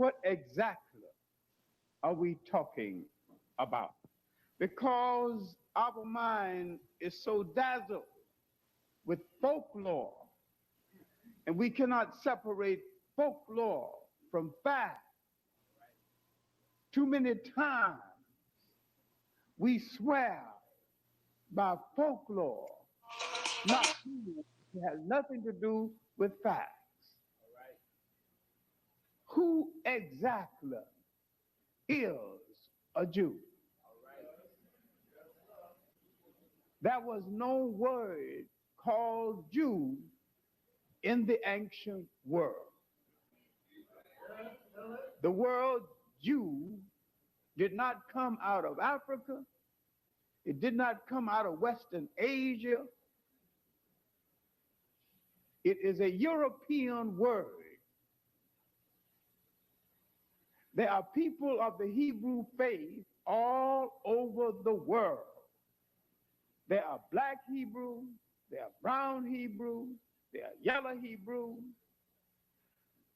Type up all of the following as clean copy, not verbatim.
what exactly are we talking about? Because our mind is so dazzled with folklore, and we cannot separate folklore from fact. Too many times we swear by folklore, not it has nothing to do with facts. Who exactly is a Jew? There was no word called Jew in the ancient world. The word Jew did not come out of Africa. It did not come out of Western Asia. It is a European word. There are people of the Hebrew faith all over the world. There are black Hebrew, there are brown Hebrew, there are yellow Hebrew.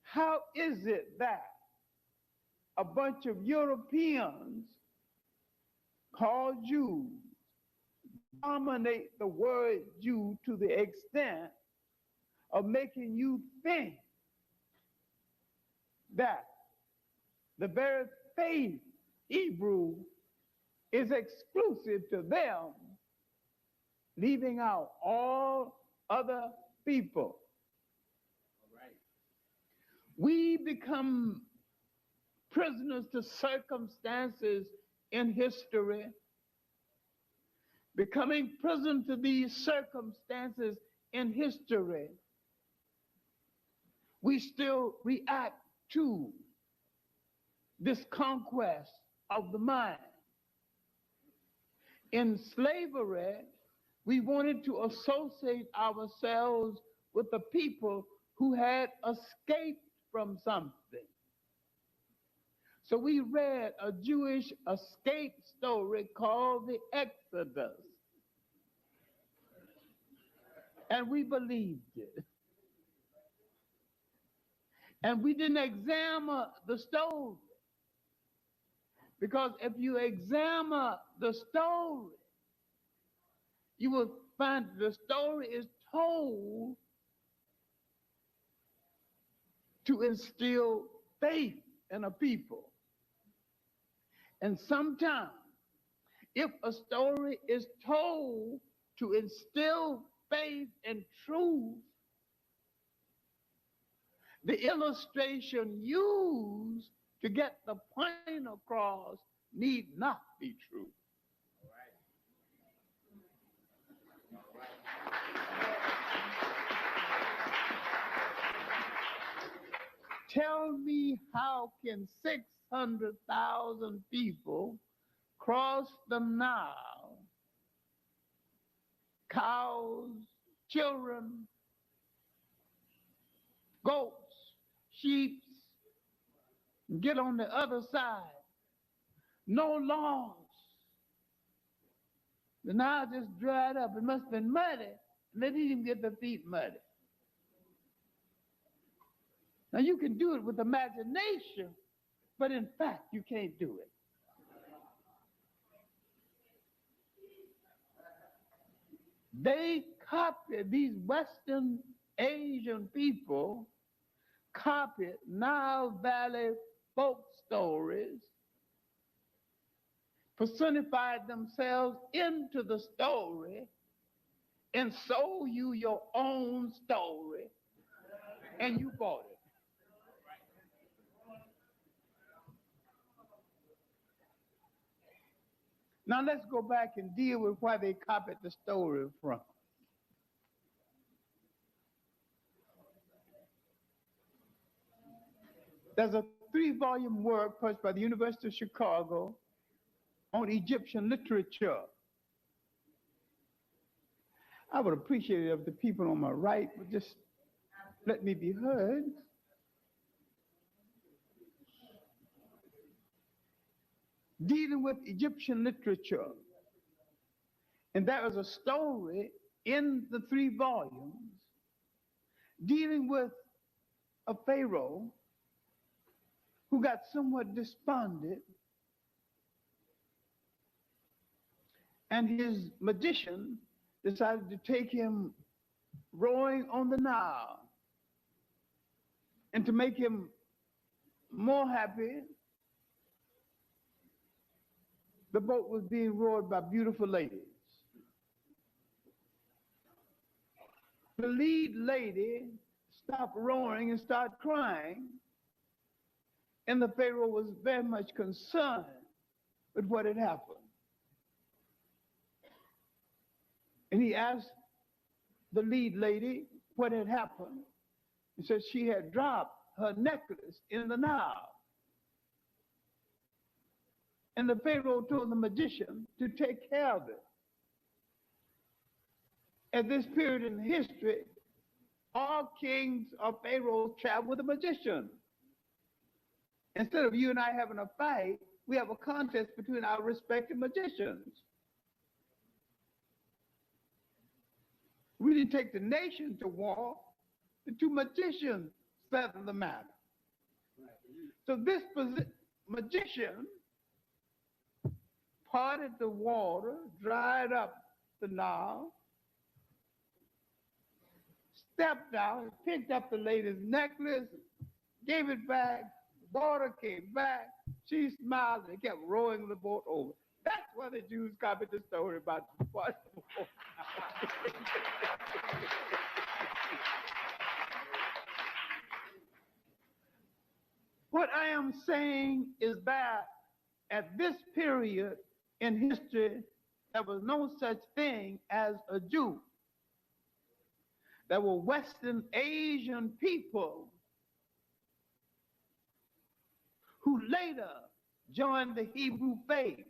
How is it that a bunch of Europeans called Jews dominate the word Jew to the extent of making you think that the very faith Hebrew is exclusive to them, leaving out all other people? We become prisoners to circumstances in history. Becoming prison to these circumstances in history, we still react to this conquest of the mind. In slavery, we wanted to associate ourselves with the people who had escaped from something. So we read a Jewish escape story called the Exodus. And we believed it. And we didn't examine the story. Because if you examine the story, you will find the story is told to instill faith in a people. And sometimes, if a story is told to instill faith and truth, the illustration used to get the point across need not be true. Tell me, how can 600,000 people cross the Nile, cows, children, goats, sheep, get on the other side? No laws. The Nile just dried up. It must have been muddy. They didn't even get their feet muddy. Now you can do it with imagination, but in fact you can't do it. They copied, these Western Asian people copied Nile Valley folk stories, personified themselves into the story, and sold you your own story, and you bought it. Now let's go back and deal with where they copied the story from. There's a 3-volume work published by the University of Chicago on Egyptian literature. I would appreciate it if the people on my right would just let me be heard. Dealing with Egyptian literature. And there is a story in the 3 volumes dealing with a pharaoh who got somewhat despondent, and his magician decided to take him rowing on the Nile. And to make him more happy, the boat was being rowed by beautiful ladies. The lead lady stopped rowing and started crying, and the Pharaoh was very much concerned with what had happened. And he asked the lead lady what had happened. He said she had dropped her necklace in the Nile. And the Pharaoh told the magician to take care of it. At this period in history, all kings or pharaohs travel with a magician. Instead of you and I having a fight, we have a contest between our respective magicians. We didn't take the nation to war. The two magicians settled the matter. So this magician parted the water, dried up the Nile, stepped out, picked up the lady's necklace, gave it back, water came back, she smiled and kept rowing the boat over. That's why the Jews copied the story about the water. What I am saying is that at this period in history, there was no such thing as a Jew. There were Western Asian people who later joined the Hebrew faith.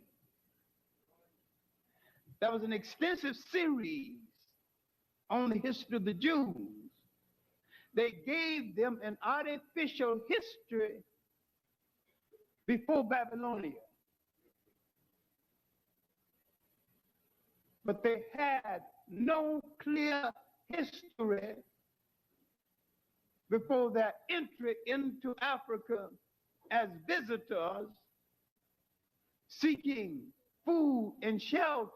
There was an extensive series on the history of the Jews. They gave them an artificial history before Babylonia. But they had no clear history before their entry into Africa as visitors seeking food and shelter.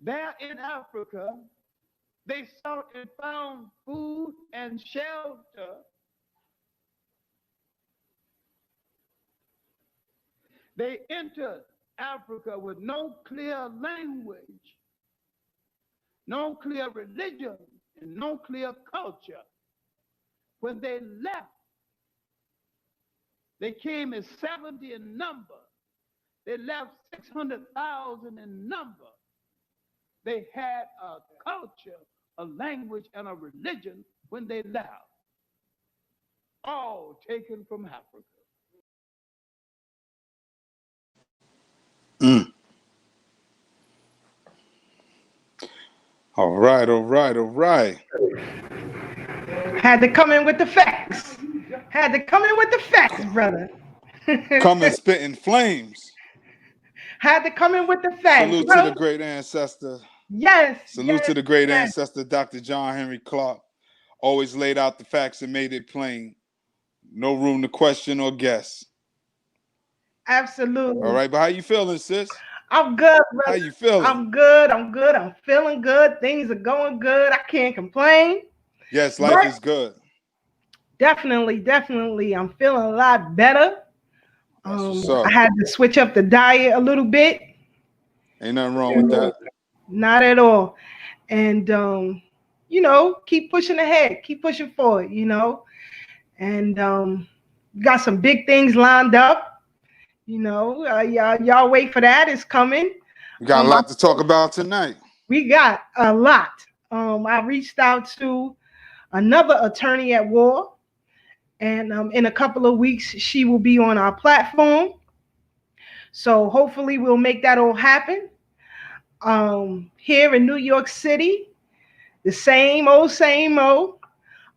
There in Africa, they sought and found food and shelter. They entered Africa with no clear language, no clear religion, and no clear culture. When they left, they came as 70 in number. They left 600,000 in number. They had a culture, a language, and a religion when they left, all taken from Africa. All right. Had to come in with the facts. Had to come in with the facts, brother. Coming spitting flames. Had to come in with the facts. Salute to the great ancestor. Yes. Salute to the great ancestor, Dr. John Henry Clark. Always laid out the facts and made it plain. No room to question or guess. Absolutely. All right, but how you feeling, sis? I'm good, brother. How you feeling? I'm good. I'm feeling good. Things are going good. I can't complain. Yes, life is good. Definitely. I'm feeling a lot better. That's what's up. I had to switch up the diet a little bit. Ain't nothing wrong with that. Not at all. And keep pushing ahead, keep pushing forward, and got some big things lined up. Y'all wait for that. It's coming. We got a lot to talk about tonight. We got a lot. I reached out to another attorney at war, and in a couple of weeks she will be on our platform. So hopefully we'll make that all happen. Here in New York City, the same old.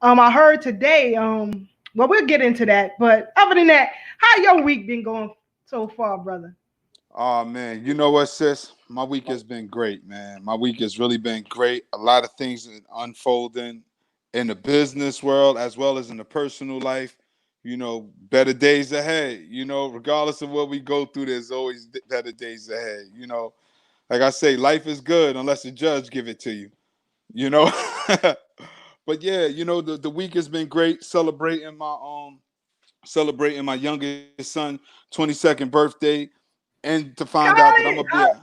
I heard today, well, we'll get into that. But other than that, how your week been going so far, brother? Oh, man. You know what, sis? My week has been great, man. My week has really been great. A lot of things unfolding in the business world as well as in the personal life. Better days ahead. Regardless of what we go through, there's always better days ahead. Like I say, life is good unless the judge give it to you. You know. But yeah, the week has been great celebrating my youngest son 22nd birthday, and to find out that I'm gonna Khaled,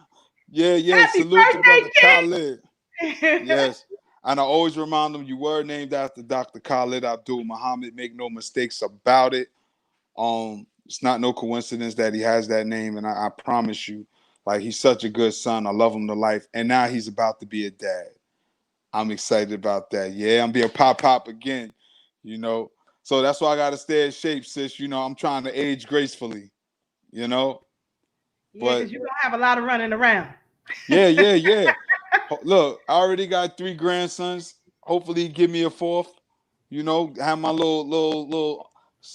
be a yeah, happy salute to brother Khalid. birthday, kid. Yes. And I always remind them you were named after Dr. Khalid Abdul Muhammad. Make no mistakes about it. It's not no coincidence that he has that name, and I promise you, like, he's such a good son. I love him to life, and now he's about to be a dad. I'm excited about that. Yeah, I'm be a pop again. You know, so that's why I gotta stay in shape, sis. I'm trying to age gracefully. You know, Yeah, because but you're gonna have a lot of running around. yeah. Look, I already got 3 grandsons. Hopefully, he give me a fourth. Have my little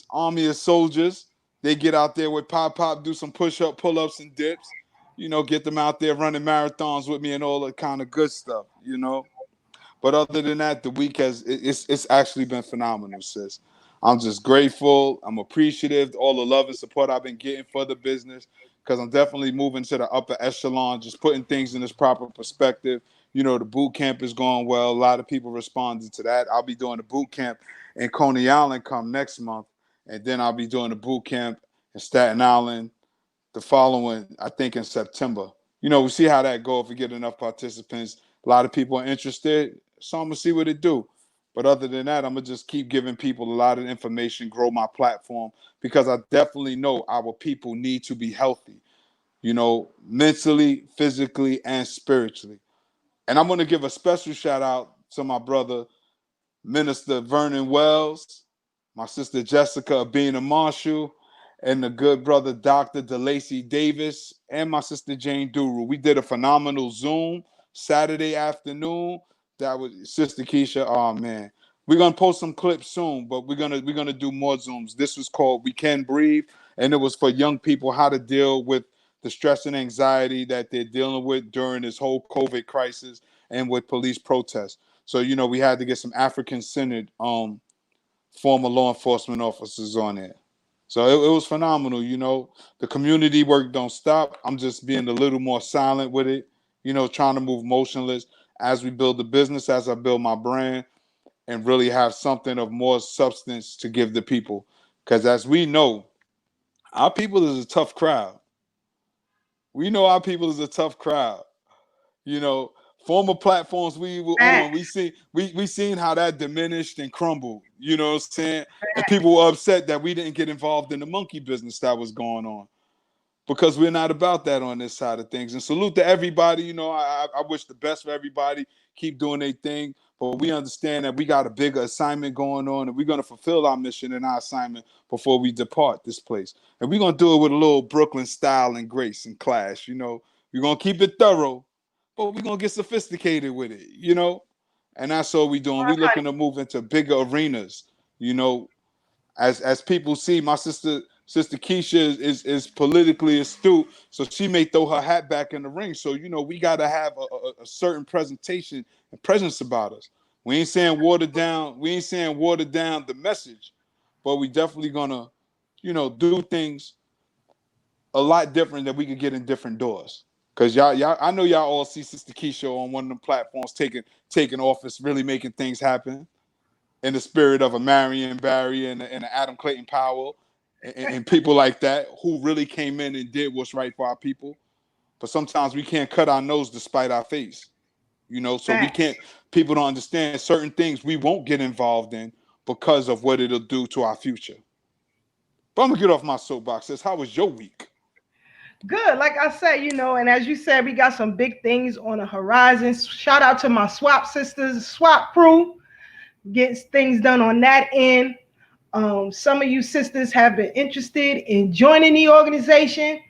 army of soldiers. They get out there with pop, do some pull ups, and dips. Get them out there running marathons with me and all that kind of good stuff. But other than that, the week it's actually been phenomenal, sis. I'm just grateful. I'm appreciative all the love and support I've been getting for the business, because I'm definitely moving to the upper echelon, just putting things in this proper perspective. The boot camp is going well. A lot of people responded to that. I'll be doing the boot camp in Coney Island come next month, and then I'll be doing the boot camp in Staten Island the following, I think, in September. We see how that go if we get enough participants. A lot of people are interested, so I'm gonna see what it do. But other than that, I'm gonna just keep giving people a lot of information, grow my platform, because I definitely know our people need to be healthy, mentally, physically, and spiritually. And I'm gonna give a special shout out to my brother Minister Vernon Wells, my sister Jessica Abina Marshall, and the good brother Dr. DeLacy Davis, and my sister Jane Duru. We did a phenomenal Zoom Saturday afternoon. That was Sister Keisha. Oh man. We're gonna post some clips soon, but we're gonna do more Zooms. This was called We Can Breathe, and it was for young people how to deal with the stress and anxiety that they're dealing with during this whole COVID crisis and with police protests. So, we had to get some African-centered former law enforcement officers on there. So it was phenomenal. The community work don't stop. I'm just being a little more silent with it, trying to move motionless as we build the business, as I build my brand, and really have something of more substance to give the people. Because as we know, our people is a tough crowd. We know our people is a tough crowd. you know, Former platforms we were on, Facts. we seen how that diminished and crumbled. You know what I'm saying? And people were upset that we didn't get involved in the monkey business that was going on, because we're not about that on this side of things. And salute to everybody. I wish the best for everybody. Keep doing their thing. But we understand that we got a bigger assignment going on, and we're going to fulfill our mission and our assignment before we depart this place. And we're going to do it with a little Brooklyn style and grace and class. We're going to keep it thorough, but we're going to get sophisticated with it. And that's all we're doing. We're looking to move into bigger arenas, you know, as people see. My sister Keisha is politically astute, so she may throw her hat back in the ring. So we got to have a certain presentation and presence about us. We ain't saying water down. We ain't saying water down the message, but we definitely gonna do things a lot different that we could get in different doors. Cause y'all, I know y'all all see Sister Keisha on one of them platforms taking office, really making things happen in the spirit of a Marion Barry and an Adam Clayton Powell and people like that who really came in and did what's right for our people. But sometimes we can't cut our nose despite our face, so we can't, Facts. people don't understand certain things we won't get involved in because of what it'll do to our future. But I'm gonna get off my soapbox. Says, how was your week? Good. Like I said, and as you said, we got some big things on the horizon. Shout out to my swap sisters, swap crew. Gets things done on that end. Some of you sisters have been interested in joining the organization.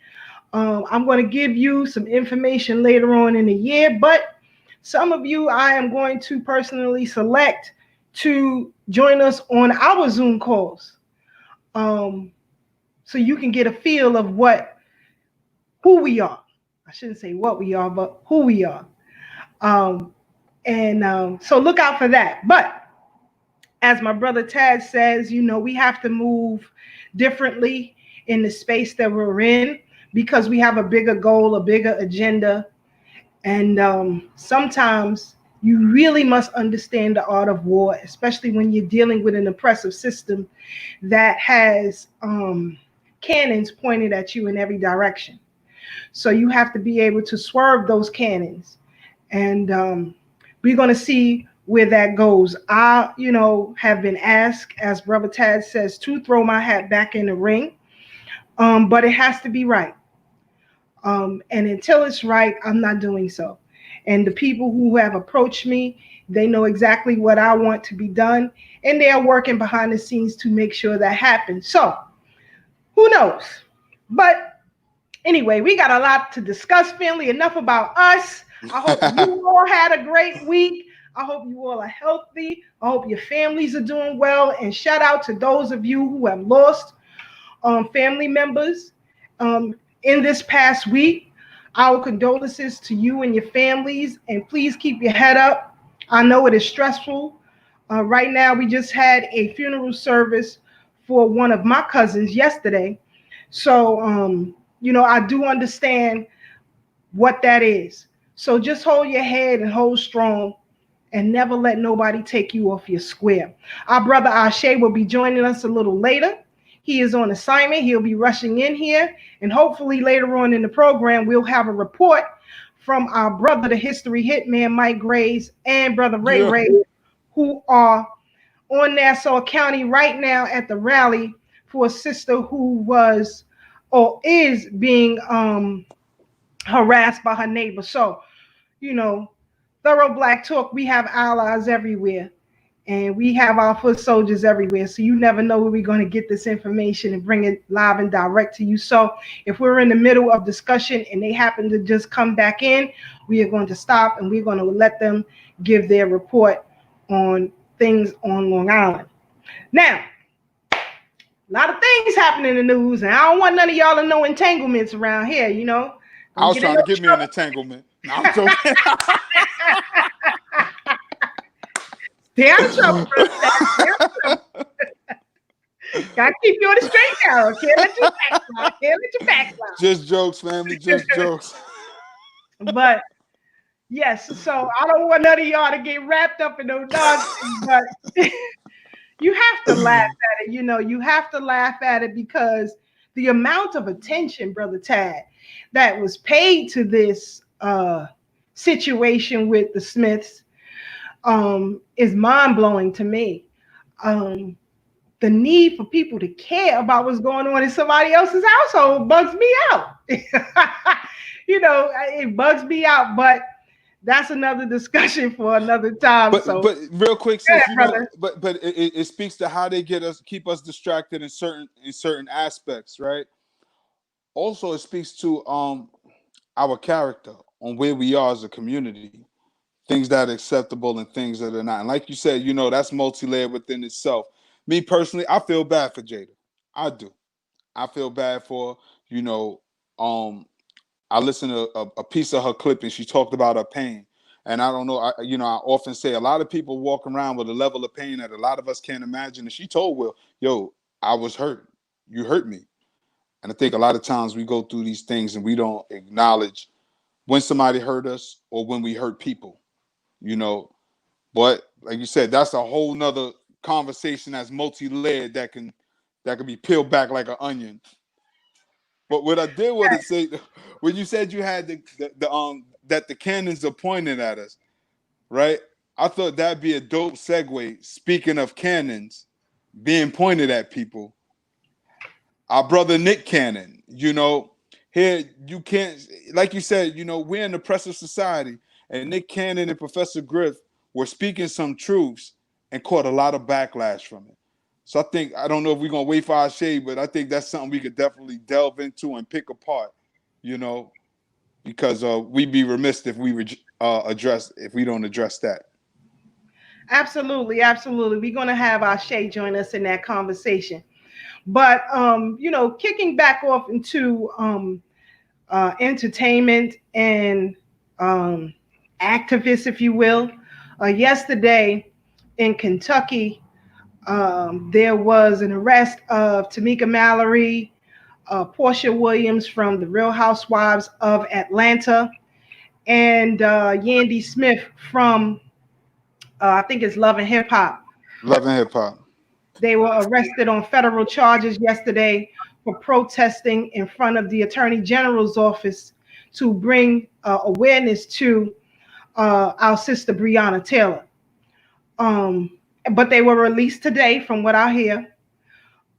I'm going to give you some information later on in the year, but some of you I am going to personally select to join us on our Zoom calls. So you can get a feel of who we are. I shouldn't say what we are, but who we are. And so look out for that. But as my brother Tad says, we have to move differently in the space that we're in because we have a bigger goal, a bigger agenda. And sometimes you really must understand the art of war, especially when you're dealing with an oppressive system that has cannons pointed at you in every direction. So you have to be able to swerve those cannons. And we're going to see where that goes. I, have been asked, as Brother Tad says, to throw my hat back in the ring, but it has to be right. And until it's right, I'm not doing so. And the people who have approached me, they know exactly what I want to be done, and they are working behind the scenes to make sure that happens. So who knows? But anyway, we got a lot to discuss, family. Enough about us. I hope you all had a great week. I hope you all are healthy. I hope your families are doing well. And shout out to those of you who have lost family members in this past week. Our condolences to you and your families. And please keep your head up. I know it is stressful. Right now, we just had a funeral service for one of my cousins yesterday. So, I do understand what that is. So just hold your head and hold strong and never let nobody take you off your square. Our brother Ashe will be joining us a little later. He is on assignment. He'll be rushing in here. And hopefully later on in the program, we'll have a report from our brother, the history hitman, Mike Graves, and brother Ray Yeah. Ray, who are on Nassau County right now at the rally for a sister who was or is being harassed by her neighbor. So, you know, thorough black talk, we have allies everywhere and we have our foot soldiers everywhere. So you never know where we're going to get this information and bring it live and direct to you. So if we're in the middle of discussion and they happen to just come back in, we are going to stop and we're going to let them give their report on things on Long Island. Now, a lot of things happen in the news, and I don't want none of y'all to know entanglements around here, I Don't was get in trying no to get me an trouble. entanglement. No, I'm joking. Stay out of trouble, brother. Stay out of trouble. Gotta keep you on the straight now. Can't let you backslide. Can't let you backslide. Just jokes, family. Just jokes. But yes, so I don't want none of y'all to get wrapped up in no nonsense, but you have to laugh at it. You have to laugh at it because the amount of attention, Brother Tad, that was paid to this situation with the Smiths is mind blowing to me. The need for people to care about what's going on in somebody else's household bugs me out. It bugs me out, but that's another discussion for another time. But So, but real quick, yeah, sis, brother. but it speaks to how they keep us distracted in certain aspects, right? Also, it speaks to our character on where we are as a community, things that are acceptable and things that are not. And like you said, that's multi-layered within itself. Me personally, I feel bad for Jada. I do. I feel bad for, you know, um, I listened to a piece of her clip and she talked about her pain. And I don't know, I often say a lot of people walk around with a level of pain that a lot of us can't imagine. And she told Will, yo, I was hurt. You hurt me. And I think a lot of times we go through these things and we don't acknowledge when somebody hurt us or when we hurt people, you know. But like you said, that's a whole nother conversation that's multi-layered that can be peeled back like an onion. But what I did want to say, when you said you had the that the cannons are pointing at us, right? I thought that'd be a dope segue. Speaking of cannons being pointed at people, our brother Nick Cannon, here you can't, like you said, we're in an oppressive society, and Nick Cannon and Professor Griff were speaking some truths and caught a lot of backlash from it. So I don't know if we're gonna wait for our shade, but I think that's something we could definitely delve into and pick apart, you know, because we'd be remiss if if we don't address that. Absolutely, absolutely. We're gonna have our Shay join us in that conversation. But kicking back off into entertainment and activists, if you will. Yesterday in Kentucky, There was an arrest of Tamika Mallory, Portia Williams from the Real Housewives of Atlanta, and Yandy Smith from I think it's Love and Hip Hop. Love and hip hop. They were arrested on federal charges yesterday for protesting in front of the Attorney General's office to bring awareness to our sister Breonna Taylor. Um, but they were released today, from what I hear,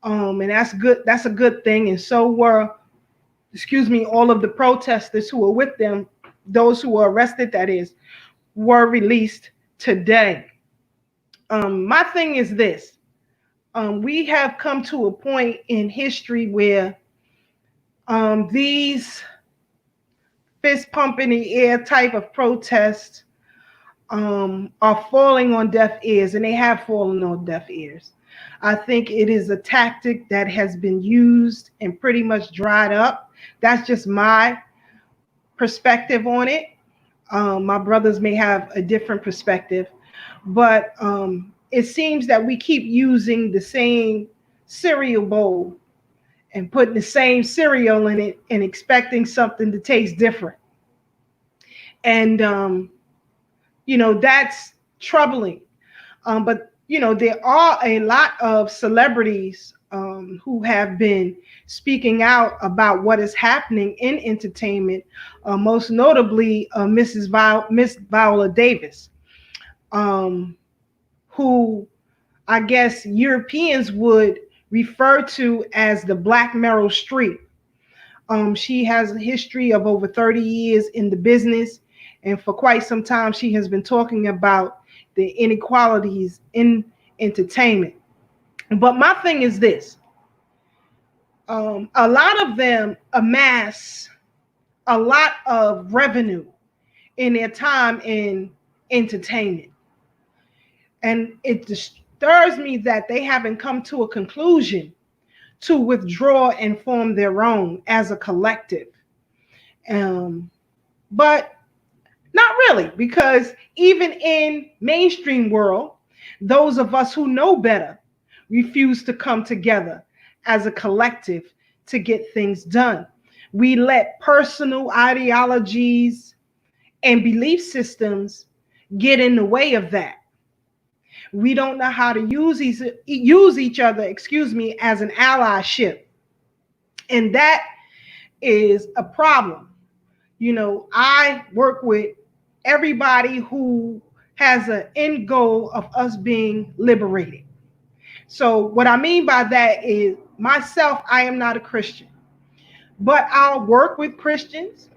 and that's good. That's a good thing. And so were, all of the protesters who were with them, those who were arrested, that is, were released today. My thing is this. We have come to a point in history where these fist pump in the air type of protests are falling on deaf ears, and they have fallen on deaf ears. I think it is a tactic that has been used and pretty much dried up. That's just my perspective on it. My brothers may have a different perspective, but it seems that we keep using the same cereal bowl and putting the same cereal in it and expecting something to taste different. And, that's troubling. But, there are a lot of celebrities who have been speaking out about what is happening in entertainment, most notably Miss Viola Davis, who I guess Europeans would refer to as the Black Meryl Streep. She has a history of over 30 years in the business, and for quite some time she has been talking about the inequalities in entertainment. But my thing is this. A lot of them amass a lot of revenue in their time in entertainment. And it disturbs me that they haven't come to a conclusion to withdraw and form their own as a collective. But not really, because even in mainstream world, those of us who know better refuse to come together as a collective to get things done. We let personal ideologies and belief systems get in the way of that. We don't know how to use each other, as an allyship. And that is a problem. I work with everybody who has an end goal of us being liberated. So what I mean by that is, myself, I am not a Christian, but I'll work with Christians.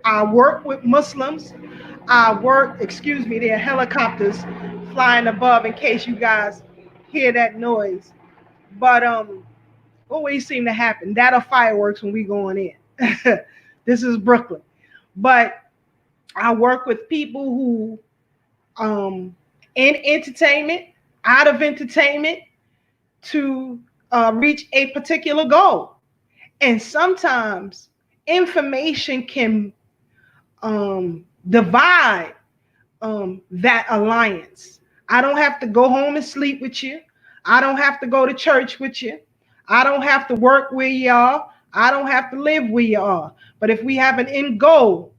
I work with Muslims. There are helicopters flying above in case you guys hear that noise. But always seem to happen. That or fireworks when we going in. This is Brooklyn. But I work with people who in entertainment, out of entertainment, to reach a particular goal. And sometimes information can divide that alliance. I don't have to go home and sleep with you. I don't have to go to church with you. I don't have to work where you are. I don't have to live where you are. But if we have an end goal,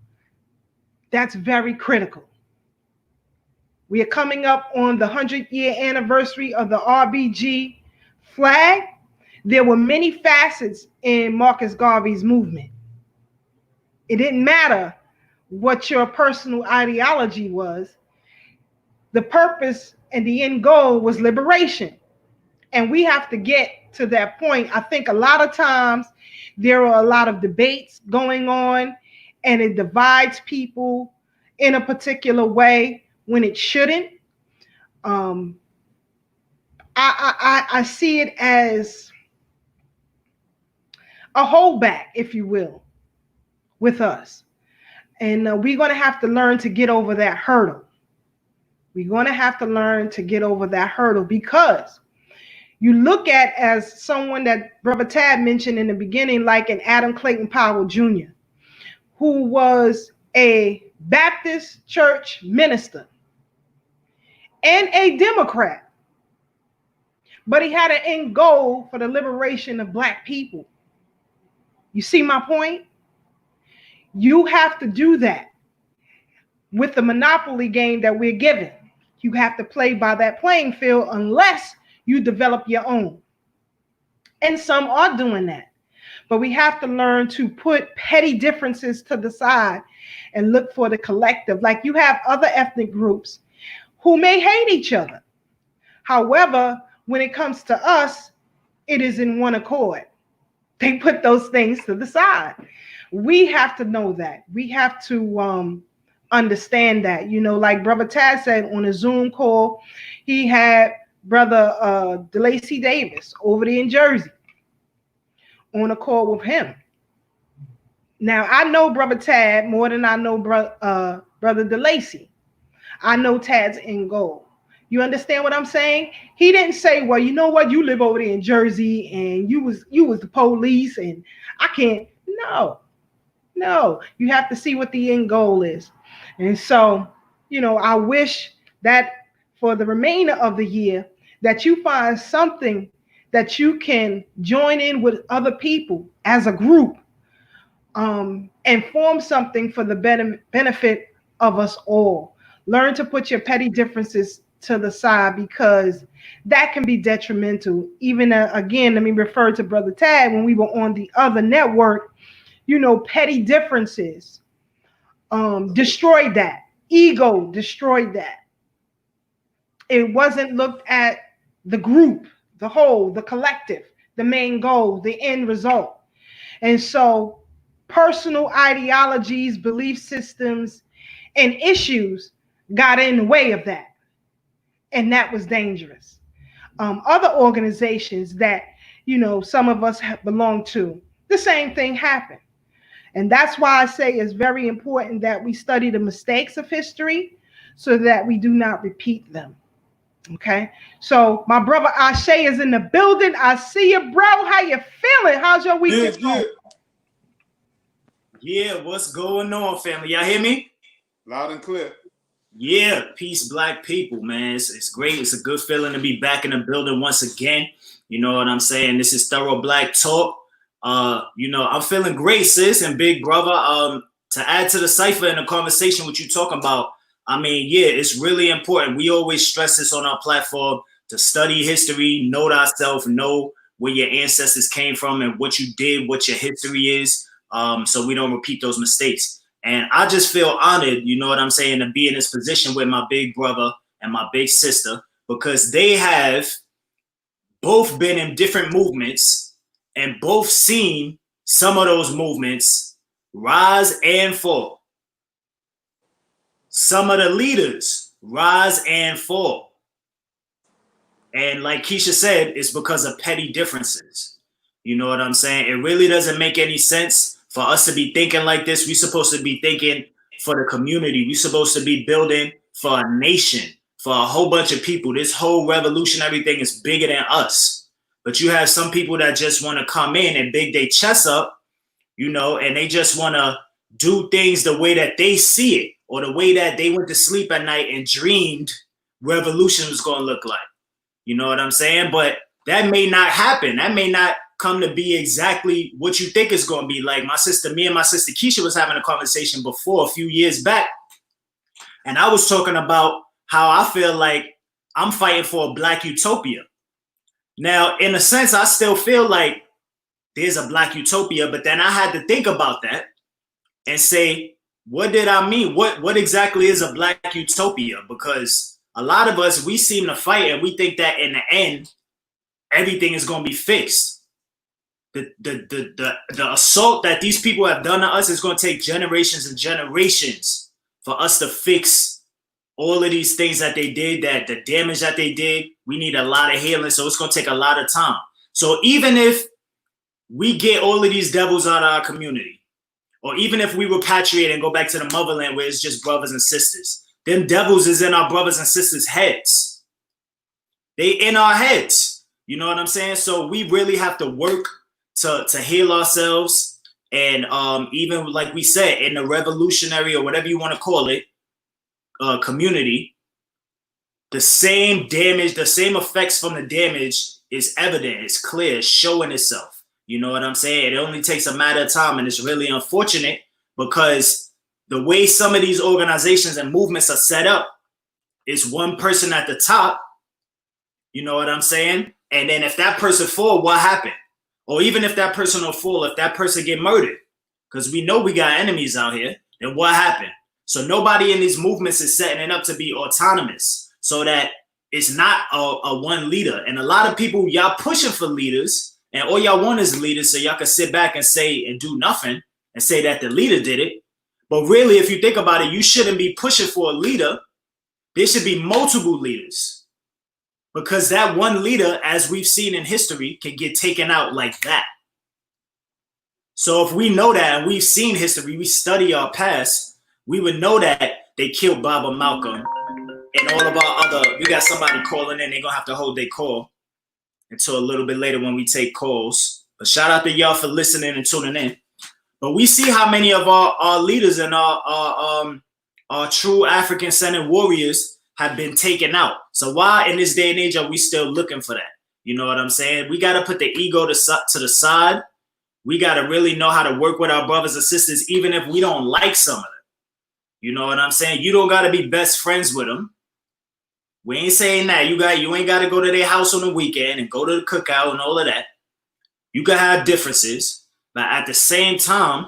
that's very critical. We are coming up on the 100-year anniversary of the RBG flag. There were many facets in Marcus Garvey's movement. It didn't matter what your personal ideology was. The purpose and the end goal was liberation. And we have to get to that point. I think a lot of times there are a lot of debates going on, and it divides people in a particular way when it shouldn't. I see it as a holdback, if you will, with us. And we're going to have to learn to get over that hurdle. We're going to have to learn to get over that hurdle, because you look at, as someone that Brother Tad mentioned in the beginning, like an Adam Clayton Powell Jr., who was a Baptist church minister and a Democrat. but he had an end goal for the liberation of black people. You see my point? You have to do that with the monopoly game that we're given. You have to play by that playing field unless you develop your own. And some are doing that. But we have to learn to put petty differences to the side and look for the collective. Like you have other ethnic groups who may hate each other. However, when it comes to us, it is in one accord. They put those things to the side. We have to know that. We have to understand that. You know, like Brother Tad said on a Zoom call, he had Brother DeLacy Davis over there in Jersey on a call with him. Now, I know Brother Tad more than I know Brother DeLacy. I know Tad's end goal. You understand what I'm saying? He didn't say, well, you know what, you live over there in Jersey and you was the police and I can't. No, you have to see what the end goal is. And so, you know, I wish that for the remainder of the year that you find something that you can join in with other people as a group, and form something for the benefit of us all. Learn to put your petty differences to the side because that can be detrimental. Even again, let me refer to Brother Tad when we were on the other network. You know, petty differences destroyed that. Ego destroyed that. It wasn't looked at the group, the whole, the collective, the main goal, the end result. And so personal ideologies, belief systems, and issues got in the way of that. And that was dangerous. Other organizations that, you know, some of us belong to, the same thing happened. And that's why I say it's very important that we study the mistakes of history so that we do not repeat them. Okay. So my brother Ashe is in the building. I see you, bro. How you feeling? How's your weekend going? Yeah, what's going on, family? Y'all hear me? Loud and clear. Yeah, peace, black people, man. It's great. It's a good feeling to be back in the building once again. You know what I'm saying? This is Thorough Black Talk. You know, I'm feeling great, sis and big brother. To add to the cipher and the conversation, what you talking about, I mean, yeah, it's really important. We always stress this on our platform to study history, know thyself, know where your ancestors came from and what you did, what your history is, so we don't repeat those mistakes. And I just feel honored, you know what I'm saying, to be in this position with my big brother and my big sister, because they have both been in different movements and both seen some of those movements rise and fall. Some of the leaders rise and fall. And like Keisha said, it's because of petty differences. You know what I'm saying? It really doesn't make any sense for us to be thinking like this. We're supposed to be thinking for the community. We're supposed to be building for a nation, for a whole bunch of people. This whole revolutionary thing is bigger than us. But you have some people that just want to come in and big their chests up, you know, and they just want to do things the way that they see it, or the way that they went to sleep at night and dreamed revolution was going to look like. You know what I'm saying? But that may not happen. That may not come to be exactly what you think it's going to be. Like me and my sister Keisha was having a conversation before a few years back. And I was talking about how I feel like I'm fighting for a black utopia. Now, in a sense, I still feel like there's a black utopia, but then I had to think about that and say, what did I mean? What exactly is a black utopia? Because a lot of us, we seem to fight and we think that in the end, everything is going to be fixed. The assault that these people have done to us is going to take generations and generations for us to fix all of these things that they did, that the damage that they did. We need a lot of healing, so it's going to take a lot of time. So even if we get all of these devils out of our community, or even if we repatriate and go back to the motherland where it's just brothers and sisters, them devils is in our brothers and sisters' heads. They in our heads. You know what I'm saying? So we really have to work to heal ourselves. And even like we said, in the revolutionary or whatever you want to call it, community, the same damage, the same effects from the damage is evident, it's clear, it's showing itself. You know what I'm saying? It only takes a matter of time, and it's really unfortunate because the way some of these organizations and movements are set up is one person at the top, you know what I'm saying? And then if that person fall, what happened? Or even if that person don't fall, if that person get murdered, because we know we got enemies out here, then what happened? So nobody in these movements is setting it up to be autonomous so that it's not a one leader. And a lot of people, y'all pushing for leaders, and all y'all want is leaders so y'all can sit back and say and do nothing and say that the leader did it. But really, if you think about it, you shouldn't be pushing for a leader. There should be multiple leaders, because that one leader, as we've seen in history, can get taken out like that. So if we know that, and we've seen history, we study our past, we would know that they killed Baba Malcolm and all of our other, we got somebody calling in, they're going to have to hold their call until a little bit later when we take calls. But shout out to y'all for listening and tuning in. But we see how many of our leaders and our true African-centered warriors have been taken out. So why in this day and age are we still looking for that? You know what I'm saying? We got to put the ego to the side. We got to really know how to work with our brothers and sisters, even if we don't like some of them. You know what I'm saying? You don't got to be best friends with them. We ain't saying that. You ain't got to go to their house on the weekend and go to the cookout and all of that. You can have differences, but at the same time,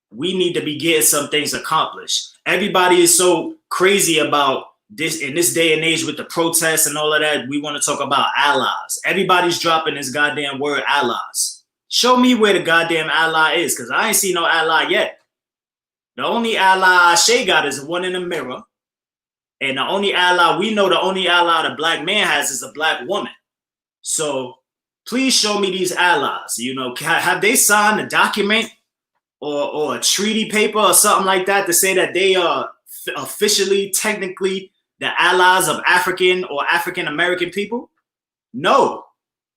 we need to be getting some things accomplished. Everybody is so crazy about this in this day and age with the protests and all of that. We want to talk about allies. Everybody's dropping this goddamn word allies. Show me where the goddamn ally is, because I ain't seen no ally yet. The only ally Shay got is the one in the mirror. And the only ally we know, the only ally the black man has is a black woman. So please show me these allies. You know, have they signed a document or a treaty paper or something like that to say that they are officially, technically the allies of African or African American people? No.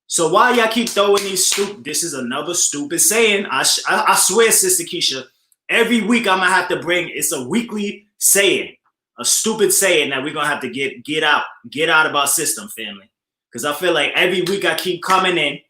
So why y'all keep throwing these stupid? This is another stupid saying. I swear, Sister Keisha, every week I'm gonna have to bring. It's a weekly saying, a stupid saying that we're gonna have to get out of our system, family. Because I feel like every week I keep coming in,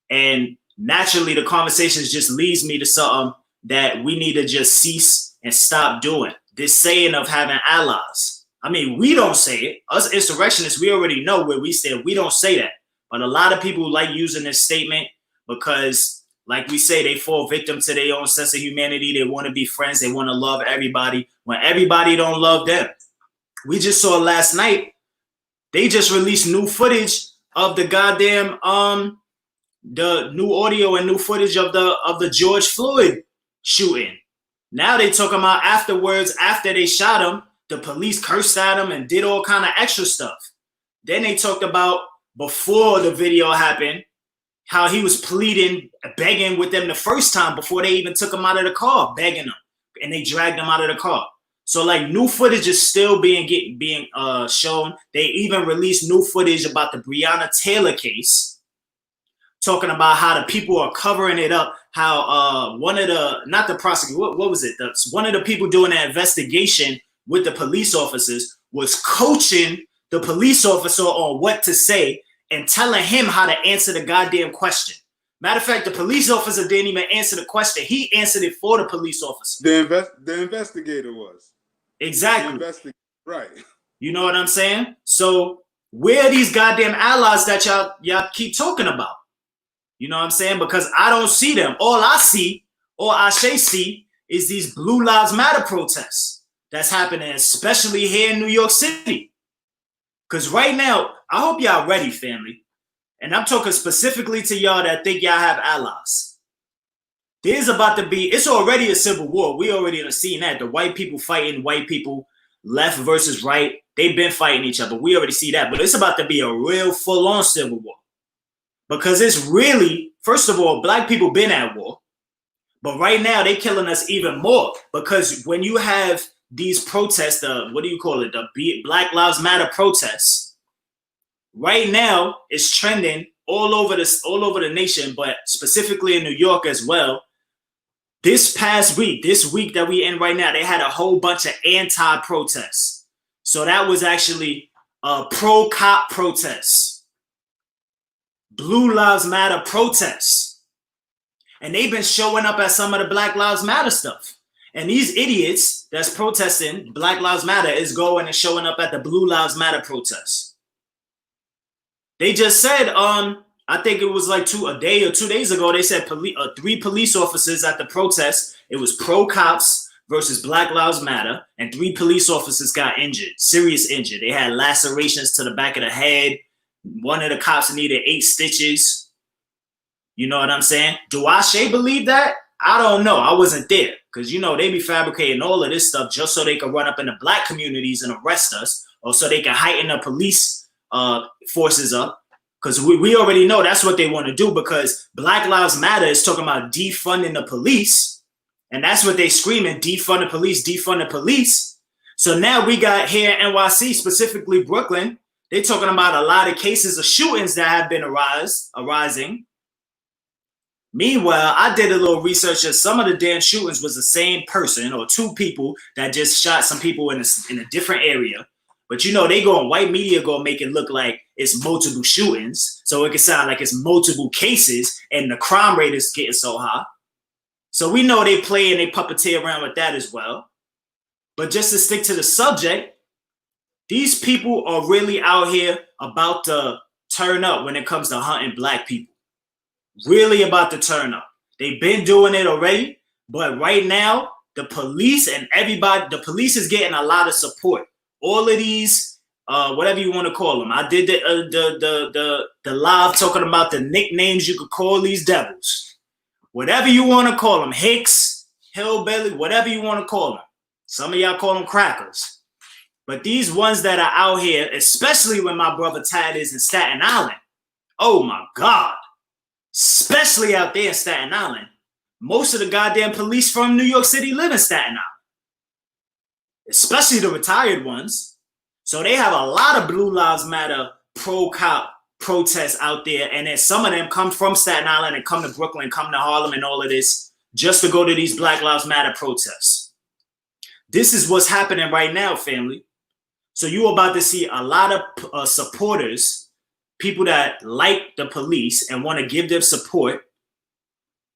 and naturally the conversations just leads me to something that we need to just cease and stop doing. This saying of having allies. I mean, we don't say it. Us insurrectionists, we already know where we stand. We don't say that. But a lot of people like using this statement because, like we say, they fall victim to their own sense of humanity. They want to be friends. They want to love everybody when everybody don't love them. We just saw last night, they just released new footage of the goddamn, the new audio and new footage of the George Floyd shooting. Now they talking about afterwards, after they shot him, the police cursed at him and did all kind of extra stuff. Then they talked about before the video happened, how he was pleading, begging with them the first time before they even took him out of the car, begging them, and they dragged him out of the car. So like new footage is still being shown. They even released new footage about the Breonna Taylor case, talking about how the people are covering it up. How one of the, not the prosecutor, what was it? One of the people doing the investigation with the police officers was coaching the police officer on what to say and telling him how to answer the goddamn question. Matter of fact, the police officer didn't even answer the question. He answered it for the police officer. The investigator was. Exactly. Right. You know what I'm saying? So where are these goddamn allies that y'all keep talking about? You know what I'm saying? Because I don't see them. All I see is these Blue Lives Matter protests that's happening, especially here in New York City. Because right now, I hope y'all ready, family. And I'm talking specifically to y'all that think y'all have allies. There's about to be, it's already a civil war. We already have seen that. The white people fighting white people, left versus right. They've been fighting each other. We already see that. But it's about to be a real full-on civil war. Because it's really, first of all, black people been at war. But right now, they're killing us even more. Because when you have these protests, the Black Lives Matter protests, right now it's trending all over the nation, but specifically in New York as well. This week that we in right now, they had a whole bunch of anti-protests. So that was actually pro-cop protests. Blue Lives Matter protests. And they've been showing up at some of the Black Lives Matter stuff. And these idiots that's protesting Black Lives Matter is going and showing up at the Blue Lives Matter protests. They just said, I think it was like 2 days ago, they said 3 police officers at the protest. It was pro-cops versus Black Lives Matter, and 3 police officers got injured, serious injured. They had lacerations to the back of the head. One of the cops needed 8 stitches. You know what I'm saying? Do Ashe believe that? I don't know. I wasn't there. Because, you know, they be fabricating all of this stuff just so they can run up in the black communities and arrest us, or so they can heighten the police forces up. Because we already know that's what they want to do, because Black Lives Matter is talking about defunding the police. And that's what they screaming, defund the police, defund the police. So now we got here in NYC, specifically Brooklyn, they're talking about a lot of cases of shootings that have been arising. Meanwhile, I did a little research and some of the damn shootings was the same person or 2 people that just shot some people in a different area. But you know, they go on white media, go make it look like it's multiple shootings. So it can sound like it's multiple cases and the crime rate is getting so high. So we know they play and they puppeteer around with that as well. But just to stick to the subject, these people are really out here about to turn up when it comes to hunting black people. Really about to turn up. They've been doing it already, but right now, the police and everybody, the police is getting a lot of support. All of these, whatever you want to call them. I did the live talking about the nicknames you could call these devils. Whatever you want to call them, Hicks, Hillbilly, whatever you want to call them. Some of y'all call them crackers. But these ones that are out here, especially when my brother Tad is in Staten Island, oh my God. Especially out there in Staten Island, most of the goddamn police from New York City live in Staten Island, especially the retired ones. So they have a lot of Blue Lives Matter pro-cop protests out there, and then some of them come from Staten Island and come to Brooklyn, come to Harlem and all of this just to go to these Black Lives Matter protests. This is what's happening right now, family. So you're about to see a lot of supporters, people that like the police and want to give them support,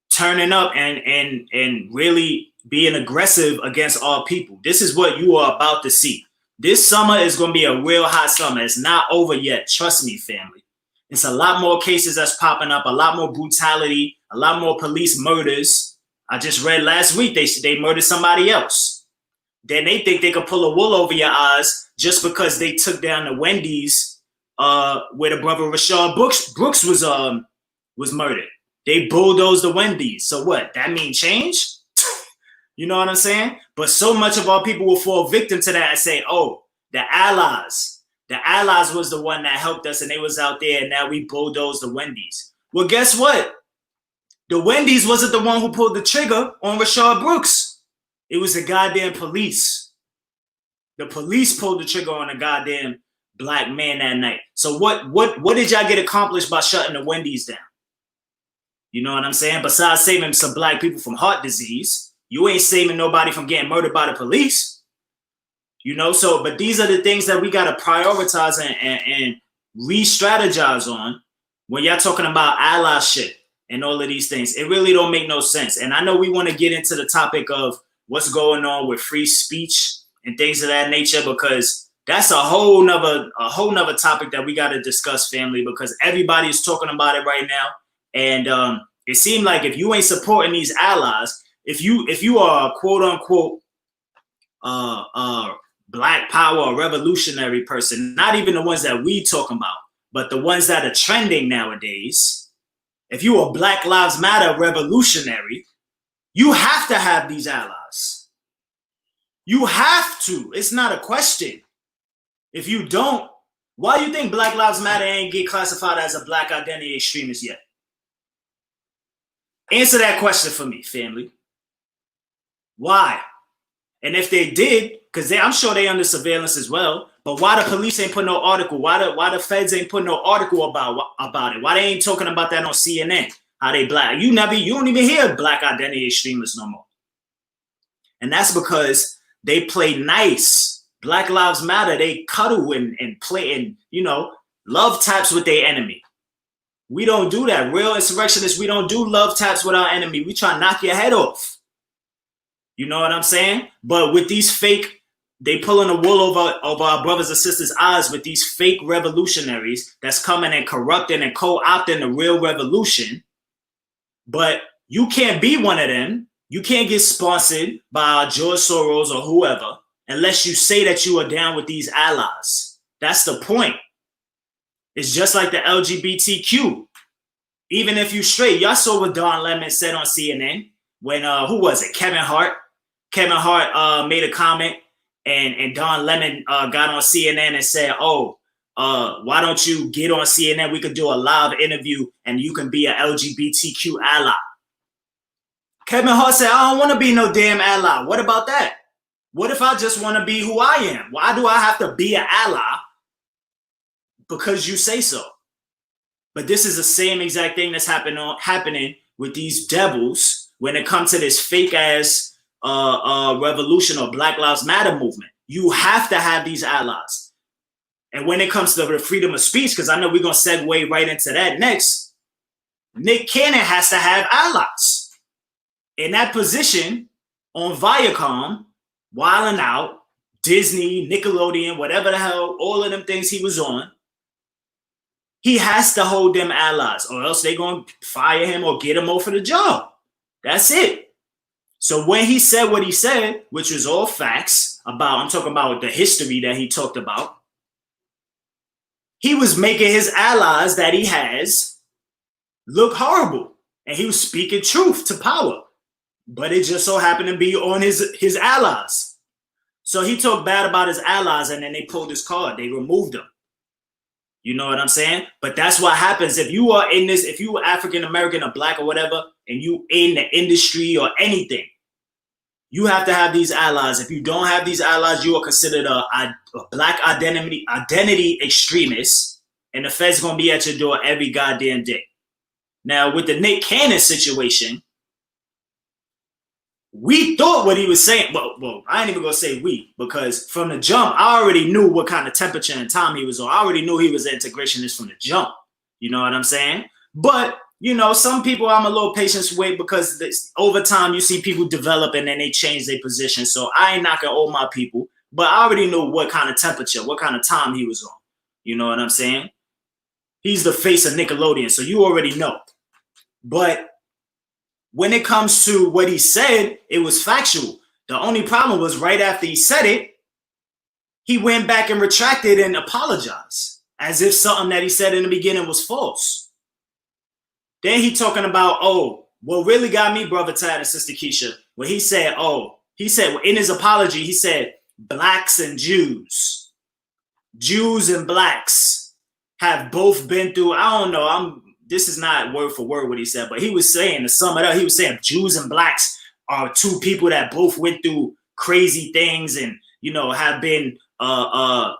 turning up and really being aggressive against all people. This is what you are about to see. This summer is going to be a real hot summer. It's not over yet. Trust me, family. It's a lot more cases that's popping up, a lot more brutality, a lot more police murders. I just read last week they murdered somebody else. Then they think they could pull a wool over your eyes just because they took down the Wendy's where the brother Rashard Brooks was murdered. They bulldozed the Wendy's. So what? That mean change? You know what I'm saying? But so much of our people will fall victim to that and say, oh, the allies was the one that helped us and they was out there and now we bulldozed the Wendy's. Well, guess what? The Wendy's wasn't the one who pulled the trigger on Rashard Brooks. It was the goddamn police. The police pulled the trigger on the goddamn black man that night. So what did y'all get accomplished by shutting the Wendy's down? You know what I'm saying? Besides saving some black people from heart disease, you ain't saving nobody from getting murdered by the police. You know, so, but these are the things that we got to prioritize and re-strategize on when y'all talking about allyship and all of these things. It really don't make no sense. And I know we want to get into the topic of what's going on with free speech and things of that nature, because that's a whole nother topic that we got to discuss, family, because everybody is talking about it right now. And it seemed like if you ain't supporting these allies, if you are a quote unquote black power or revolutionary person, not even the ones that we talking about, but the ones that are trending nowadays, if you are Black Lives Matter revolutionary, you have to have these allies. You have to. It's not a question. If you don't, why do you think Black Lives Matter ain't get classified as a black identity extremist yet? Answer that question for me, family. Why? And if they did, because I'm sure they under surveillance as well, but why the police ain't put no article? Why the feds ain't put no article about it? Why they ain't talking about that on CNN? How they black? You don't even hear black identity extremists no more. And that's because they play nice. Black Lives Matter, they cuddle and play and, love taps with their enemy. We don't do that. Real insurrectionists, we don't do love taps with our enemy. We try to knock your head off. You know what I'm saying? But with these fake, they pulling the wool over our brothers and sisters' eyes with these fake revolutionaries that's coming and corrupting and co-opting the real revolution. But you can't be one of them. You can't get sponsored by George Soros or whoever unless you say that you are down with these allies. That's the point. It's just like the LGBTQ. Even if you straight, y'all saw what Don Lemon said on CNN when, who was it? Kevin Hart. Kevin Hart made a comment and Don Lemon got on CNN and said, oh, why don't you get on CNN? We could do a live interview and you can be an LGBTQ ally. Kevin Hart said, I don't want to be no damn ally. What about that? What if I just want to be who I am? Why do I have to be an ally? Because you say so. But this is the same exact thing that's happening with these devils when it comes to this fake ass revolution or Black Lives Matter movement. You have to have these allies. And when it comes to the freedom of speech, because I know we're going to segue right into that next, Nick Cannon has to have allies. In that position on Viacom, Wildin' Out, Disney, Nickelodeon, whatever the hell, all of them things he was on, he has to hold them allies or else they're going to fire him or get him off of the job. That's it. So when he said what he said, which was all facts about, I'm talking about the history that he talked about, he was making his allies that he has look horrible. And he was speaking truth to power. But it just so happened to be on his allies. So he talked bad about his allies and then they pulled his card. They removed him. You know what I'm saying? But that's what happens if you are in this, if you are African American or Black or whatever, and you in the industry or anything, you have to have these allies. If you don't have these allies, you are considered a Black identity extremist, and the Fed's gonna be at your door every goddamn day. Now, with the Nick Cannon situation, we thought what he was saying, well, I ain't even gonna say we, because from the jump, I already knew what kind of temperature and time he was on. I already knew he was an integrationist from the jump. You know what I'm saying? But, you know, some people I'm a little patient with because over time you see people develop and then they change their position. So I ain't knocking all my people, but I already knew what kind of temperature, what kind of time he was on. You know what I'm saying? He's the face of Nickelodeon, so you already know. But when it comes to what he said, it was factual. The only problem was right after he said it, he went back and retracted and apologized as if something that he said in the beginning was false. Then he talking about, oh, what really got me, Brother Tad and Sister Keisha, when he said in his apology, he said, Blacks and Jews. Jews and Blacks have both been through, I don't know, this is not word for word what he said, but he was saying, to sum it up, he was saying Jews and Blacks are two people that both went through crazy things and, you know, have been, had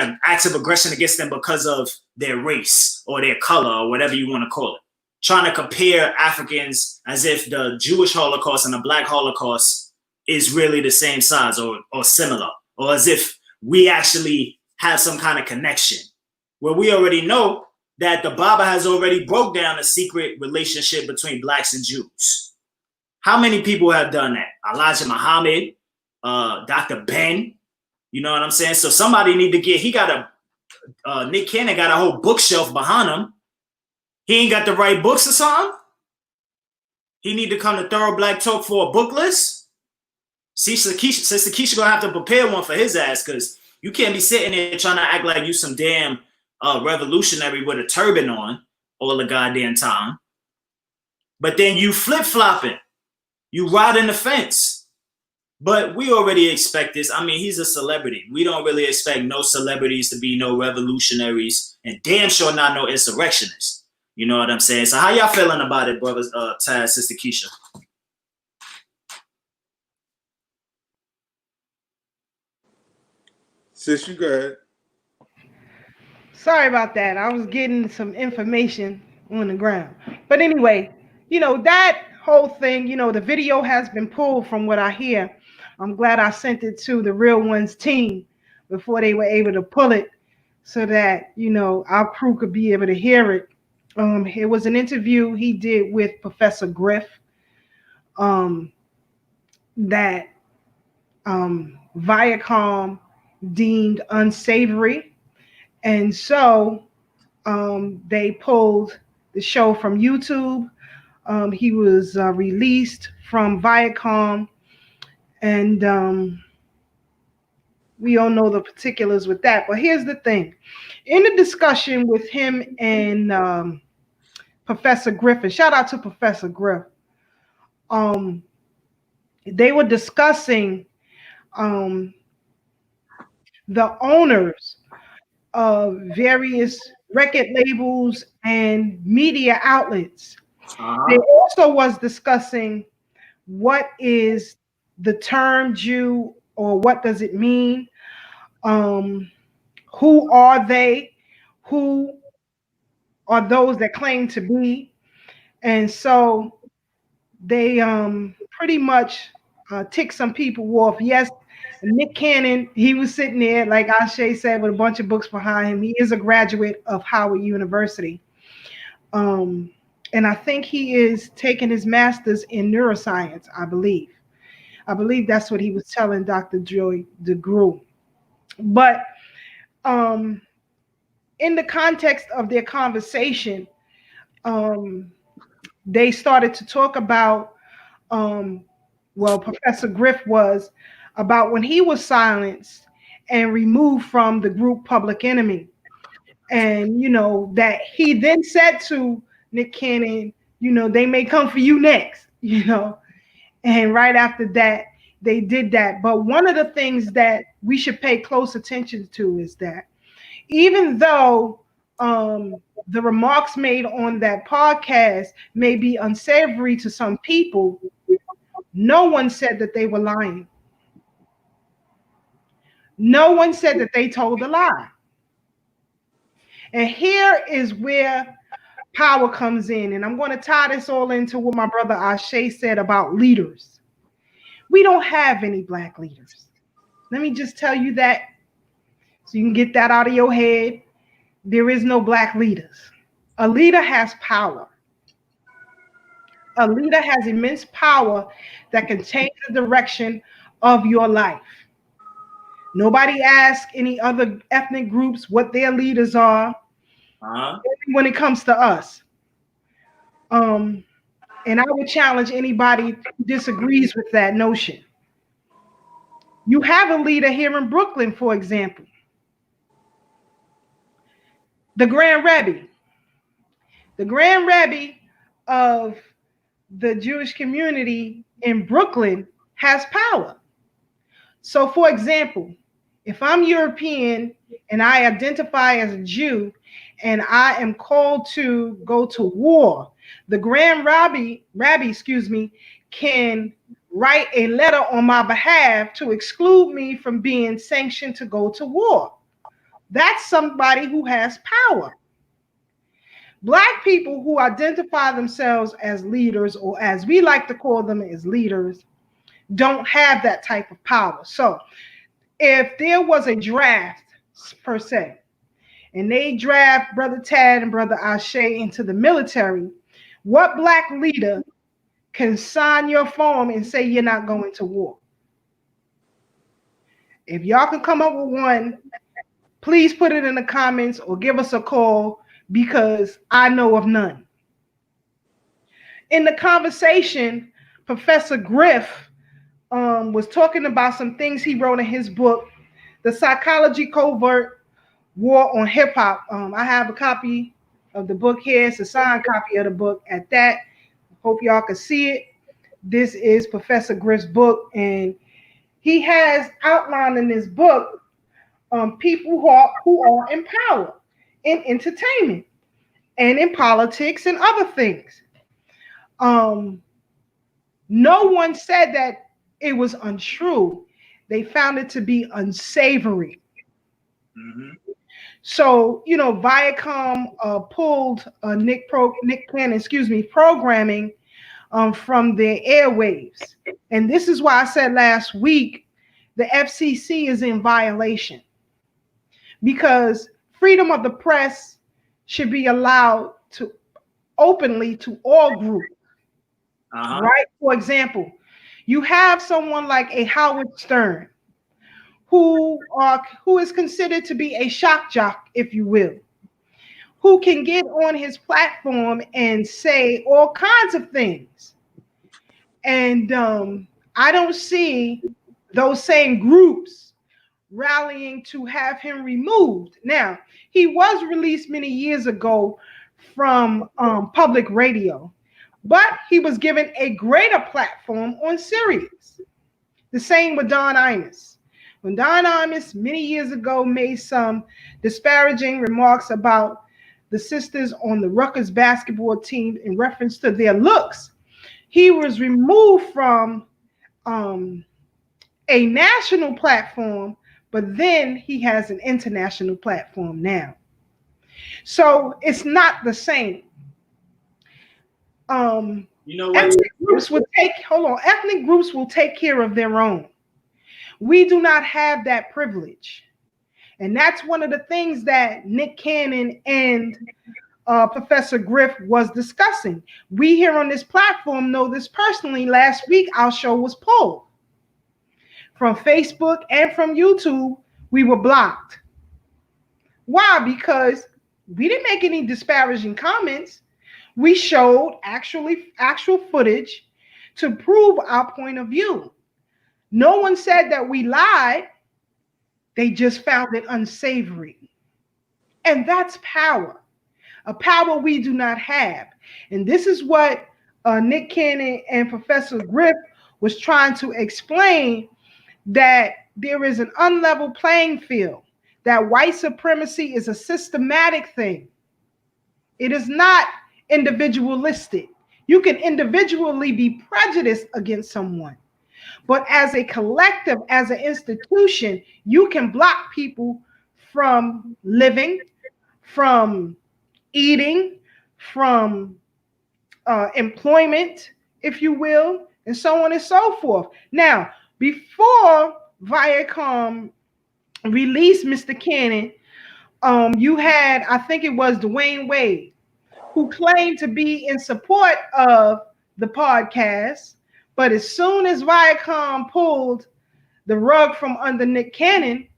an acts of aggression against them because of their race or their color or whatever you want to call it. Trying to compare Africans as if the Jewish Holocaust and the Black Holocaust is really the same size or similar, or as if we actually have some kind of connection. Where we already know that the Baba has already broke down a secret relationship between Blacks and Jews. How many people have done that? Elijah Muhammad, Dr. Ben, you know what I'm saying? So somebody need to Nick Cannon got a whole bookshelf behind him. He ain't got the right books or something? He need to come to Thorough Black Talk for a book list? Sister Keisha gonna have to prepare one for his ass, because you can't be sitting there trying to act like you some damn revolutionary with a turban on all the goddamn time. But then you flip-flopping. You riding the fence. But we already expect this. I mean, he's a celebrity. We don't really expect no celebrities to be no revolutionaries and damn sure not no insurrectionists. You know what I'm saying? So how y'all feeling about it, brothers, Taz, Sister Keisha? Sis, you go ahead. Sorry about that. I was getting some information on the ground. But anyway, you know, that whole thing, you know, the video has been pulled from what I hear. I'm glad I sent it to the Real Ones team before they were able to pull it. so that our crew could be able to hear it. It was an interview he did with Professor Griff that Viacom deemed unsavory, and so they pulled the show from YouTube. He was released from Viacom, and we all know the particulars with that. But here's the thing: in the discussion with him and Professor Griffin, shout out to Professor Griff, they were discussing um, the owners of various record labels and media outlets. They also was discussing what is the term Jew, or what does it mean? Who are they? Who are those that claim to be? And so they pretty much tick some people off. Yes, Nick Cannon, he was sitting there, like Ashe said, with a bunch of books behind him. He is a graduate of Howard University. And I think he is taking his master's in neuroscience, I believe. I believe that's what he was telling Dr. Joy DeGruy. But in the context of their conversation, they started to talk about, Professor Griff was, about when he was silenced and removed from the group Public Enemy. And, that he then said to Nick Cannon, they may come for you next, And right after that, they did that. But one of the things that we should pay close attention to is that even though the remarks made on that podcast may be unsavory to some people, no one said that they were lying. No one said that they told a lie. And here is where power comes in. And I'm going to tie this all into what my brother Ashe said about leaders. We don't have any Black leaders. Let me just tell you that so you can get that out of your head. There is no Black leaders. A leader has power. A leader has immense power that can change the direction of your life. Nobody asks any other ethnic groups what their leaders are when it comes to us. And I would challenge anybody who disagrees with that notion. You have a leader here in Brooklyn, for example, the Grand Rebbe. The Grand Rebbe of the Jewish community in Brooklyn has power. So, for example, if I'm European and I identify as a Jew and I am called to go to war, the Grand Rabbi, can write a letter on my behalf to exclude me from being sanctioned to go to war. That's somebody who has power. Black people who identify themselves as leaders, or as we like to call them as leaders, don't have that type of power. So if there was a draft per se, and they draft Brother Tad and Brother Ashe into the military, what Black leader can sign your form and say you're not going to war? If y'all can come up with one, please put it in the comments or give us a call, because I know of none. In the conversation, Professor Griff was talking about some things he wrote in his book, The Psychology Covert War on Hip Hop. I have a copy of the book here. It's a signed copy of the book at that. Hope y'all can see it. This is Professor Griff's book, and he has outlined in this book people who are in power in entertainment and in politics and other things. No one said that it was untrue. They found it to be unsavory. Mm-hmm. So, Viacom pulled Nick Cannon, programming from their airwaves. And this is why I said last week the FCC is in violation. Because freedom of the press should be allowed to openly to all groups, right? For example, you have someone like a Howard Stern, who is considered to be a shock jock, if you will, who can get on his platform and say all kinds of things. And I don't see those same groups rallying to have him removed. Now, he was released many years ago from public radio, but he was given a greater platform on Sirius. The same with Don Imus. When Don Imus many years ago made some disparaging remarks about the sisters on the Rutgers basketball team in reference to their looks, he was removed from a national platform, but then he has an international platform now. So it's not the same. You know what? Ethnic groups will take care of their own. We do not have that privilege. And that's one of the things that Nick Cannon and Professor Griff was discussing. We here on this platform know this personally. Last week, our show was pulled from Facebook and from YouTube. We were blocked. Why? Because we didn't make any disparaging comments. We showed actual footage to prove our point of view. No one said that we lied. They just found it unsavory. And that's power, a power we do not have. And this is what Nick Cannon and Professor Griff was trying to explain, that there is an unlevel playing field, that white supremacy is a systematic thing. It is not individualistic. You can individually be prejudiced against someone, but as a collective, as an institution, you can block people from living, from eating, from employment, if you will, and so on and so forth. Now, before Viacom released Mr. Cannon, you had, I think it was Dwayne Wade, who claimed to be in support of the podcast. But as soon as Viacom pulled the rug from under Nick Cannon,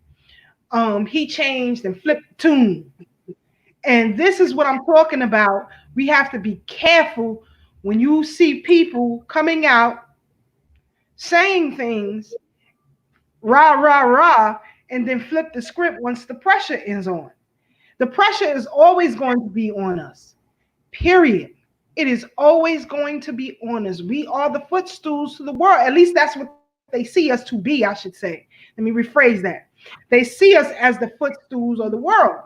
he changed and flipped the tune. And this is what I'm talking about. We have to be careful when you see people coming out saying things, rah, rah, rah, and then flip the script once the pressure is on. The pressure is always going to be on us, period. It is always going to be on us. We are the footstools to the world. At least that's what they see us to be, I should say. Let me rephrase that. They see us as the footstools of the world.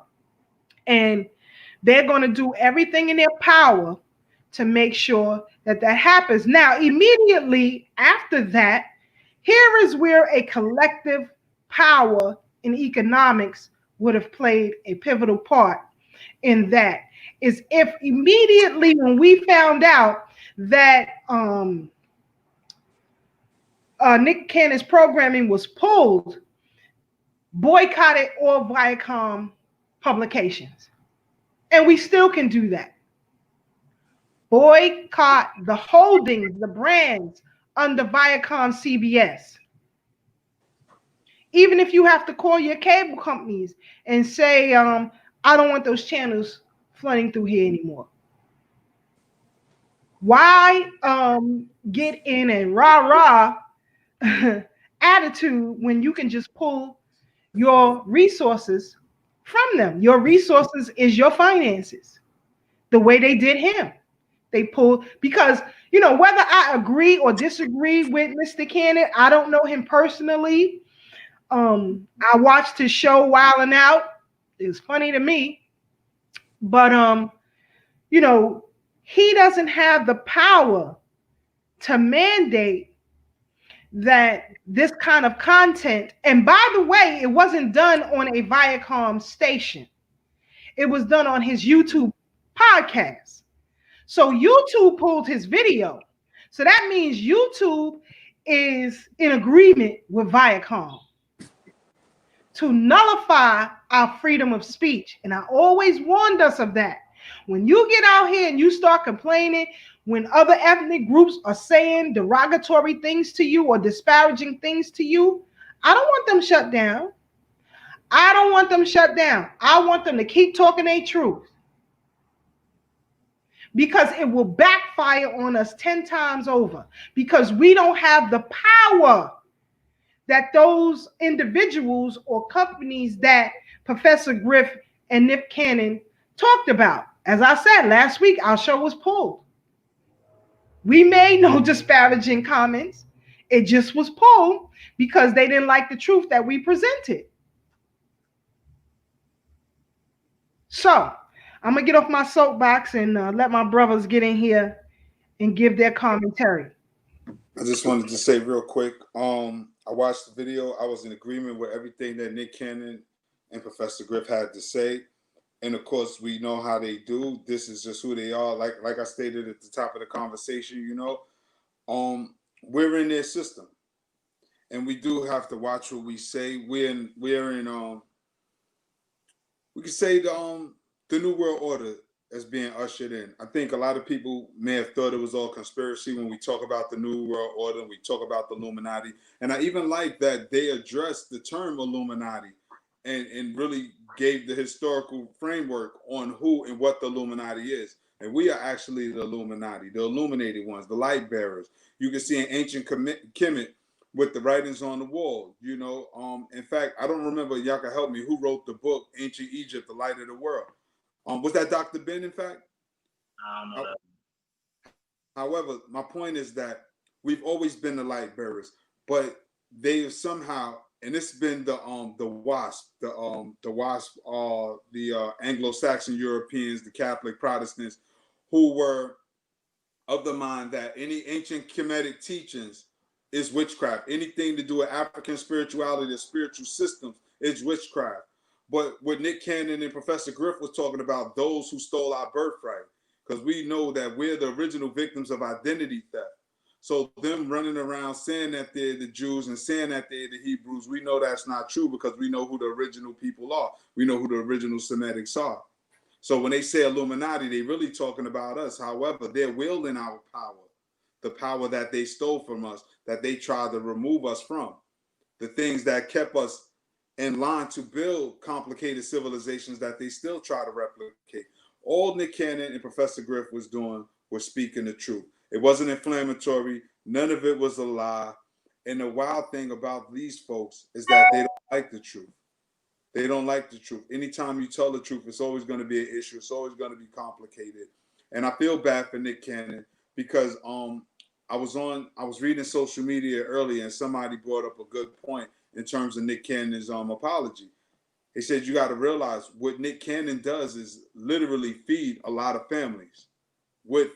And they're going to do everything in their power to make sure that that happens. Now, immediately after that, here is where a collective power in economics would have played a pivotal part in that. Is if immediately when we found out that Nick Cannon's programming was pulled, boycotted all Viacom publications. And we still can do that. Boycott the holdings, the brands under Viacom CBS. Even if you have to call your cable companies and say, I don't want those channels flooding through here anymore. Why get in a rah-rah attitude when you can just pull your resources from them? Your resources is your finances. The way they did him. They pulled, because, you know, whether I agree or disagree with Mr. Cannon, I don't know him personally. I watched his show Wild 'N Out. It was funny to me. But, you know, he doesn't have the power to mandate that this kind of content. And by the way, it wasn't done on a Viacom station. It was done on his YouTube podcast. So YouTube pulled his video. So that means YouTube is in agreement with Viacom to nullify our freedom of speech. And I always warned us of that. When you get out here and you start complaining when other ethnic groups are saying derogatory things to you or disparaging things to you, I don't want them shut down. I don't want them shut down. I want them to keep talking their truth, because it will backfire on us 10 times over, because we don't have the power that those individuals or companies that Professor Griff and Nick Cannon talked about. As I said last week, our show was pulled. We made no disparaging comments. It just was pulled because they didn't like the truth that we presented. So I'm going to get off my soapbox and let my brothers get in here and give their commentary. I just wanted to say real quick, I watched the video. I was in agreement with everything that Nick Cannon and Professor Griff had to say. And of course, we know how they do. This is just who they are. Like I stated at the top of the conversation, you know, we're in their system, and we do have to watch what we say. We're in we could say the New World Order is being ushered in. I think a lot of people may have thought it was all conspiracy when we talk about the New World Order, we talk about the Illuminati. And I even like that they addressed the term Illuminati and really gave the historical framework on who and what the Illuminati is. And we are actually the Illuminati, the illuminated ones, the light bearers. You can see in ancient Kemet with the writings on the wall, you know. In fact, I don't remember, y'all can help me, who wrote the book, Ancient Egypt, The Light of the World. Was that Dr. Ben, in fact? I don't know that. However, my point is that we've always been the light bearers, but they have somehow, and it's been the WASP, the Anglo-Saxon Europeans, the Catholic Protestants, who were of the mind that any ancient Kemetic teachings is witchcraft. Anything to do with African spirituality, the spiritual systems, is witchcraft. But what Nick Cannon and Professor Griff was talking about, those who stole our birthright, because we know that we're the original victims of identity theft. So them running around saying that they're the Jews and saying that they're the Hebrews, we know that's not true, because we know who the original people are. We know who the original Semitics are. So when they say Illuminati, they really talking about us. However, they're wielding our power, the power that they stole from us, that they tried to remove us from, the things that kept us in line to build complicated civilizations that they still try to replicate. All Nick Cannon and Professor Griff was doing was speaking the truth. It wasn't inflammatory. None of it was a lie. And the wild thing about these folks is that they don't like the truth. They don't like the truth. Anytime you tell the truth, it's always going to be an issue. It's always going to be complicated. And I feel bad for Nick Cannon because I was reading social media earlier, and somebody brought up a good point in terms of Nick Cannon's apology. He said, you got to realize what Nick Cannon does is literally feed a lot of families with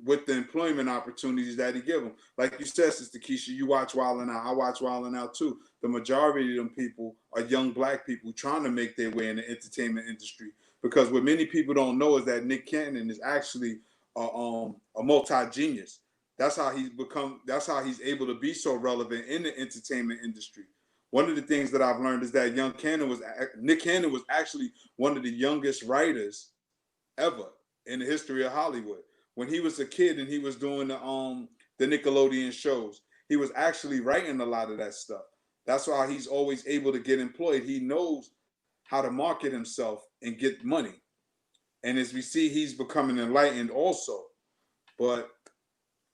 the employment opportunities that he give them. Like you said, Sister Keisha, you watch Wild 'N Out. I watch Wild 'N Out too. The majority of them people are young black people trying to make their way in the entertainment industry. Because what many people don't know is that Nick Cannon is actually a multi-genius. That's how he's able to be so relevant in the entertainment industry. One of the things that I've learned is that Nick Cannon was actually one of the youngest writers ever in the history of Hollywood. When he was a kid and he was doing the Nickelodeon shows, he was actually writing a lot of that stuff. That's why he's always able to get employed. He knows how to market himself and get money. And as we see, he's becoming enlightened also. But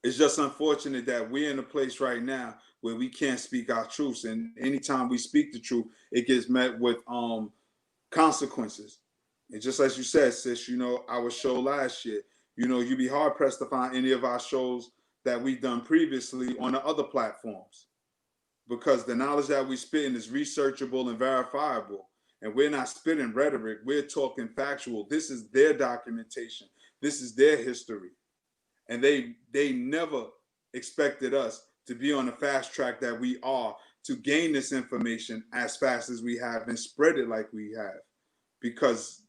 it's just unfortunate that we're in a place right now where we can't speak our truths. And anytime we speak the truth, it gets met with consequences. And just as you said, sis, you know, our show last year, you know, you'd be hard pressed to find any of our shows that we've done previously on the other platforms, because the knowledge that we spitting is researchable and verifiable. And we're not spitting rhetoric. We're talking factual. This is their documentation. This is their history. And they never expected us to be on the fast track that we are, to gain this information as fast as we have and spread it like we have. Because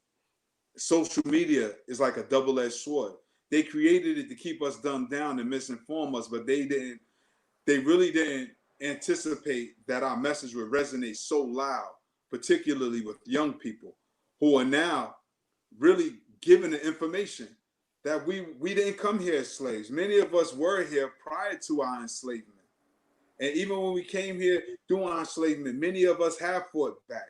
social media is like a double-edged sword. They created it to keep us dumbed down and misinform us, but they really didn't anticipate that our message would resonate so loud particularly with young people who are now really given the information that we didn't come here as slaves. Many of us were here prior to our enslavement. And even when we came here during our enslavement, many of us have fought back.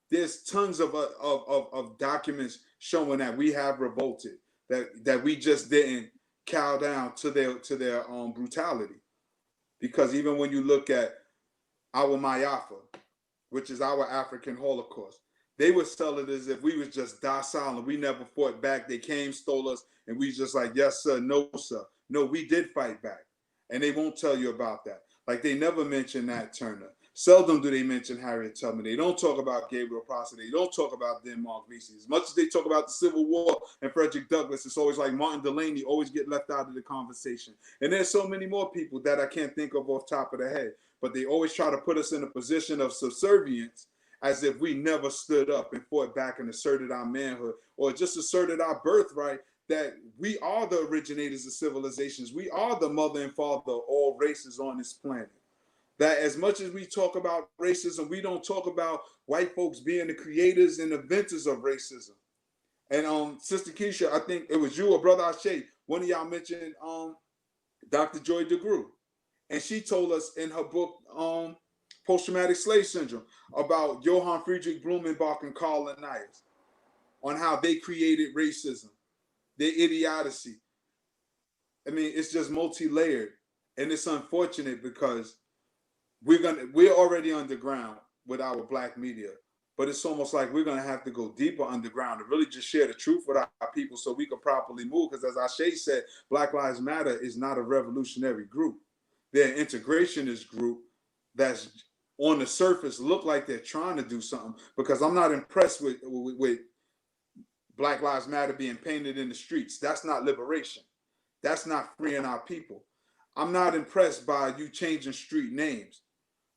There's tons of documents showing that we have revolted, that we just didn't cow down to their brutality. Because even when you look at our Mayafa, which is our African Holocaust, they would sell it as if we was just docile and we never fought back. They came, stole us, and we just like, yes, sir, no, sir. No, we did fight back. And they won't tell you about that. Like they never mention Nat Turner. Seldom do they mention Harriet Tubman. They don't talk about Gabriel Prosser. They don't talk about Denmark Vesey. As much as they talk about the Civil War and Frederick Douglass, it's always like Martin Delaney always get left out of the conversation. And there's so many more people that I can't think of off top of the head. But they always try to put us in a position of subservience as if we never stood up and fought back and asserted our manhood or just asserted our birthright, that we are the originators of civilizations. We are the mother and father of all races on this planet. That as much as we talk about racism, we don't talk about white folks being the creators and inventors of racism. And Sister Keisha, I think it was you or Brother Ashe, one of y'all mentioned Dr. Joy DeGruy. And she told us in her book, Post-Traumatic Slave Syndrome, about Johann Friedrich Blumenbach and Karl Linnaeus, on how they created racism, their idiocy. I mean, it's just multi-layered. And it's unfortunate because we're already underground with our black media, but it's almost like we're gonna have to go deeper underground to really just share the truth with our people so we can properly move. Because as Ashe said, Black Lives Matter is not a revolutionary group. They're an integrationist group that's on the surface look like they're trying to do something, because I'm not impressed with Black Lives Matter being painted in the streets. That's not liberation. That's not freeing our people. I'm not impressed by you changing street names,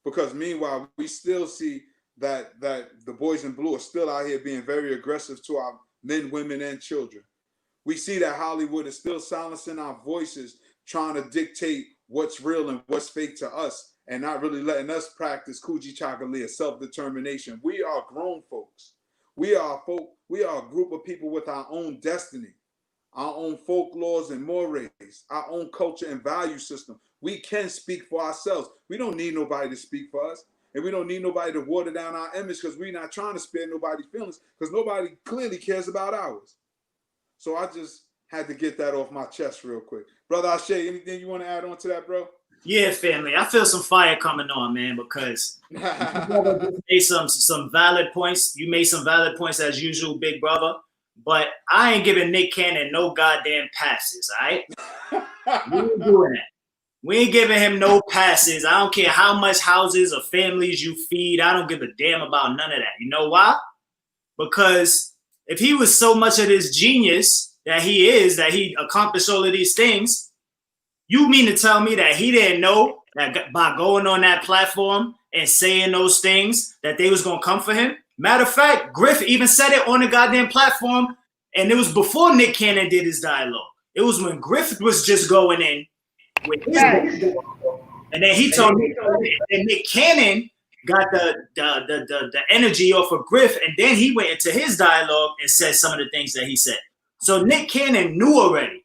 because meanwhile, we still see that the boys in blue are still out here being very aggressive to our men, women, and children. We see that Hollywood is still silencing our voices, trying to dictate what's real and what's fake to us, and not really letting us practice Kuji Chakalia, self-determination. We are grown folks. We are a group of people with our own destiny, our own folklores and mores, our own culture and value system. We can speak for ourselves. We don't need nobody to speak for us. And we don't need nobody to water down our image, because we're not trying to spare nobody's feelings, because nobody clearly cares about ours. So I just had to get that off my chest real quick. Brother Ashe, anything you want to add on to that, bro? Yeah, family. I feel some fire coming on, man, because you made some valid points. You made some valid points as usual, big brother. But I ain't giving Nick Cannon no goddamn passes, all right? We ain't doing that. We ain't giving him no passes. I don't care how much houses or families you feed. I don't give a damn about none of that. You know why? Because if he was so much of this genius that he is, that he accomplished all of these things, you mean to tell me that he didn't know that by going on that platform and saying those things that they was going to come for him? Matter of fact, Griff even said it on the goddamn platform, and it was before Nick Cannon did his dialogue. It was when Griff was just going in with his and then he told me, and Nick Cannon got the energy off of Griff, and then he went into his dialogue and said some of the things that he said. So Nick Cannon knew already,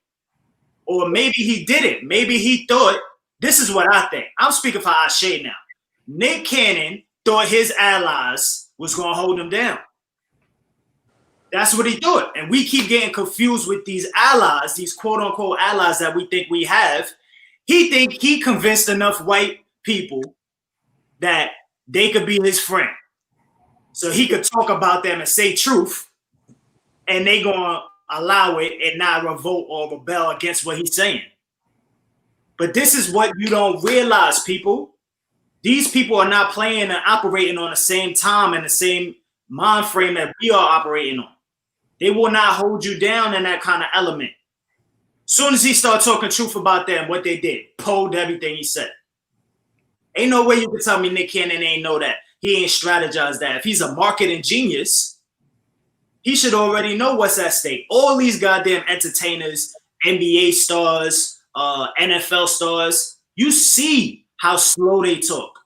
or maybe he didn't. Maybe he thought, this is what I think. I'm speaking for Ashe now. Nick Cannon thought his allies was going to hold him down. That's what he thought. And we keep getting confused with these allies, these quote unquote allies that we think we have. He think he convinced enough white people that they could be his friend. So he could talk about them and say truth, and they gonna allow it and not revolt or rebel against what he's saying. But this is what you don't realize, people. These people are not playing and operating on the same time and the same mind frame that we are operating on. They will not hold you down in that kind of element. Soon as he started talking truth about them, what they did, pulled everything he said. Ain't no way you can tell me Nick Cannon ain't know that. He ain't strategized that. If he's a marketing genius, he should already know what's at stake. All these goddamn entertainers, NBA stars, NFL stars, you see how slow they talk.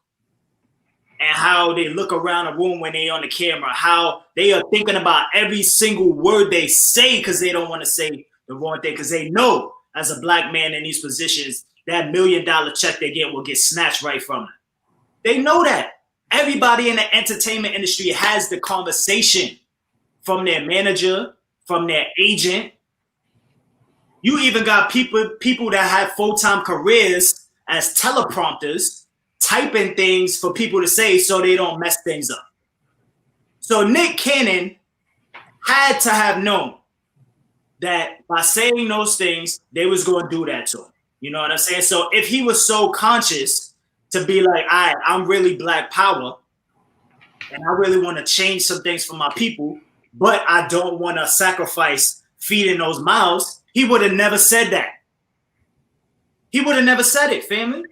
and how they look around a room when they on the camera, how they are thinking about every single word they say because they don't want to say the wrong thing, because they know as a black man in these positions, that $1 million check they get will get snatched right from them. They know that. Everybody in the entertainment industry has the conversation from their manager, from their agent. You even got people that have full-time careers as teleprompters, typing things for people to say so they don't mess things up. So Nick Cannon had to have known that by saying those things, they was going to do that to him. You know what I'm saying? So if he was so conscious to be like, I'm really black power, and I really want to change some things for my people, but I don't want to sacrifice feeding those mouths, he would have never said that. He would have never said it, family.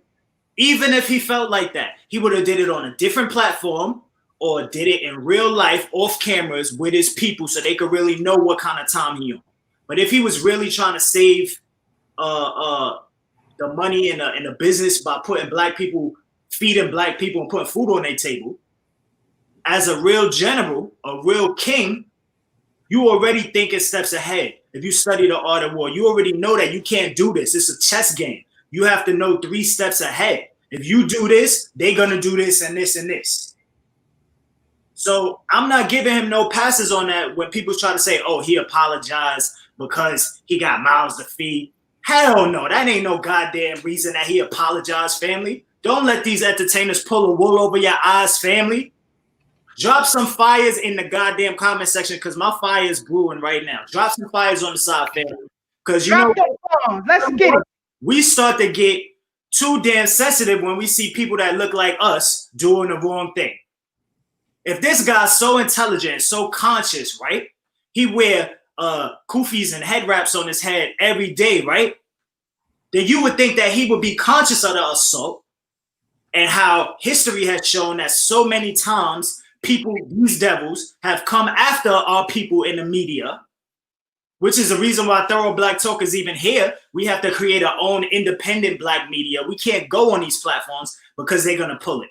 Even if he felt like that, he would have did it on a different platform or did it in real life off cameras with his people so they could really know what kind of time he on. But if he was really trying to save the money in the business by putting black people, feeding black people and putting food on their table, as a real general, a real king, you already thinking steps ahead. If you study the art of war, you already know that you can't do this. It's a chess game. You have to know 3 steps ahead. If you do this, they're going to do this and this and this. So I'm not giving him no passes on that when people try to say, oh, he apologized because he got mouths to feed. Hell no, that ain't no goddamn reason that he apologized, family. Don't let these entertainers pull a wool over your eyes, family. Drop some fires in the goddamn comment section because my fire is brewing right now. Drop some fires on the side, family. Because you know, let's get it. We start to get too damn sensitive when we see people that look like us doing the wrong thing. If this guy's so intelligent, so conscious, right? He wear kufis and head wraps on his head every day, right? Then you would think that he would be conscious of the assault and how history has shown that so many times people, these devils, have come after our people in the media, which is the reason why Thorough Black Talk is even here. We have to create our own independent black media. We can't go on these platforms because they're going to pull it.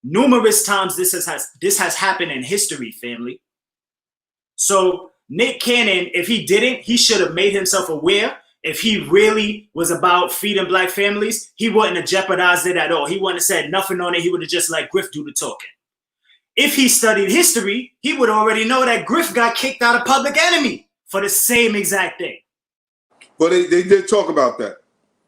Numerous times this has happened in history, family. So Nick Cannon, if he didn't, he should have made himself aware. If he really was about feeding black families, he wouldn't have jeopardized it at all. He wouldn't have said nothing on it. He would have just let Griff do the talking. If he studied history, he would already know that Griff got kicked out of Public Enemy for the same exact thing. But they did talk about that.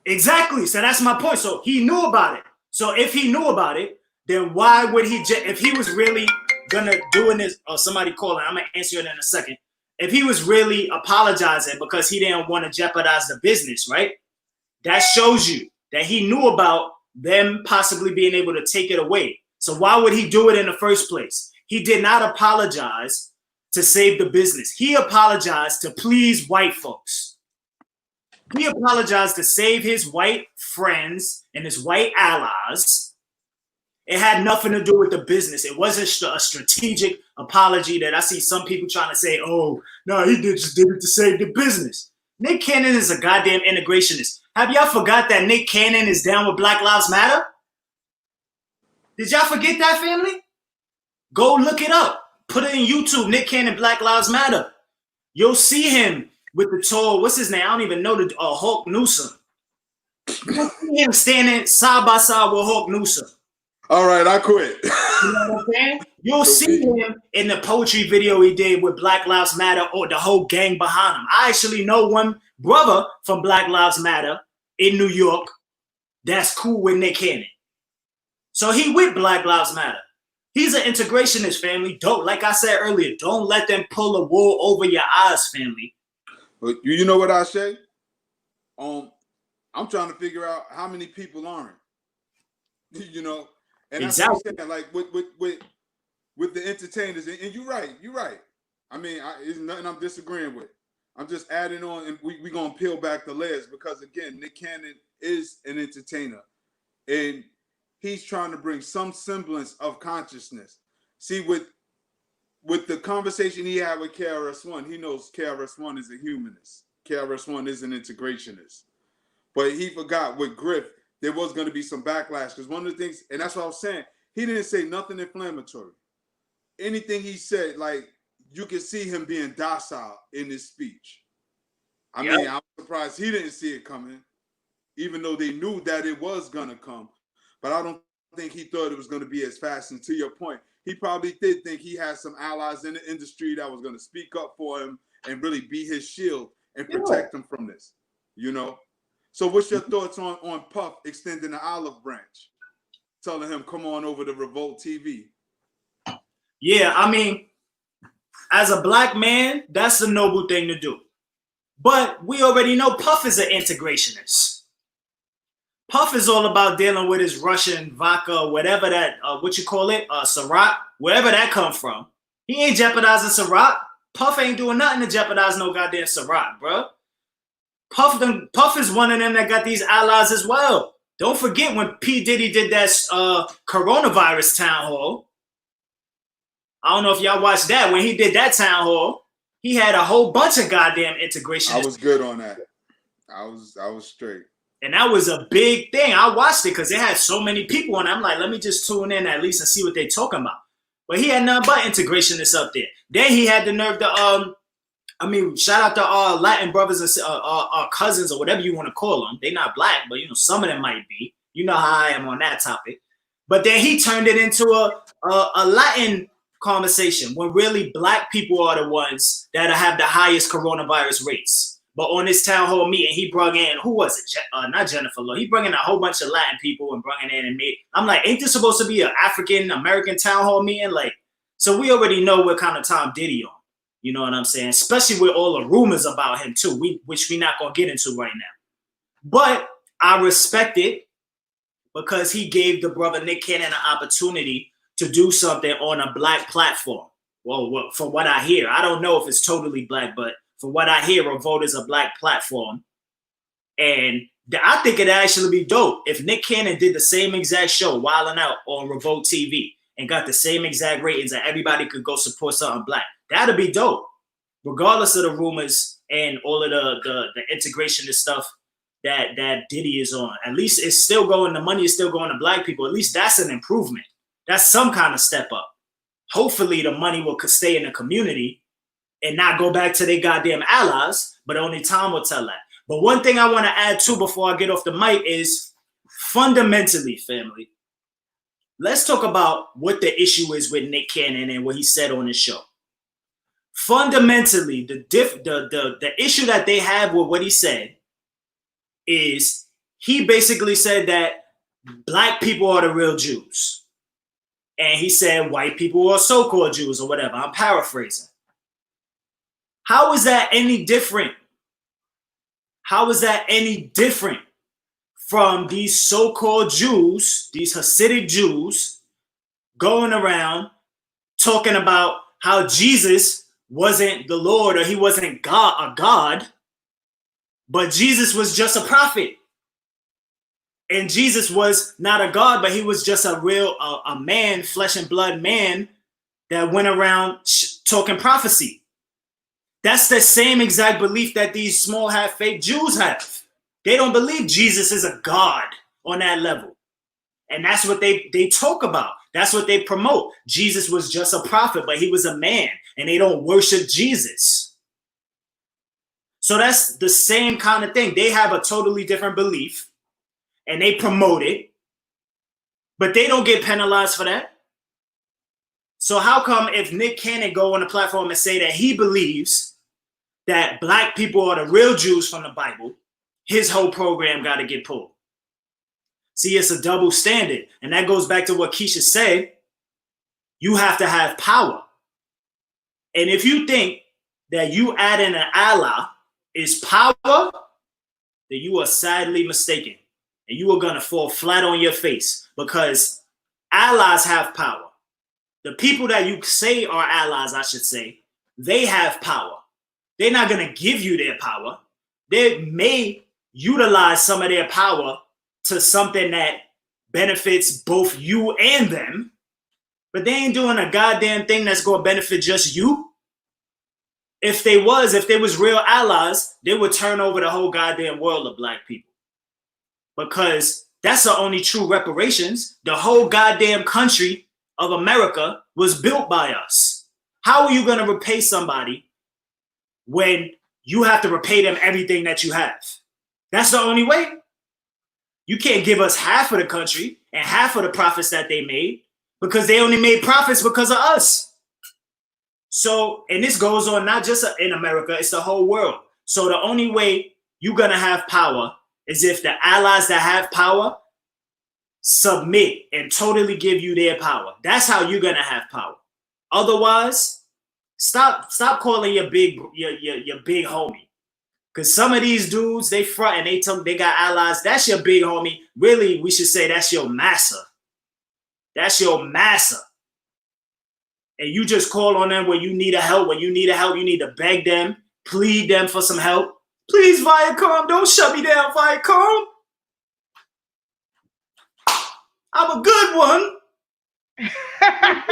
Exactly. So that's my point. So he knew about it. So if he knew about it, then why would he, if he was really gonna doing this, or somebody calling, I'm gonna answer it in a second. If he was really apologizing because he didn't want to jeopardize the business, right? That shows you that he knew about them possibly being able to take it away. So why would he do it in the first place? He did not apologize to save the business. He apologized to please white folks. He apologized to save his white friends and his white allies. It had nothing to do with the business. It wasn't a strategic apology that I see some people trying to say, oh, no, he just did it to save the business. Nick Cannon is a goddamn integrationist. Have y'all forgot that Nick Cannon is down with Black Lives Matter? Did y'all forget that, family? Go look it up. Put it in YouTube, Nick Cannon, Black Lives Matter. You'll see him with the tall, what's his name? I don't even know, the Hawk Newsom. You'll see him standing side by side with Hawk Newsom. All right, I quit. You know what I'm saying? You'll see him in the poetry video he did with Black Lives Matter or the whole gang behind him. I actually know one brother from Black Lives Matter in New York that's cool with Nick Cannon. So he with Black Lives Matter. He's an integrationist, family. Don't, like I said earlier, don't let them pull a wool over your eyes, family. But you know what I say? I'm trying to figure out how many people aren't. You know, and exactly. That's what I'm saying, like with the entertainers, and you're right. I mean, it's nothing I'm disagreeing with. I'm just adding on, and we're gonna peel back the layers because again, Nick Cannon is an entertainer, and he's trying to bring some semblance of consciousness. See, with the conversation he had with KRS-One, he knows KRS-One is a humanist. KRS-One is an integrationist. But he forgot with Griff, there was going to be some backlash. Because one of the things, and that's what I was saying, he didn't say nothing inflammatory. Anything he said, like, you can see him being docile in his speech. I mean, I'm surprised he didn't see it coming, even though they knew that it was gonna come. But I don't think he thought it was gonna be as fast. And to your point, he probably did think he had some allies in the industry that was gonna speak up for him and really be his shield and protect him from this, you know? So what's your thoughts on Puff extending the olive branch, telling him, come on over to Revolt TV? Yeah, I mean, as a black man, that's a noble thing to do. But we already know Puff is an integrationist. Puff is all about dealing with his Russian vodka, whatever that, what you call it, Ciroc, wherever that come from. He ain't jeopardizing Ciroc. Puff ain't doing nothing to jeopardize no goddamn Ciroc, bro. Puff is one of them that got these allies as well. Don't forget when P. Diddy did that coronavirus town hall. I don't know if y'all watched that. When he did that town hall, he had a whole bunch of goddamn integration. I was good on that. I was straight. And that was a big thing. I watched it because it had so many people on it. I'm like, let me just tune in at least and see what they're talking about. But he had nothing but integrationists up there. Then he had the nerve to, shout out to our Latin brothers and our cousins or whatever you want to call them. They're not black, but, some of them might be. You know how I am on that topic. But then he turned it into a Latin conversation when really black people are the ones that have the highest coronavirus rates. But on this town hall meeting, he brought in, who was it? Not Jennifer Love. He brought in a whole bunch of Latin people and brought in and made. I'm like, ain't this supposed to be an African American town hall meeting? Like, so we already know what kind of time Diddy on. You know what I'm saying? Especially with all the rumors about him too, which we're not gonna get into right now. But I respect it because he gave the brother Nick Cannon an opportunity to do something on a black platform. Well, from what I hear, I don't know if it's totally black, but from what I hear, Revolt is a black platform. And I think it'd actually be dope if Nick Cannon did the same exact show, Wildin' Out on Revolt TV, and got the same exact ratings and everybody could go support something black. That'd be dope. Regardless of the rumors and all of the integration and stuff that Diddy is on. At least it's still going, the money is still going to black people. At least that's an improvement. That's some kind of step up. Hopefully the money will stay in the community and not go back to their goddamn allies, but only time will tell that. But one thing I want to add too before I get off the mic is fundamentally, family, let's talk about what the issue is with Nick Cannon and what he said on his show. Fundamentally, the issue that they have with what he said is he basically said that black people are the real Jews. And he said white people are so-called Jews or whatever. I'm paraphrasing. How is that any different? How is that any different from these so-called Jews, these Hasidic Jews, going around talking about how Jesus wasn't the Lord or he wasn't a God, but Jesus was just a prophet. And Jesus was not a God, but he was just a real a man, flesh and blood man that went around talking prophecy. That's the same exact belief that these small half-fake Jews have. They don't believe Jesus is a God on that level. And that's what they talk about. That's what they promote. Jesus was just a prophet, but he was a man, and they don't worship Jesus. So that's the same kind of thing. They have a totally different belief, and they promote it, but they don't get penalized for that. So how come if Nick Cannon go on the platform and say that he believes that black people are the real Jews from the Bible, his whole program got to get pulled? See, it's a double standard. And that goes back to what Keisha said. You have to have power. And if you think that you adding an ally is power, then you are sadly mistaken. And you are going to fall flat on your face because allies have power. The people that you say are allies, I should say, they have power. They're not going to give you their power. They may utilize some of their power to something that benefits both you and them, but they ain't doing a goddamn thing that's going to benefit just you. If they was real allies, they would turn over the whole goddamn world of black people. Because That's the only true reparations. The whole goddamn country of America was built by us. How are you going to repay somebody when you have to repay them everything that you have? That's the only way. You can't give us half of the country and half of the profits that they made, because they only made profits because of us. So, and this goes on not just in America, it's the whole world. So the only way you're going to have power is if the allies that have power submit and totally give you their power. That's how you're going to have power. Otherwise, stop calling your big homie. Because some of these dudes, they front and they got allies. That's your big homie. Really, we should say that's your massa. That's your massa. And you just call on them when you need a help. When you need a help, you need to beg them, plead them for some help. Please, Viacom, don't shut me down, Viacom. I'm a good one. I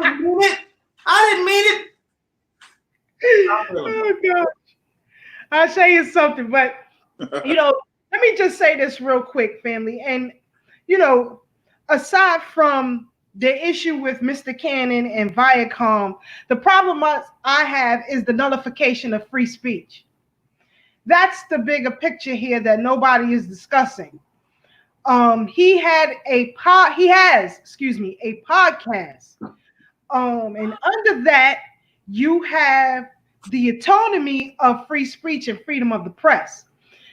didn't mean it. I didn't mean it. Oh gosh. I'll show you something, but let me just say this real quick, family. And aside from the issue with Mr. Cannon and Viacom, the problem I have is the nullification of free speech. That's the bigger picture here that nobody is discussing. He has a podcast. And under that, you have the autonomy of free speech and freedom of the press.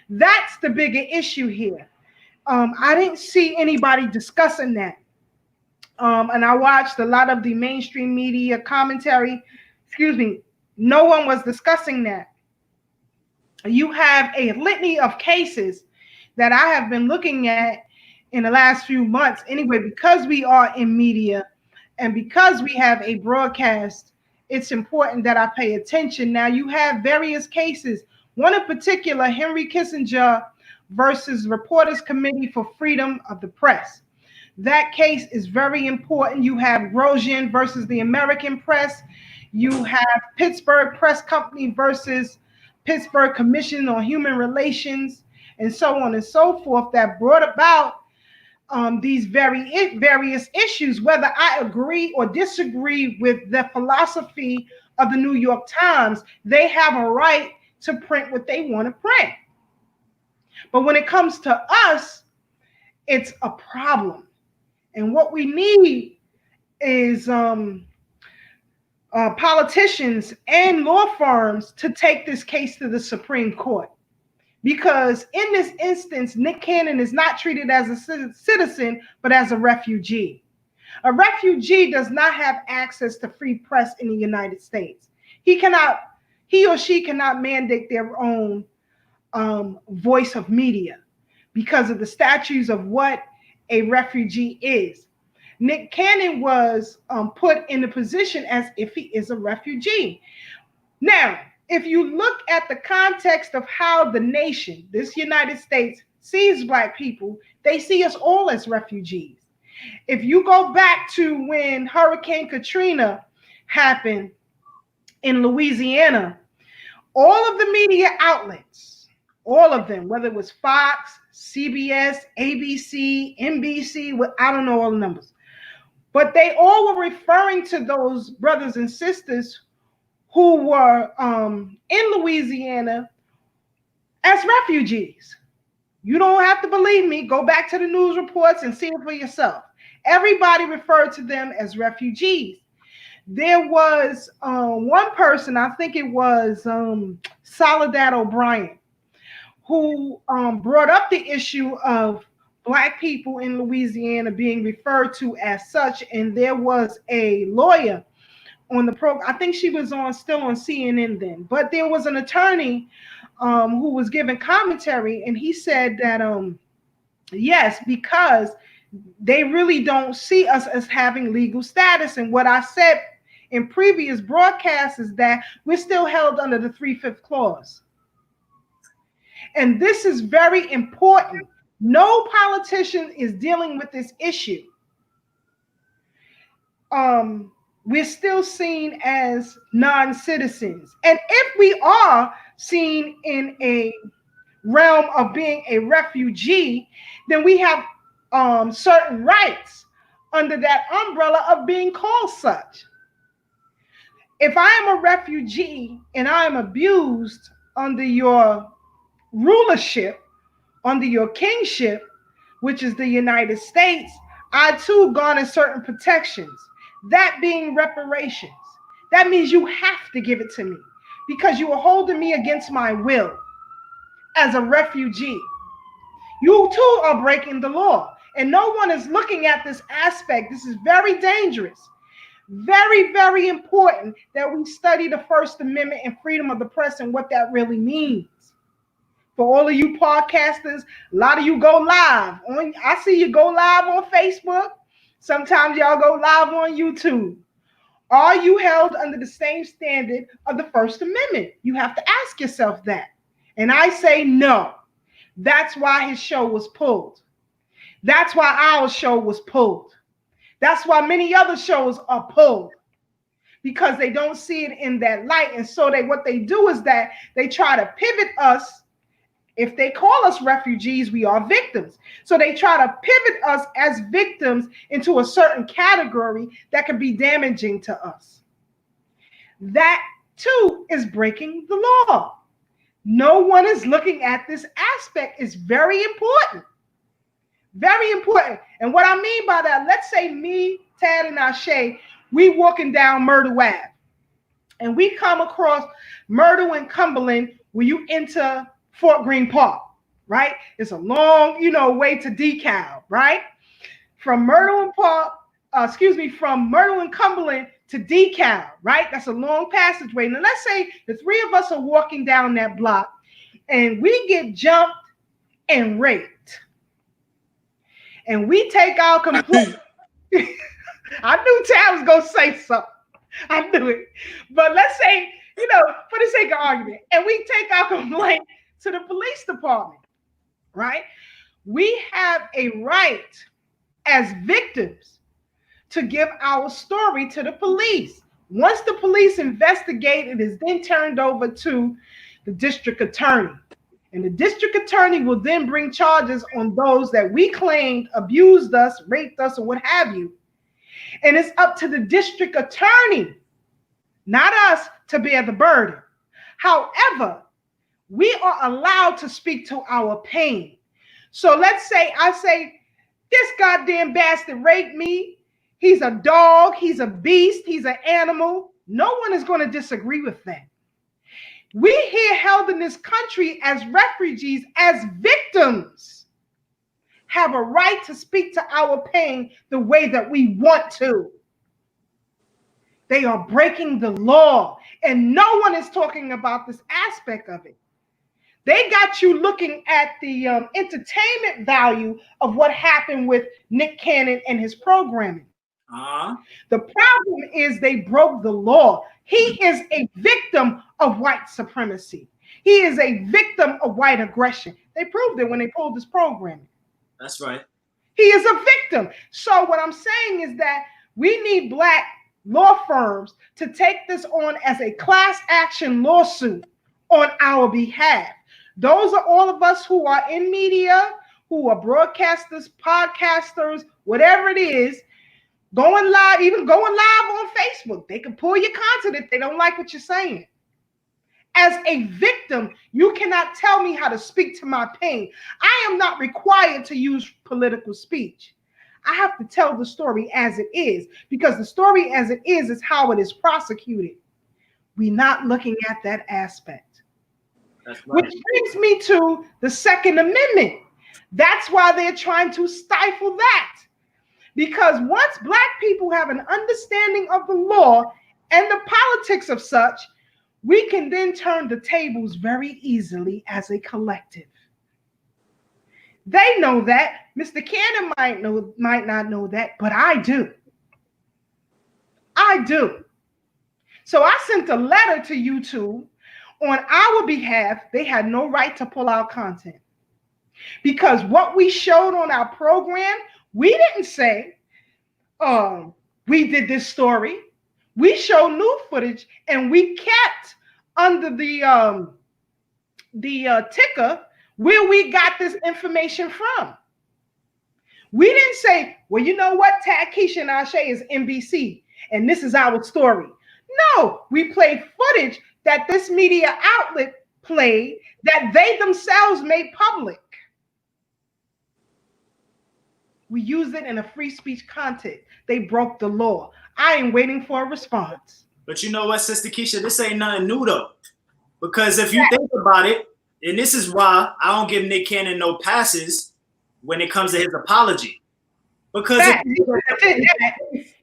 That's the bigger issue here. I didn't see anybody discussing that. And I watched a lot of the mainstream media commentary. No one was discussing that. You have a litany of cases that I have been looking at in the last few months anyway, because we are in media and because we have a broadcast. It's important that I pay attention. Now, you have various cases. One in particular, Henry Kissinger versus Reporters Committee for Freedom of the Press. That case is very important. You have Grosjean versus the American Press. You have Pittsburgh Press Company versus Pittsburgh Commission on Human Relations, and so on and so forth, that brought about these various issues. Whether I agree or disagree with the philosophy of the New York Times, they have a right to print what they want to print. But when it comes to us, it's a problem. And what we need is politicians and law firms to take this case to the Supreme Court. Because in this instance, Nick Cannon is not treated as a citizen, but as a refugee. A refugee does not have access to free press in the United States. He or she cannot mandate their own voice of media because of the statutes of what a refugee is. Nick Cannon was put in the position as if he is a refugee. Now, if you look at the context of how the nation, this United States, sees Black people, they see us all as refugees. If you go back to when Hurricane Katrina happened in Louisiana, all of the media outlets, all of them, whether it was Fox, CBS, ABC, NBC, I don't know all the numbers, but they all were referring to those brothers and sisters who were in Louisiana as refugees. You don't have to believe me. Go back to the news reports and see it for yourself. Everybody referred to them as refugees. There was one person, I think it was Soledad O'Brien, who brought up the issue of Black people in Louisiana being referred to as such. And there was a lawyer on the program. I think she was still on CNN then, but there was an attorney who was giving commentary, and he said that yes, because they really don't see us as having legal status. And what I said in previous broadcasts is that we're still held under the 3/5 clause. And this is very important. No politician is dealing with this issue. We're still seen as non-citizens. And if we are seen in a realm of being a refugee, then we have certain rights under that umbrella of being called such. If I am a refugee and I am abused under your rulership, under your kingship, which is the United States, I too garner certain protections, that being reparations. That means you have to give it to me because you are holding me against my will as a refugee. You too are breaking the law, and no one is looking at this aspect. This is very dangerous. Very, very important that we study the First Amendment and freedom of the press and what that really means. For all of you podcasters, a lot of you go live. I see you go live on Facebook. Sometimes y'all go live on YouTube. Are you held under the same standard of the First Amendment? You have to ask yourself that. And I say no. That's why his show was pulled. That's why our show was pulled. That's why many other shows are pulled, because they don't see it in that light. And so what they do is that they try to pivot us. If they call us refugees, we are victims. So they try to pivot us as victims into a certain category that could be damaging to us. That too is breaking the law. No one is looking at this aspect. It's very important. Very important. And what I mean by that, let's say me, Tad, and Ashe, we walking down Myrtle Ave, and we come across Myrtle and Cumberland when you enter Fort Greene Park, right? It's a long, way to DeKalb, right? From Myrtle and Cumberland to DeKalb, right? That's a long passageway. Now let's say the three of us are walking down that block and we get jumped and raped. And we take our complaint. I knew Tad was going to say something. I knew it. But let's say, for the sake of argument, and we take our complaint to the police department, right? We have a right as victims to give our story to the police. Once the police investigate, it is then turned over to the district attorney. And the district attorney will then bring charges on those that we claimed abused us, raped us, or what have you. And it's up to the district attorney, not us, to bear the burden. However, we are allowed to speak to our pain. So let's say I say, this goddamn bastard raped me. He's a dog. He's a beast. He's an animal. No one is going to disagree with that. We here held in this country as refugees, as victims, have a right to speak to our pain the way that we want to. They are breaking the law, and no one is talking about this aspect of it. They got you looking at the entertainment value of what happened with Nick Cannon and his programming. The problem is they broke the law. He is a victim of white supremacy. He is a victim of white aggression. They proved it when they pulled this programming. That's right. He is a victim. So what I'm saying is that we need Black law firms to take this on as a class action lawsuit on our behalf. Those are all of us who are in media, who are broadcasters, podcasters, whatever it is, going live, even going live on Facebook. They can pull your content if they don't like what you're saying. As a victim, you cannot tell me how to speak to my pain. I am not required to use political speech. I have to tell the story as it is, because the story as it is how it is prosecuted. We're not looking at that aspect. That's right. Which brings me to the Second Amendment. That's why they're trying to stifle that. Because once Black people have an understanding of the law and the politics of such, we can then turn the tables very easily as a collective. They know that. Mr. Cannon might not know that, but I do. I do. So I sent a letter to YouTube on our behalf. They had no right to pull our content. Because what we showed on our program, we didn't say, we did this story. We showed new footage, and we kept under the ticker where we got this information from. We didn't say, well, you know what? Tad, Keisha, and Ashe is NBC, and this is our story. No, we played footage that this media outlet played that they themselves made public. We used it in a free speech context. They broke the law. I am waiting for a response. But you know what, Sister Keisha, this ain't nothing new though. Because if you think about it, and this is why I don't give Nick Cannon no passes when it comes to his apology. Because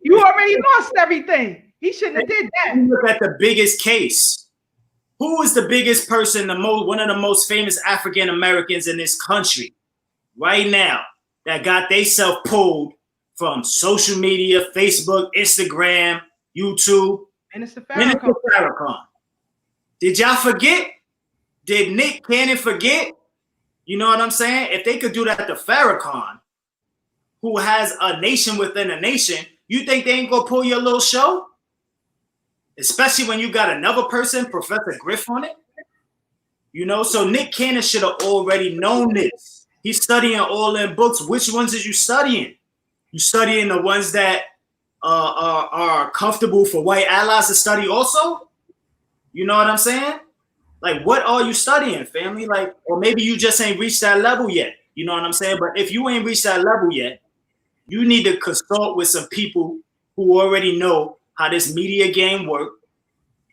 you already lost everything. He shouldn't have did that. You look at the biggest case. Who is the biggest person, one of the most famous African Americans in this country right now that got theyself pulled from social media, Facebook, Instagram, YouTube? Minister Farrakhan. Did y'all forget? Did Nick Cannon forget? You know what I'm saying? If they could do that to Farrakhan, who has a nation within a nation, you think they ain't gonna pull your little show? Especially when you got another person, Professor Griff, on it. You know, so Nick Cannon should have already known this. He's studying all them books. Which ones is you studying? You studying the ones that are comfortable for white allies to study also? You know what I'm saying? Like, what are you studying, family? Like, or maybe you just ain't reached that level yet. You know what I'm saying? But if you ain't reached that level yet, you need to consult with some people who already know how this media game work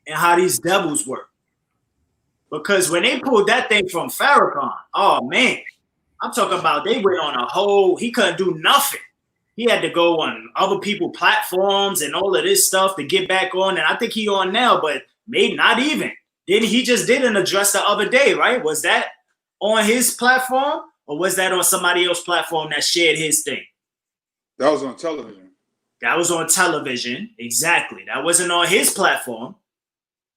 and how these devils work. Because when they pulled that thing from Farrakhan, oh man, I'm talking about they went on a whole, he couldn't do nothing. He had to go on other people's platforms and all of this stuff to get back on. And I think he on now, but maybe not even. He just did an address the other day, right? Was that on his platform or was that on somebody else's platform that shared his thing? That was on television. That was on television, exactly. That wasn't on his platform,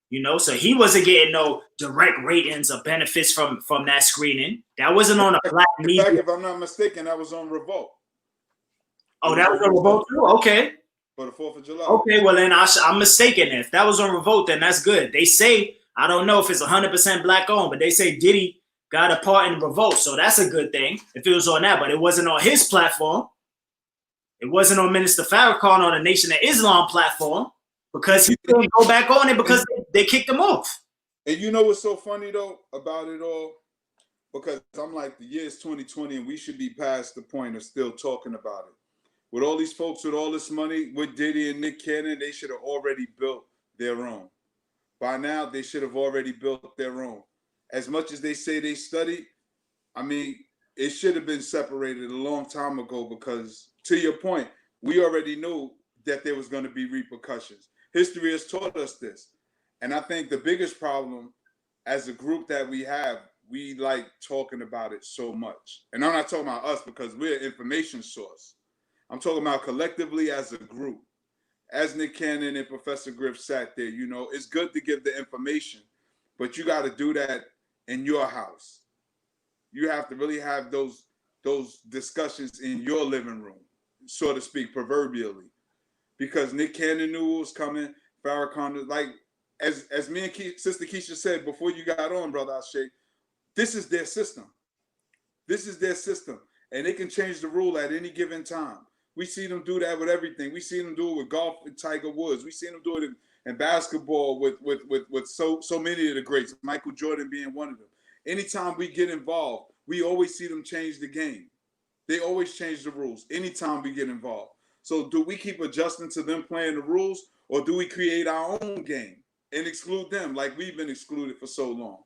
you know, so he wasn't getting no direct ratings or benefits from that screening. That wasn't on a black media. In fact, if I'm not mistaken, that was on Revolt. Oh, that was on Revolt too? Okay. For the 4th of July. Okay, well then I'm mistaken. If that was on Revolt, then that's good. They say, I don't know if it's 100% black owned, but they say Diddy got a part in Revolt, so that's a good thing if it was on that, but it wasn't on his platform. It wasn't on Minister Farrakhan on the Nation of Islam platform because he couldn't go back on it because they kicked him off. And you know what's so funny though about it all? Because I'm like, the year is 2020 and we should be past the point of still talking about it. With all these folks with all this money, with Diddy and Nick Cannon, they should have already built their own. By now, they should have already built their own. As much as they say they studied, I mean, it should have been separated a long time ago because, to your point, we already knew that there was going to be repercussions. History has taught us this. And I think the biggest problem as a group that we have, we like talking about it so much. And I'm not talking about us because we're an information source. I'm talking about collectively as a group. As Nick Cannon and Professor Griff sat there, you know, it's good to give the information, but you got to do that in your house. You have to really have those discussions in your living room, so to speak, proverbially, because Nick Cannon knew it was coming. Farrakhan, like as me and Sister Keisha said before you got on, Brother Ashe, this is their system. This is their system, and they can change the rule at any given time. We see them do that with everything. We see them do it with golf with Tiger Woods. We see them do it in basketball with so many of the greats, Michael Jordan being one of them. Anytime we get involved, we always see them change the game. They always change the rules anytime we get involved. So do we keep adjusting to them playing the rules, or do we create our own game and exclude them like we've been excluded for so long?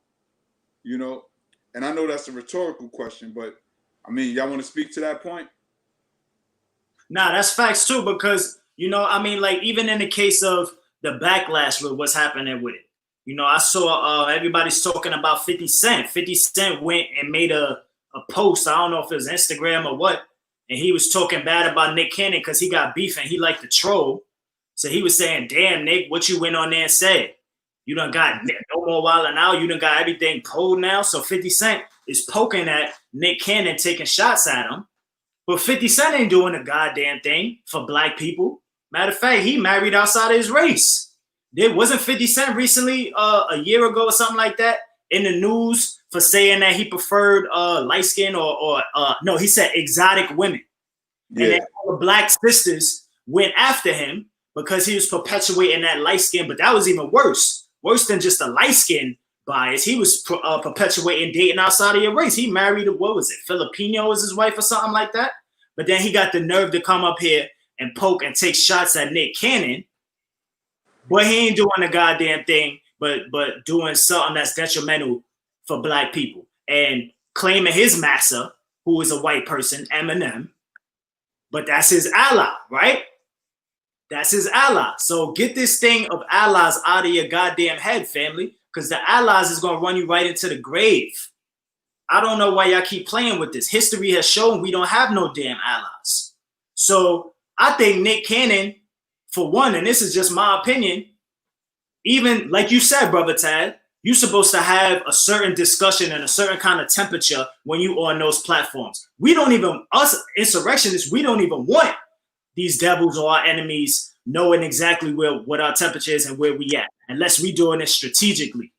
You know, and I know that's a rhetorical question, but I mean, y'all want to speak to that point? Nah, that's facts too, because, you know, I mean, like, even in the case of the backlash with what's happening with it, you know, I saw everybody's talking about 50 Cent. 50 Cent went and made a post, I don't know if it was Instagram or what, and he was talking bad about Nick Cannon because he got beef and he liked to troll. So he was saying, damn, Nick, what you went on there and said? You done got no more wilding out. You done got everything pulled now. So 50 Cent is poking at Nick Cannon, taking shots at him. But 50 Cent ain't doing a goddamn thing for black people. Matter of fact, he married outside of his race. There wasn't 50 Cent recently, a year ago or something like that, in the news for saying that he preferred light skin or no, he said exotic women. And then all the black sisters went after him because he was perpetuating that light skin. But that was even worse than just a light skin bias. He was perpetuating dating outside of your race. He married, what was it, Filipino was his wife or something like that. But then he got the nerve to come up here and poke and take shots at Nick Cannon. But he ain't doing a goddamn thing, but doing something that's detrimental for black people. And claiming his massa, who is a white person, Eminem, but that's his ally, right? That's his ally. So get this thing of allies out of your goddamn head, family, because the allies is going to run you right into the grave. I don't know why y'all keep playing with this. History has shown we don't have no damn allies. So I think Nick Cannon, for one, and this is just my opinion, even like you said, Brother Tad, you're supposed to have a certain discussion and a certain kind of temperature when you on those platforms. We don't even, us insurrectionists, we don't even want these devils or our enemies knowing exactly what our temperature is and where we at, unless we doing it strategically.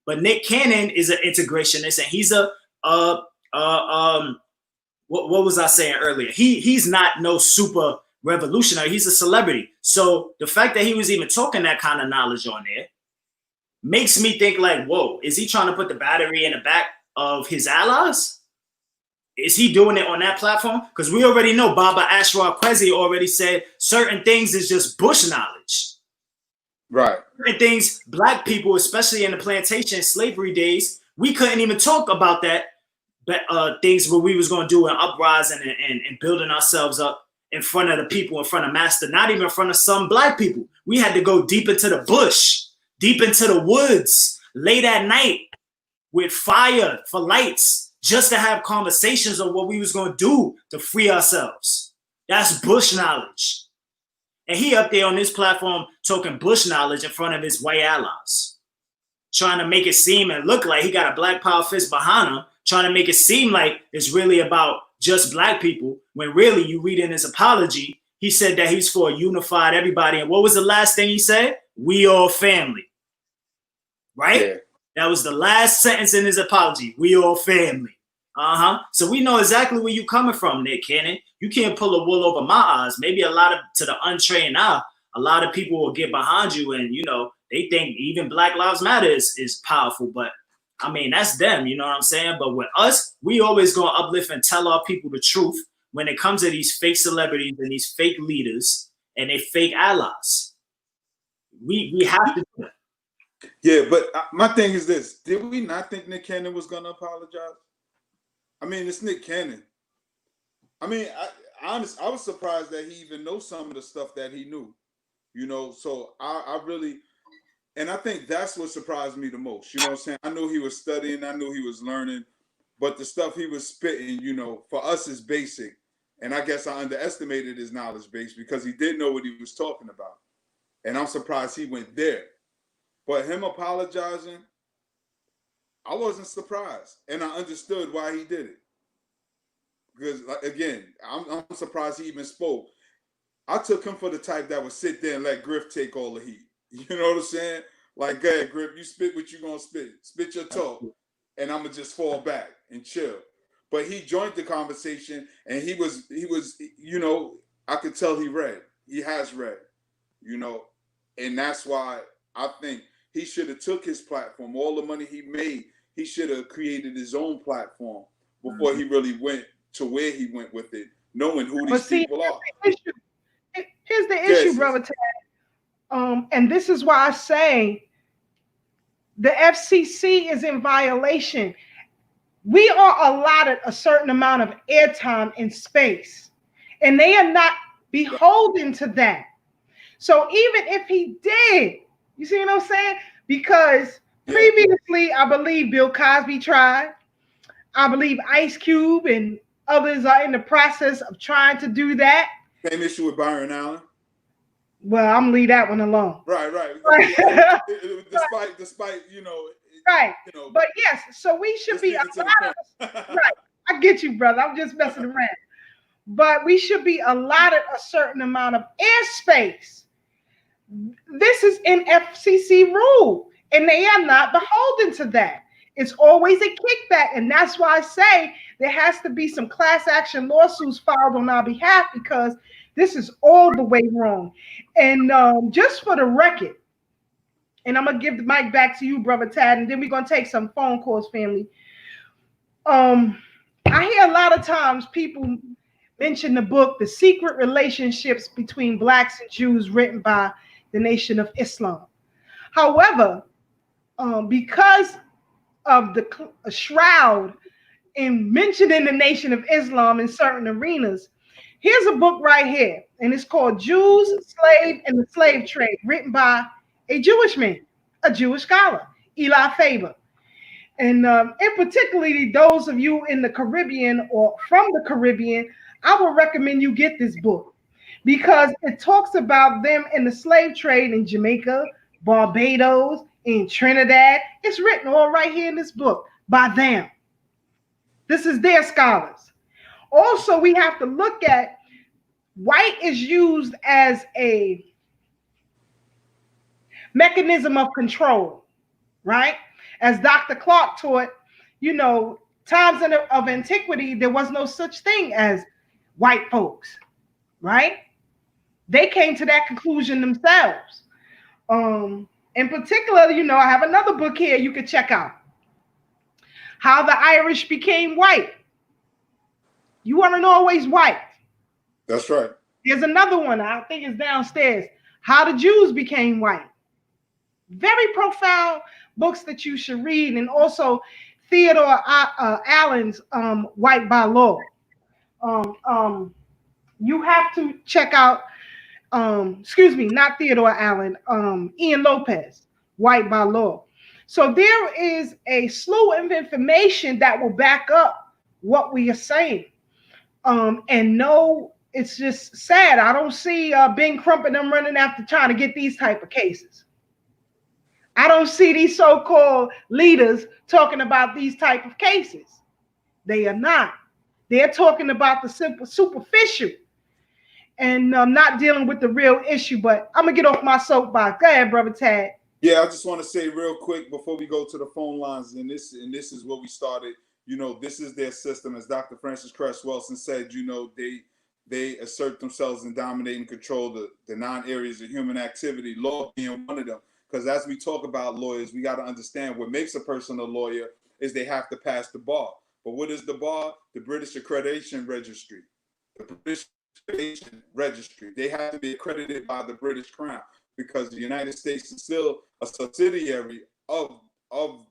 But Nick Cannon is an integrationist, and he's what was I saying earlier? He's not no super revolutionary. He's a celebrity. So the fact that he was even talking that kind of knowledge on there makes me think like, whoa, is he trying to put the battery in the back of his allies? Is he doing it on that platform? Because we already know Baba Ashraf Kwesi already said certain things is just bush knowledge. Right. Certain things, black people, especially in the plantation slavery days, we couldn't even talk about that things what we was going to do in uprising and building ourselves up in front of the people, in front of master, not even in front of some black people. We had to go deep into the bush, deep into the woods, late at night with fire for lights, just to have conversations on what we was going to do to free ourselves. That's bush knowledge. And he up there on this platform talking bush knowledge in front of his white allies, trying to make it seem and look like he got a black power fist behind him, trying to make it seem like it's really about just black people, when really you read in his apology, he said that he's for a unified everybody. And what was the last thing he said? We all family. Right? Yeah. That was the last sentence in his apology. We all family. So we know exactly where you're coming from, Nick Cannon. You can't pull a wool over my eyes. Maybe to the untrained eye, a lot of people will get behind you and, they think even Black Lives Matter is powerful. But, I mean, that's them, you know what I'm saying? But with us, we always going to uplift and tell our people the truth when it comes to these fake celebrities and these fake leaders and they fake allies. We have to do it. Yeah, but my thing is this. Did we not think Nick Cannon was going to apologize? I mean, it's Nick Cannon. I mean, I was surprised that he even knows some of the stuff that he knew, so I really, and I think that's what surprised me the most, you know what I'm saying? I knew he was studying, I knew he was learning, but the stuff he was spitting, for us is basic. And I guess I underestimated his knowledge base because he didn't know what he was talking about. And I'm surprised he went there. But him apologizing, I wasn't surprised, and I understood why he did it. Because, again, I'm surprised he even spoke. I took him for the type that would sit there and let Griff take all the heat. You know what I'm saying? Like, go ahead, Griff, you spit what you gonna spit. Spit your talk, and I'm gonna just fall back and chill. But he joined the conversation, and he was, I could tell he read. He has read, and that's why I think he should have took his platform, all the money he made. He should have created his own platform before he really went to where he went with it, knowing who these people are. Here's the issue, Brother Ted. And this is why I say the FCC is in violation. We are allotted a certain amount of airtime in space, and they are not beholden to that. So even if he did, you see what I'm saying? Because previously, I believe Bill Cosby tried. I believe Ice Cube and others are in the process of trying to do that. Same issue with Byron Allen. Well, I'm gonna leave that one alone. Right. Despite Right. But yes, so we should be allotted. Right. I get you, brother. I'm just messing around. But we should be allotted a certain amount of airspace. This is an FCC rule, and they are not beholden to that. It's always a kickback. And that's why I say there has to be some class action lawsuits filed on our behalf, because this is all the way wrong. And just for the record, and I'm going to give the mic back to you, Brother Tad, and then we're going to take some phone calls, family. I hear a lot of times people mention the book, The Secret Relationships Between Blacks and Jews, written by the Nation of Islam. However, because of the shroud in mentioning the Nation of Islam in certain arenas, here's a book right here, and it's called Jews, Slave, and the Slave Trade, written by a Jewish man, a Jewish scholar, Eli Faber. And in particularly those of you in the Caribbean or from the Caribbean, I would recommend you get this book, because it talks about them in the slave trade in Jamaica, Barbados, in Trinidad. It's written all right here in this book by them. This is their scholars. Also, we have to look at white is used as a mechanism of control, right? As Dr. Clark taught, times of antiquity, there was no such thing as white folks, right? They came to that conclusion themselves. In particular, I have another book here you can check out. How the Irish Became White. You weren't always white. That's right. There's another one, I think it's downstairs. How the Jews Became White. Very profound books that you should read. And also Theodore Allen's White by Law. You have to check out, not Theodore Allen, Ian Lopez, White by Law. So there is a slew of information that will back up what we are saying. And no, it's just sad. I don't see Ben Crump and them running after trying to get these type of cases. I don't see these so-called leaders talking about these type of cases. They are not. They're talking about the superficial and not dealing with the real issue. But I'm going to get off my soapbox. Go ahead, Brother Tad. Yeah, I just want to say real quick before we go to the phone lines, and this is what we started. This is their system, as Dr. Francis Cress Welsing said. They assert themselves and dominate and control the 9 areas of human activity, law being one of them. Because as we talk about lawyers, we got to understand what makes a person a lawyer is they have to pass the bar. But what is the bar? The British Accreditation Registry. The British Accreditation Registry. They have to be accredited by the British Crown, because the United States is still a subsidiary of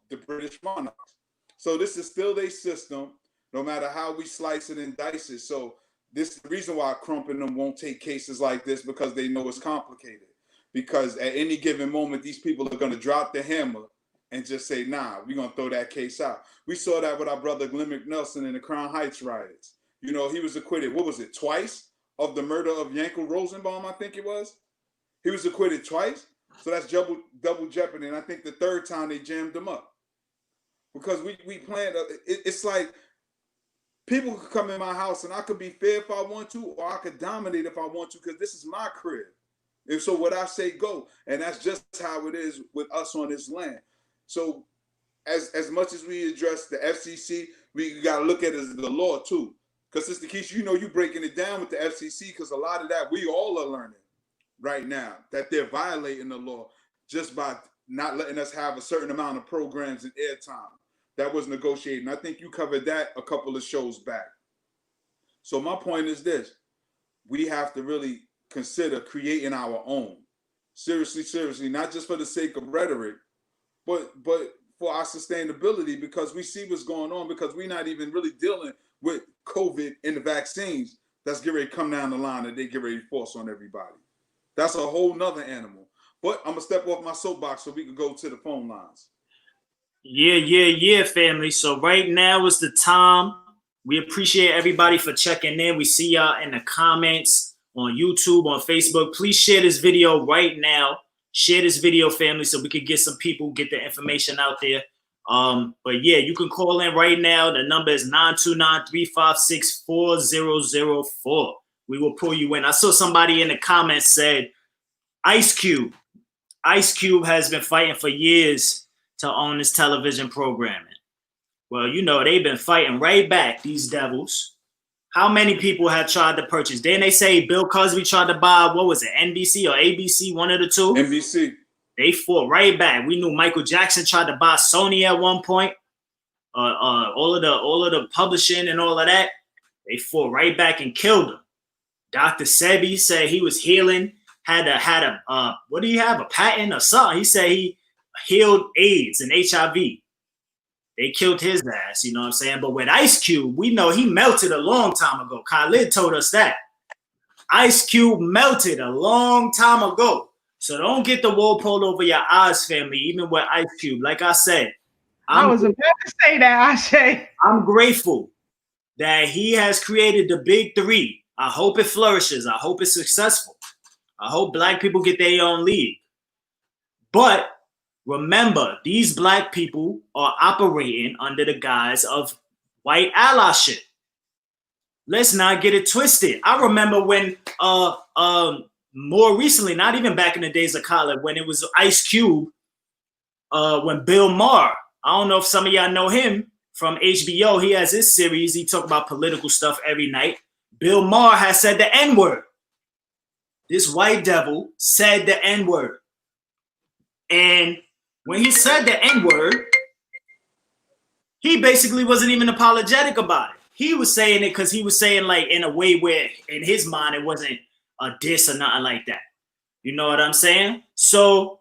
the British monarchs. So this is still their system, no matter how we slice it and dice it. So this is the reason why Crump and them won't take cases like this, because they know it's complicated. Because at any given moment, these people are going to drop the hammer and just say, nah, we're going to throw that case out. We saw that with our brother Glenn McNelson in the Crown Heights riots. He was acquitted, what was it, twice of the murder of Yankel Rosenbaum, I think it was? He was acquitted twice. So that's double jeopardy. And I think the third time they jammed him up. Because we planned, it's like people could come in my house and I could be fair if I want to, or I could dominate if I want to, because this is my crib. And so what I say, go. And that's just how it is with us on this land. So as much as we address the FCC, we got to look at it as the law too. Because Sister Keisha, you breaking it down with the FCC, because a lot of that we all are learning right now, that they're violating the law just by not letting us have a certain amount of programs and airtime that was negotiated. And I think you covered that a couple of shows back. So my point is this. We have to really consider creating our own. Seriously, not just for the sake of rhetoric, but for our sustainability, because we see what's going on, because we're not even really dealing with COVID and the vaccines that's getting ready to come down the line and they get ready to force on everybody. That's a whole nother animal. But I'm going to step off my soapbox so we can go to the phone lines. Yeah, family. So right now is the time. We appreciate everybody for checking in. We see y'all in the comments on YouTube, on Facebook. Please share this video right now. Share this video, family, so we can get some people, get the information out there. But yeah, you can call in right now. The number is 929-356-4004. We will pull you in. I saw somebody in the comments said, Ice Cube has been fighting for years to own this television programming. Well, you know, they've been fighting right back, these devils. How many people have tried to purchase? Didn't they say Bill Cosby tried to buy, what was it, NBC or ABC, one of the two? NBC. They fought right back. We knew Michael Jackson tried to buy Sony at one point. All of the publishing and all of that. They fought right back and killed him. Dr. Sebi said he was healing, had a what do you have, a patent or something? He said he healed AIDS and HIV. They killed his ass, you know what I'm saying? But with Ice Cube, we know he melted a long time ago. Khalid told us that. Ice Cube melted a long time ago. So don't get the wool pulled over your eyes, family, even with Ice Cube. Like I said, I was about to say that, Ashe. I'm grateful that he has created the big three. I hope it flourishes. I hope it's successful. I hope black people get their own league. But remember, these black people are operating under the guise of white allyship. Let's not get it twisted. I remember when more recently, not even back in the days of college, when it was Ice Cube, when Bill Maher, I don't know if some of y'all know him from HBO. He has his series. He talk about political stuff every night. Bill Maher has said the N-word. This white devil said the N-word. And when he said the N-word, he basically wasn't even apologetic about it. He was saying it because he was saying like in a way where in his mind it wasn't a diss or nothing like that. You know what I'm saying? So,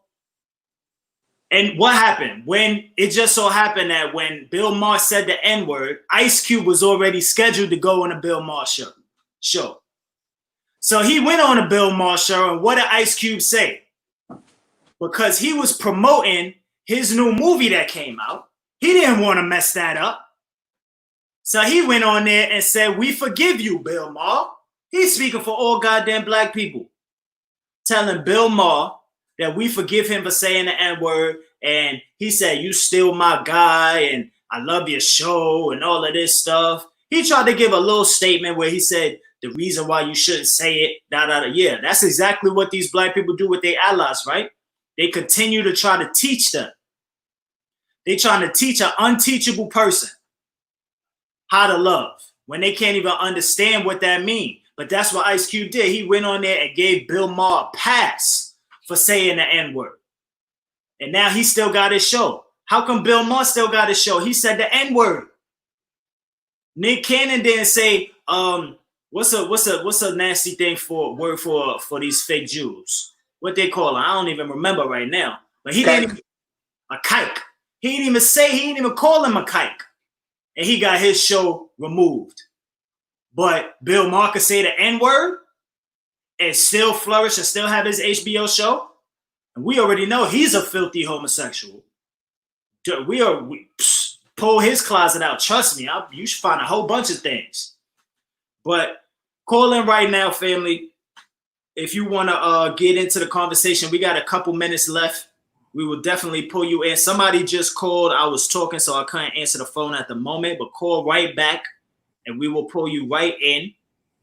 and what happened? When it just so happened that when Bill Maher said the N-word, Ice Cube was already scheduled to go on a Bill Maher show. So he went on a Bill Maher show, and what did Ice Cube say? Because he was promoting his new movie that came out, he didn't want to mess that up. So he went on there and said, "We forgive you, Bill Maher." He's speaking for all goddamn black people, telling Bill Maher that we forgive him for saying the N-word. And he said, "You still my guy, and I love your show," and all of this stuff. He tried to give a little statement where he said, the reason why you shouldn't say it, Yeah, that's exactly what these black people do with their allies, right? They continue to try to teach them. They trying to teach an unteachable person how to love when they can't even understand what that means. But that's what Ice Cube did. He went on there and gave Bill Maher a pass for saying the N-word. And now he still got his show. How come Bill Maher still got his show? He said the N-word. Nick Cannon didn't say, what's a nasty thing for these fake Jews? What they call it? I don't even remember right now. But he didn't even, a kike. He didn't even call him a kike. And he got his show removed. But Bill Maher could say the N-word and still flourish and still have his HBO show. And we already know he's a filthy homosexual. We pull his closet out. Trust me, you should find a whole bunch of things. But call in right now, family. If you want to get into the conversation, we got a couple minutes left. We will definitely pull you in. Somebody just called. I was talking, so I couldn't answer the phone at the moment, but call right back and we will pull you right in.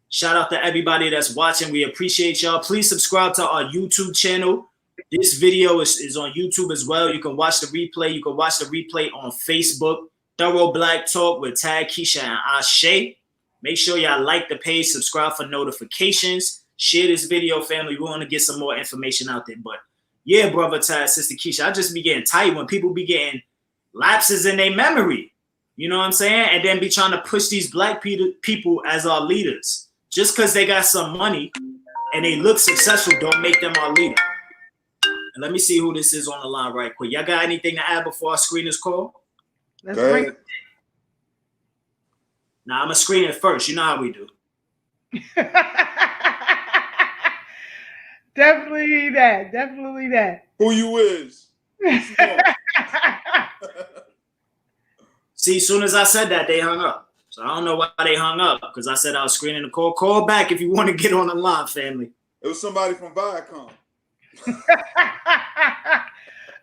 Shout out to everybody that's watching. We appreciate y'all. Please subscribe to our YouTube channel. This video is on YouTube as well. You can watch the replay. You can watch the replay on Facebook. Thorough Black Talk with Tag, Keisha, and Ashe. Make sure y'all like the page, subscribe for notifications. Share this video, family. We want to get some more information out there. But yeah, brother Tag, sister Keisha, I just be getting tight when people be getting lapses in their memory. You know what I'm saying? And then be trying to push these black people as our leaders. Just because they got some money and they look successful don't make them our leader. And let me see who this is on the line right quick. Y'all got anything to add before I screen this call? Let's bring it. Now, I'm going to screen it first. You know how we do. Definitely that. Definitely that. Who you is? See, as soon as I said that, they hung up. So I don't know why they hung up, because I said I was screening the call. Call back if you want to get on the line, family. It was somebody from Viacom.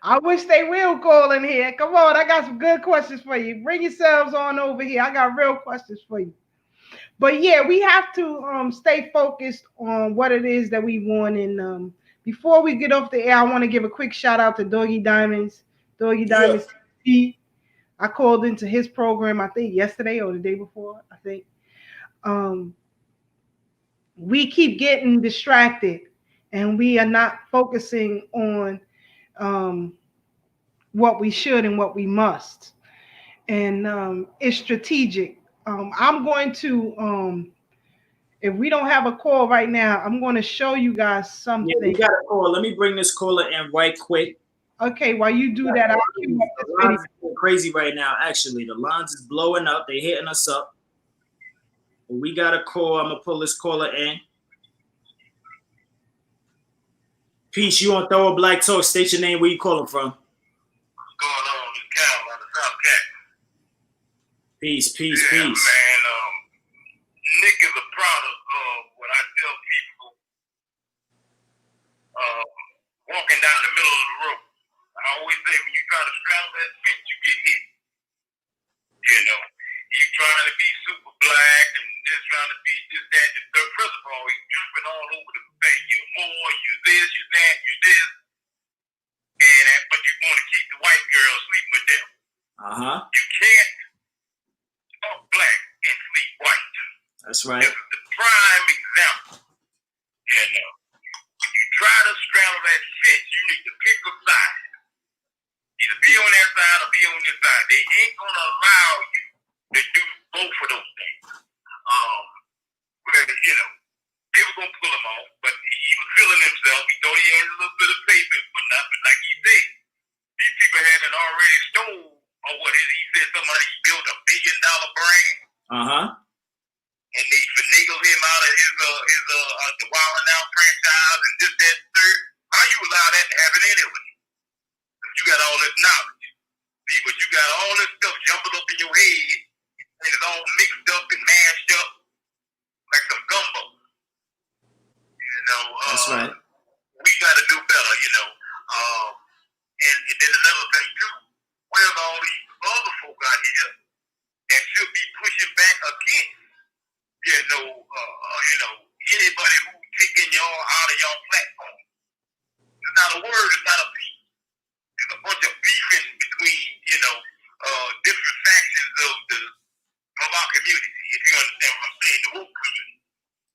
I wish they will call in here. Come on, I got some good questions for you. Bring yourselves on over here. I got real questions for you. But yeah, we have to stay focused on what it is that we want. And before we get off the air, I want to give a quick shout out to Doggy Diamonds. Doggy Diamonds TV. I called into his program, I think yesterday or the day before, I think. Um, we keep getting distracted and we are not focusing on um, what we should and what we must. And it's strategic. I'm going to, if we don't have a call right now, I'm going to show you guys Yeah, we something. got a call. Let me bring this caller in right quick. Okay, while you do that, I'll cue up this The video. lines is going crazy right now. Actually, the lines is blowing up. They hitting us up. But we got a call. I'm gonna pull this caller in. Peace, you on Thorough Black Talk? State your name. Where you calling from? What's going on? This Cal out of South Cat. Peace, Yeah, man. Nick is a product of what I tell people. Walking down the middle of the road. I always say when you try to straddle that fence, you get hit. You know, you trying to be super black and just trying to be this, that, and the third. First of all, he's jumping all over the place. You're more, you're this, you're that, you're this. But you want to keep the white girl sleeping with them. You can't talk black and sleep white. That's right. This is the prime example. You know, when you try to straddle that fence, you need to pick a side. Either be on that side or be on this side. They ain't gonna allow you to do both of those things. You know, they were gonna pull him off, but he was feeling himself. He thought he had a little bit of payment for nothing, like he said. These people hadn't already stole, or what is he said, somebody built $1 billion brand. And they finagled him out of his the Wild 'N Out franchise and this, that, and third. How you allow that to happen anyway? You got all this knowledge. See, but you got all this stuff jumbled up in your head, and it's all mixed up and mashed up like some gumbo. You know, That's right. we got to do better, you know. And then another thing too, where's all these other folk out here that should be pushing back against, anybody who's taking y'all out of y'all platform? It's not a word, it's not a beef. There's a bunch of beefing between, different factions of our community, if you understand what I'm saying, the woke community.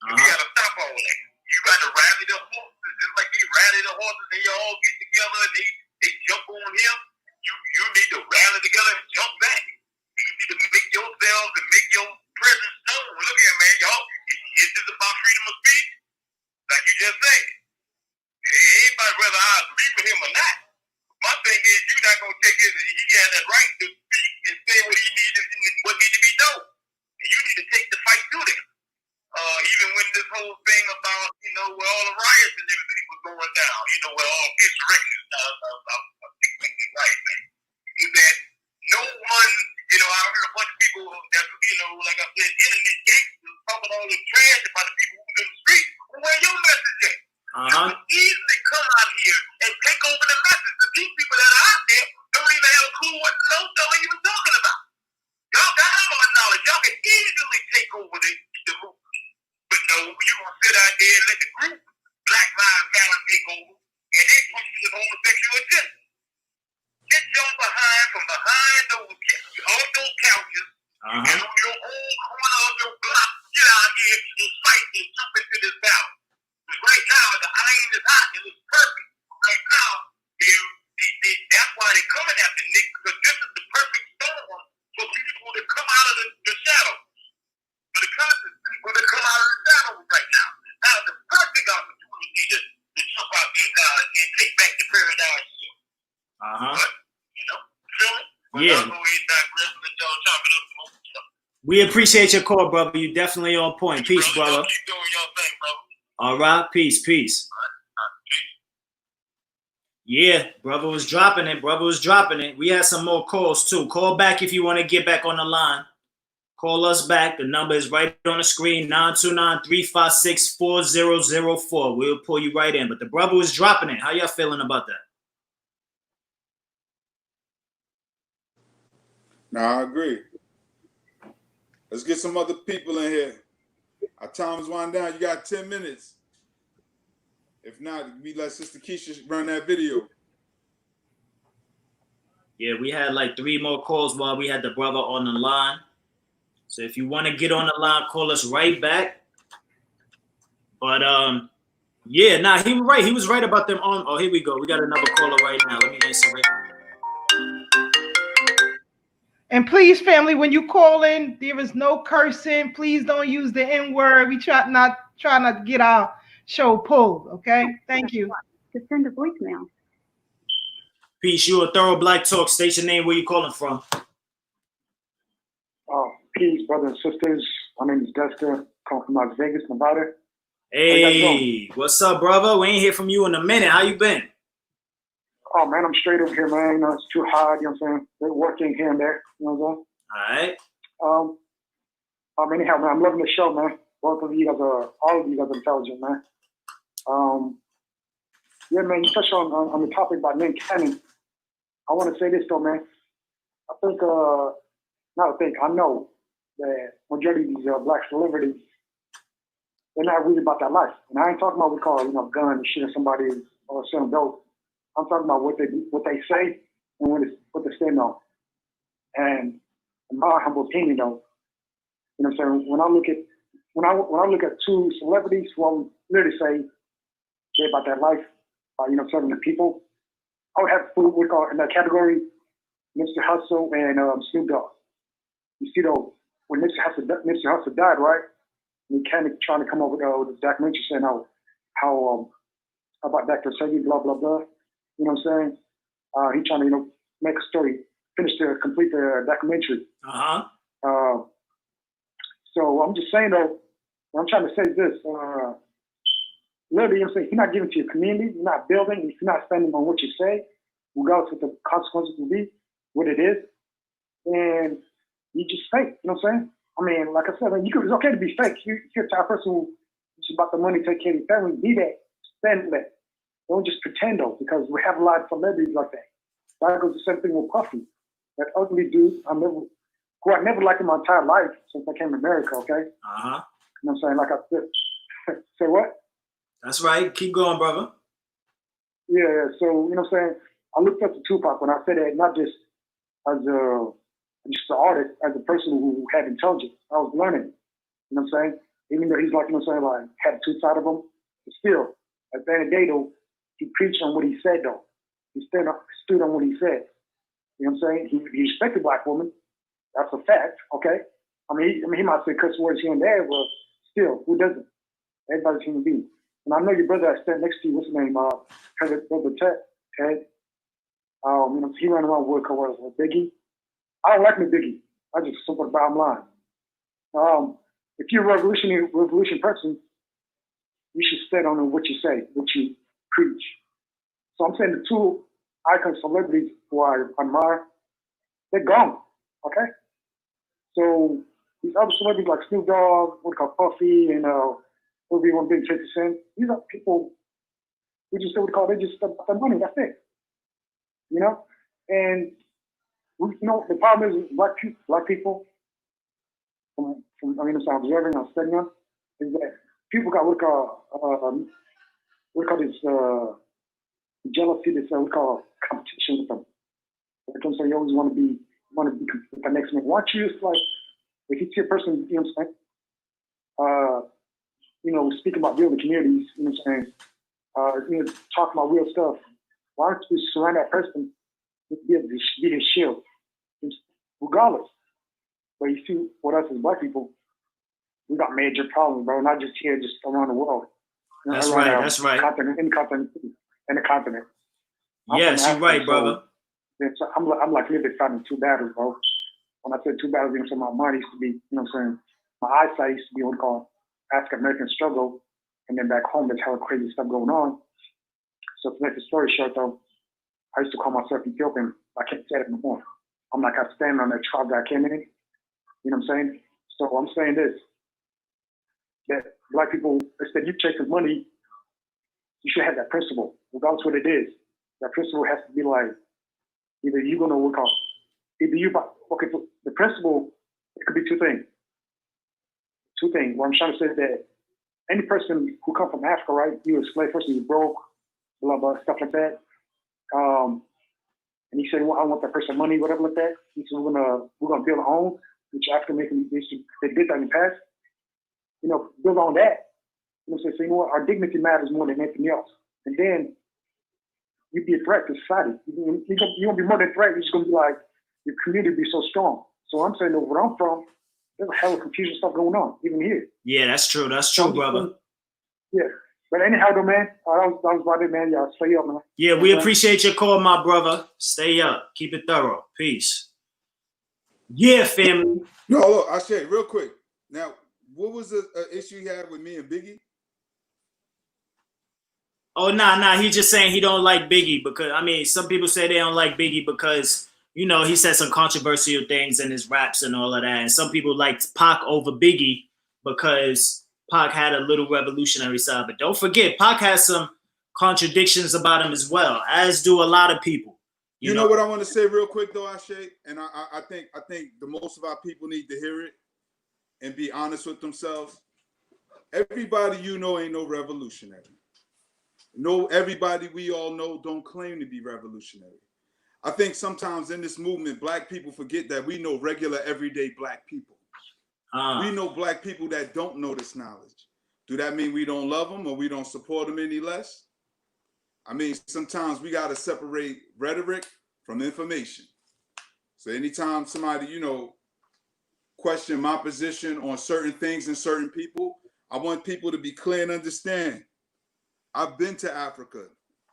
You gotta stop all that. You gotta rally the horses, just like they rally the horses, they all get together and they jump on him. You need to rally together and jump back. You need to make yourselves and make your presence known. Look here, man, y'all. Is this about freedom of speech? Like you just said. Anybody, whether I agree with him or not, my thing is you're not gonna take it. He had that right to speak and say what needs to be done. And you need to take the fight to them. Even when this whole thing about, where all the riots and everything was going down, where all insurrections, right, man, is that no one, I heard a bunch of people that, like I said, internet gangsters talking all this trash about the people who was in the street. Well, where your message at? You can easily come out here and take over the message. But these people that are out there don't even have a clue what no are even talking about. Y'all got all the knowledge. Y'all can easily take over the movement. But no, you gonna sit out there and let the group Black Lives Matter take over, and they push you with homosexual agenda. Get y'all from behind all those couches, and on your own corner of your block, get out here and fight and jump into this battle. But right now, the iron is hot and it's perfect. Right now, that's why they're coming after Nick, because this is the perfect storm for people to come out of the shadows. For the conscious people to come out of the shadows right now. Now is the perfect opportunity to jump out there now and take back the paradise shift. But, feel it? Yeah. We appreciate your call, brother. You definitely on point. Peace, brother. Keep doing your thing, brother. All right, peace. Yeah, brother was dropping it. We had some more calls too. Call back if you want to get back on the line. Call us back. The number is right on the screen, 929-356-4004. We'll pull you right in. But the brother was dropping it. How y'all feeling about that? No, I agree. Let's get some other people in here. Our time's winding down. You got 10 minutes. If not, we let Sister Keisha run that video. Yeah, we had like 3 more calls while we had the brother on the line. So if you want to get on the line, call us right back. But yeah, nah, he was right. He was right about them on. Oh, here we go. We got another caller right now. Let me answer it. And please, family, when you call in, there is no cursing. Please don't use the N-word. We try not to get our show pulled. Okay, thank you. To send a voicemail. Peace. You a thorough black talk. Station name. Where you calling from? Peace, brothers and sisters. My name is Dexter. Calling from Las Vegas, Nevada. Hey, what's up, brother? We ain't hear from you in a minute. How you been? Oh man, I'm straight over here, man. You know, it's too hot. You know what I'm saying? They're working here and there. You know what I'm saying? All right. Anyhow, man, I'm loving the show, man. Both of you guys all of you guys are intelligent, man. Yeah, man, you touched on the topic about Nick Cannon. I want to say this though, man. I know that majority of these black celebrities, they're not really about that life. And I ain't talking about what we call, gun and shooting somebody or selling dope. I'm talking about what they say and what they stand on. And in my humble opinion, though, you know what I'm saying, when I look at 2 celebrities who I would literally say they're about that life, serving the people, I would have to put what we call in that category, Mr. Hustle and Snoop Dogg. You see, though, when Mr. Hustle died, right? And he kind of trying to come up with this documentary saying how about Dr. Segi, blah blah blah. You know what I'm saying? He trying to make a story, complete the documentary. So I'm just saying though, what I'm trying to say is this: literally, I'm saying, you're not giving to your community, you're not building, if you're not standing on what you say, regardless of what the consequences will be, what it is, and you just fake. You know what I'm saying? I mean, like I said, it's okay to be fake. You're a type of person who's about the money, take care of your family, be that, stand that. Don't just pretend though, because we have a lot of celebrities like that. That goes the same thing with Puffy. That ugly dude, who I never liked in my entire life since I came to America, okay? You know what I'm saying? Like I said, say what? That's right. Keep going, brother. Yeah, so, you know what I'm saying? I looked up to Tupac when I said that, not just as just an artist, as a person who had intelligence. I was learning, you know what I'm saying? Even though he's like, you know what I'm saying, like, had two sides of him, but still, at the end of the day, though, he preached on what he said, though. He stood on what he said. You know what I'm saying? He respected black women. That's a fact, okay? I mean, he might say cuss words here and there, but still, who doesn't? Everybody's a human being. And I know your brother that stand next to you, what's his name? Brother Ted. He ran around with Biggie. I don't like me Biggie. I just simple the bottom line. If you're a revolution person, you should stand on what you say, what you preach. So I'm saying the two icon celebrities who I admire, they're gone. Okay? So these other celebrities like Snoop Dogg, what we call Puffy, and what we want Big 50 Cent, these are people who just they just about the money, that's it. You know? And the problem is black people, from I'm observing, I'm studying them, is that people got what we call this jealousy, this we call competition with them. So you always want to be with the next man. Watch you, it's like if you see a person, you know what I'm saying, speaking about building communities, you know what I'm saying, talking about real stuff. Why don't you surround that person with be his shield, regardless? But you see, with us as black people, we got major problems, bro. Not just here, just around the world. That's right. That's right. In the continent. Yes, you're right, brother. So I'm like literally fighting two battles, bro. When I said two battles, my mind used to be, my eyesight used to be what we call African American struggle, and then back home there's hella crazy stuff going on. So to make the story short, though, I used to call myself Ethiopian. I can't say it no more. I'm like I stand on that tribe that I came in. You know what I'm saying? So I'm saying this: that black people, instead you chasing money, you should have that principle, regardless what it is. That principle has to be like, either you're gonna work on, the principle, it could be two things. What I'm trying to say is that any person who come from Africa, right? You're a slave person, you're broke, blah blah, stuff like that. and he said, well, I want that person money, whatever like that. He said, we're gonna build our own, which African American, they did that in the past. You know, build on that. You know what I'm saying? So, you know what? Our dignity matters more than anything else. And then you'd be a threat to society. You're gonna be more than a threat. You're just gonna be like, your community will be so strong. So I'm saying that where I'm from, there's a hell of confusion stuff going on, even here. Yeah, that's true. That's true, brother. Yeah. But anyhow, though, man, that was about it, man. Y'all stay up, man. Yeah, we appreciate your call, my brother. Stay up. Keep it thorough. Peace. Yeah, family. No, look, I say real quick. Now, what was the issue you had with me and Biggie? Oh, nah. He's just saying he don't like Biggie because, I mean, some people say they don't like Biggie because, you know, he said some controversial things in his raps and all of that. And some people liked Pac over Biggie because Pac had a little revolutionary side. But don't forget, Pac has some contradictions about him as well, as do a lot of people. You know what I want to say real quick, though, Ashe? And I think the most of our people need to hear it and be honest with themselves. Everybody you know ain't no revolutionary. No, everybody we all know don't claim to be revolutionary. I think sometimes in this movement, black people forget that we know regular, everyday black people. We know black people that don't know this knowledge. Do that mean we don't love them or we don't support them any less? I mean, sometimes we got to separate rhetoric from information. So anytime somebody, you know, question my position on certain things and certain people, I want people to be clear and understand. I've been to Africa,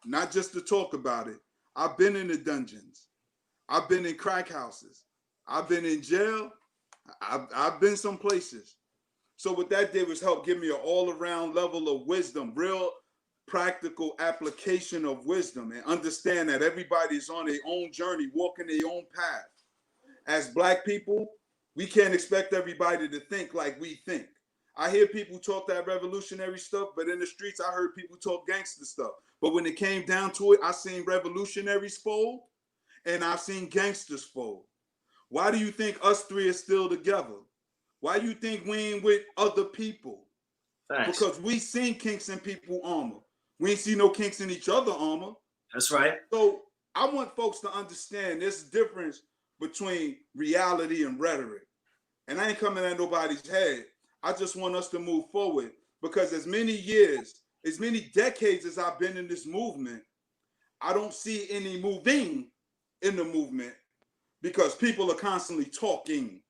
not just to talk about it. I've been in the dungeons. I've been in crack houses. I've been in jail. I've been some places. So what that did was help give me an all-around level of wisdom, real practical application of wisdom, and understand that everybody's on their own journey, walking their own path. As black people, we can't expect everybody to think like we think. I hear people talk that revolutionary stuff, but in the streets, I heard people talk gangster stuff. But when it came down to it, I seen revolutionaries fold and I've seen gangsters fold. Why do you think us three are still together? Why do you think we ain't with other people? Thanks. Because we seen kinks in people's armor. We ain't see no kinks in each other's armor. That's right. So I want folks to understand there's a difference between reality and rhetoric. And I ain't coming at nobody's head. I just want us to move forward because as many years, as many decades as I've been in this movement, I don't see any moving in the movement because people are constantly talking.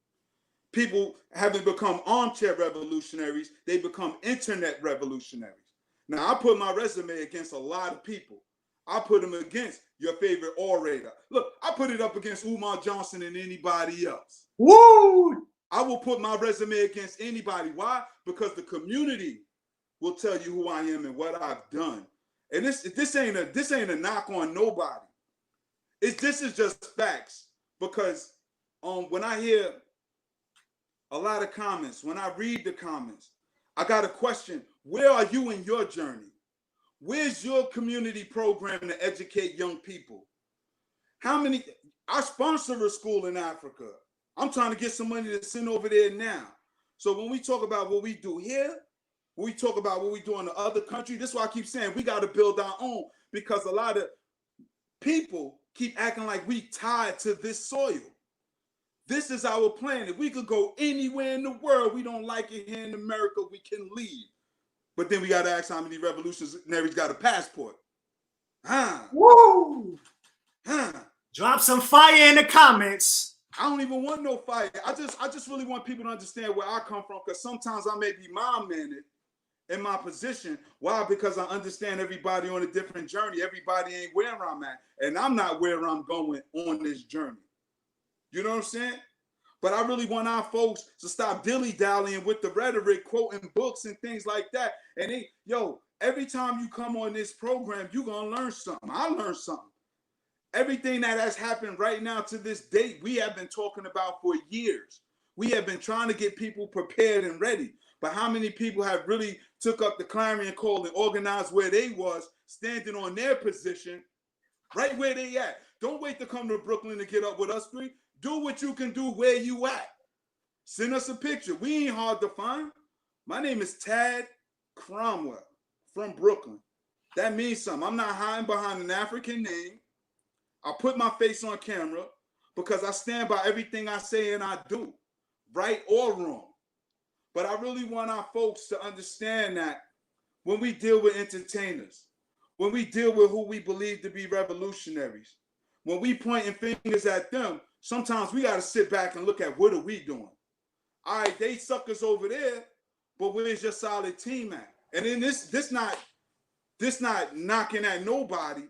People haven't become armchair revolutionaries. They become internet revolutionaries. Now, I put my resume against a lot of people. I put them against your favorite orator. Look, I put it up against Umar Johnson and anybody else. Woo! I will put my resume against anybody. Why? Because the community will tell you who I am and what I've done. And this ain't a knock on nobody. This is just facts. Because when I hear a lot of comments, when I read the comments, I got a question. Where are you in your journey? Where's your community program to educate young people? I sponsor a school in Africa. I'm trying to get some money to send over there now. So when we talk about what we do here, when we talk about what we do in the other country, this is why I keep saying we got to build our own, because a lot of people keep acting like we tied to this soil. This is our planet. We could go anywhere in the world. We don't like it here in America, we can leave. But then we got to ask how many revolutionaries got a passport. Woo! Drop some fire in the comments. I don't even want no fire. I just really want people to understand where I come from, because sometimes I may be mild-mannered in my position. Why? Because I understand everybody on a different journey. Everybody ain't where I'm at, and I'm not where I'm going on this journey. You know what I'm saying? But I really want our folks to stop dilly-dallying with the rhetoric, quoting books and things like that. And every time you come on this program, you're going to learn something. I learned something. Everything that has happened right now to this date, we have been talking about for years. We have been trying to get people prepared and ready. But how many people have really took up the clarion call and organized where they was, standing on their position, right where they at? Don't wait to come to Brooklyn to get up with us three. Do what you can do where you at. Send us a picture. We ain't hard to find. My name is Tad Cromwell from Brooklyn. That means something. I'm not hiding behind an African name. I put my face on camera because I stand by everything I say and I do, right or wrong. But I really want our folks to understand that when we deal with entertainers, when we deal with who we believe to be revolutionaries, when we pointing fingers at them, sometimes we got to sit back and look at what are we doing. All right, they suckers over there, but where's your solid team at? And then this not knocking at nobody.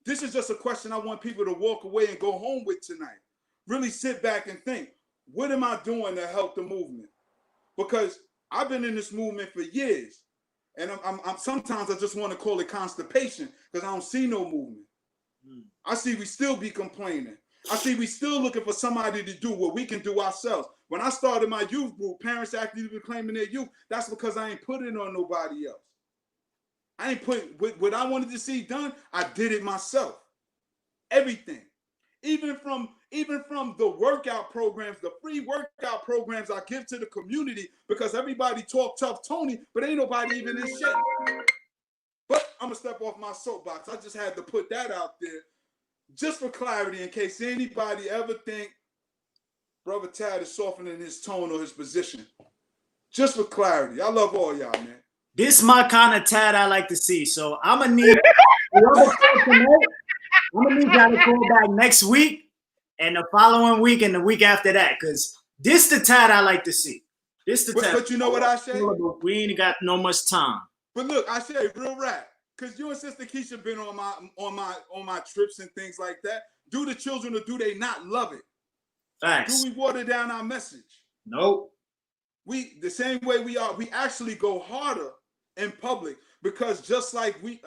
This is just a question I want people to walk away and go home with tonight. Really sit back and think, what am I doing to help the movement? Because I've been in this movement for years, and I'm sometimes I just want to call it constipation because I don't see no movement. I see we still be complaining. I see we still looking for somebody to do what we can do ourselves. When I started my youth group, parents actively claiming their youth. That's because I ain't put it on nobody else. I ain't put what I wanted to see done. I did it myself. Everything, even from the workout programs, the free workout programs I give to the community, because everybody talk tough Tony, but ain't nobody even in shape. But I'm gonna step off my soapbox. I just had to put that out there, just for clarity, in case anybody ever think Brother Tad is softening his tone or his position. Just for clarity. I love all y'all, man. This is my kind of Tad I like to see. So I'm gonna need y'all to call back next week and the following week and the week after that, because this the Tad I like to see. This the Tad. But you know what I say? We ain't got no much time. But look, I say real rap, because you and Sister Keisha been on my trips and things like that. Do the children or do they not love it? Facts. Do we water down our message? Nope. We the same way we actually go harder in public, because just like we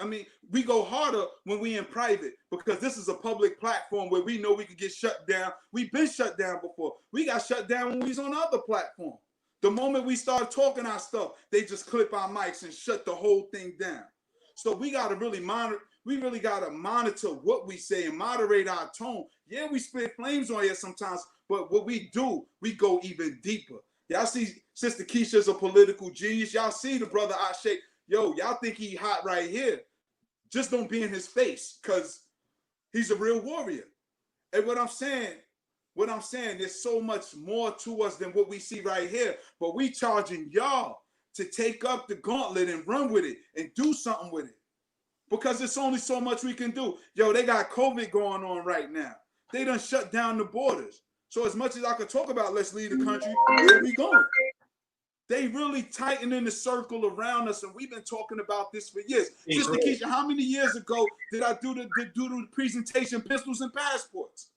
go harder when we in private, because this is a public platform where we know we could get shut down. We've been shut down before. We got shut down when we was on other platforms. The moment we start talking our stuff, they just clip our mics and shut the whole thing down. So we got to really monitor. We really got to monitor what we say and moderate our tone. Yeah, we spit flames on here sometimes, but what we do, we go even deeper. Y'all see Sister Keisha's a political genius. Y'all see the brother Ashe. Yo, y'all think he hot right here. Just don't be in his face, because he's a real warrior. And what I'm saying, there's so much more to us than what we see right here. But we charging y'all to take up the gauntlet and run with it and do something with it. Because there's only so much we can do. Yo, they got COVID going on right now. They done shut down the borders. So as much as I could talk about let's leave the country, where we going? They really tightening the circle around us, and we've been talking about this for years. Sister Keisha, how many years ago did I do the presentation, pistols and passports?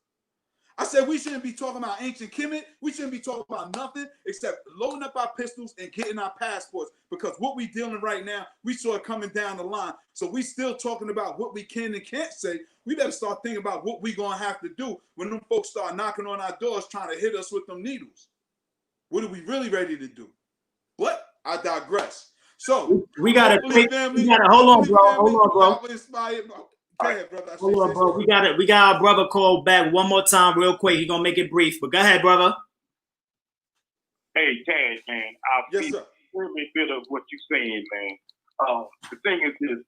I said we shouldn't be talking about ancient Kemet. We shouldn't be talking about nothing except loading up our pistols and getting our passports, because what we dealing right now, we saw it coming down the line. So we still talking about what we can and can't say. We better start thinking about what we gonna have to do when them folks start knocking on our doors trying to hit us with them needles. What are we really ready to do? But I digress. So we gotta hold on, bro. Go ahead, brother. Hold on, bro. We got our brother called back one more time real quick. He gonna make it brief, but go ahead, brother. Hey, Tad, man. I yes, feel sir. really bit of what you're saying, man. The thing is this.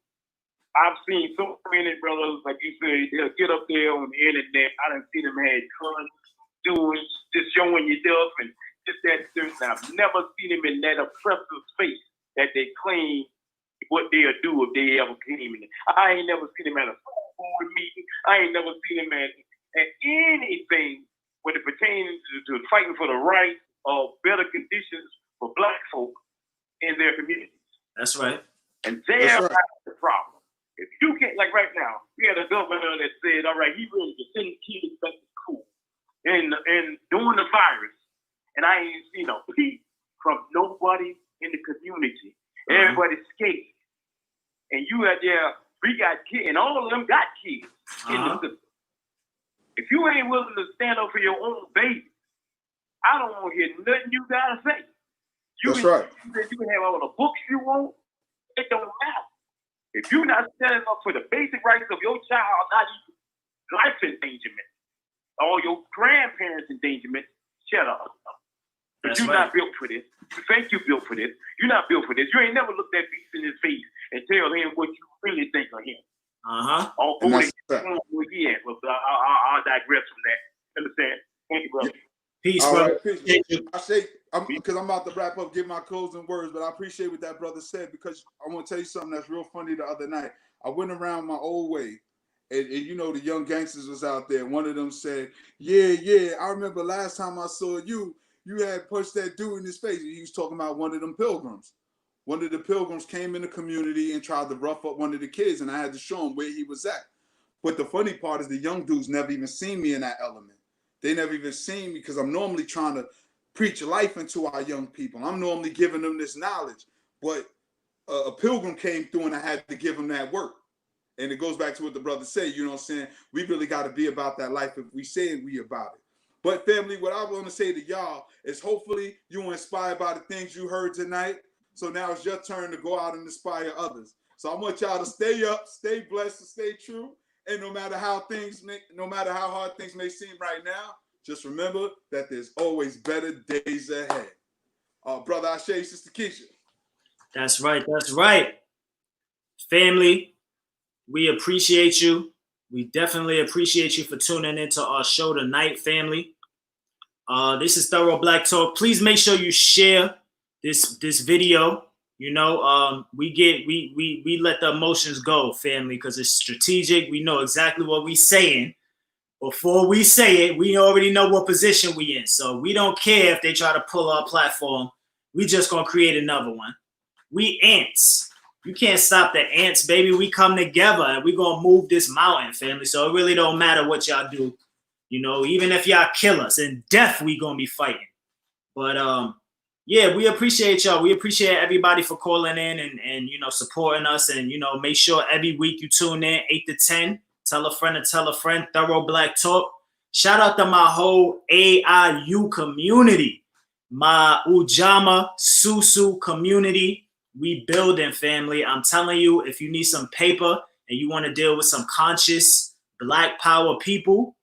I've seen so many brothers, like you say, they'll get up there on the internet. I done seen them had guns doing, just showing you stuff and just that, and I've never seen them in that oppressor's face that they claim what they'll do if they ever came in. I ain't never seen him at a board meeting. I ain't never seen him at anything when it pertains to fighting for the right of better conditions for black folk in their communities. That's right. And that's the problem. If you can't, like right now, we had a governor that said, all right, he ready to send kids back to school and during the virus. And I ain't seen a peep from nobody in the community. Everybody's scared. And you out there, we got kids, and all of them got kids in the system. If you ain't willing to stand up for your own baby, I don't want to hear nothing you gotta say. That's right. You can have all the books you want. It don't matter. If you're not standing up for the basic rights of your child, not even life endangerment, or your grandparents' endangerment, shut up. But you're not built for this. You think you built for this. You're not built for this. You ain't never looked that beast in his face and tell him what you really think of him. And that's yeah, but digress from that. Understand? Thank you, brother. Peace, All brother. right, peace. I say, because I'm about to wrap up, give my closing words, but I appreciate what that brother said, because I want to tell you something that's real funny. The other night, I went around my old way, and you know, the young gangsters was out there. One of them said, yeah, I remember last time I saw you, you had punched that dude in his face. He was talking about one of them pilgrims. One of the pilgrims came in the community and tried to rough up one of the kids, and I had to show him where he was at. But the funny part is the young dudes never even seen me in that element. They never even seen me, because I'm normally trying to preach life into our young people. I'm normally giving them this knowledge. But a pilgrim came through and I had to give him that work. And it goes back to what the brother said, you know what I'm saying? We really got to be about that life if we say we about it. But family, what I want to say to y'all is hopefully you were inspired by the things you heard tonight. So now it's your turn to go out and inspire others. So I want y'all to stay up, stay blessed, and stay true. And no matter how hard things may seem right now, just remember that there's always better days ahead. Brother Ashe, Sister Keisha. That's right. That's right. Family, we appreciate you. We definitely appreciate you for tuning into our show tonight, family. This is Thorough Black Talk. Please make sure you share this video. You know, we let the emotions go, family, because it's strategic. We know exactly what we're saying. Before we say it, we already know what position we in. So we don't care if they try to pull our platform. We just gonna create another one. We ants. You can't stop the ants, baby. We come together and we gonna move this mountain, family. So it really don't matter what y'all do. You know, even if y'all kill us, in death we gonna be fighting. But yeah, we appreciate y'all. We appreciate everybody for calling in and you know, supporting us. And you know, make sure every week you tune in 8 to 10. Tell a friend to tell a friend. Thorough Black Talk. Shout out to my whole AIU community, my Ujamaa Susu community. We building, family. I'm telling you, if you need some paper and you want to deal with some conscious Black power people,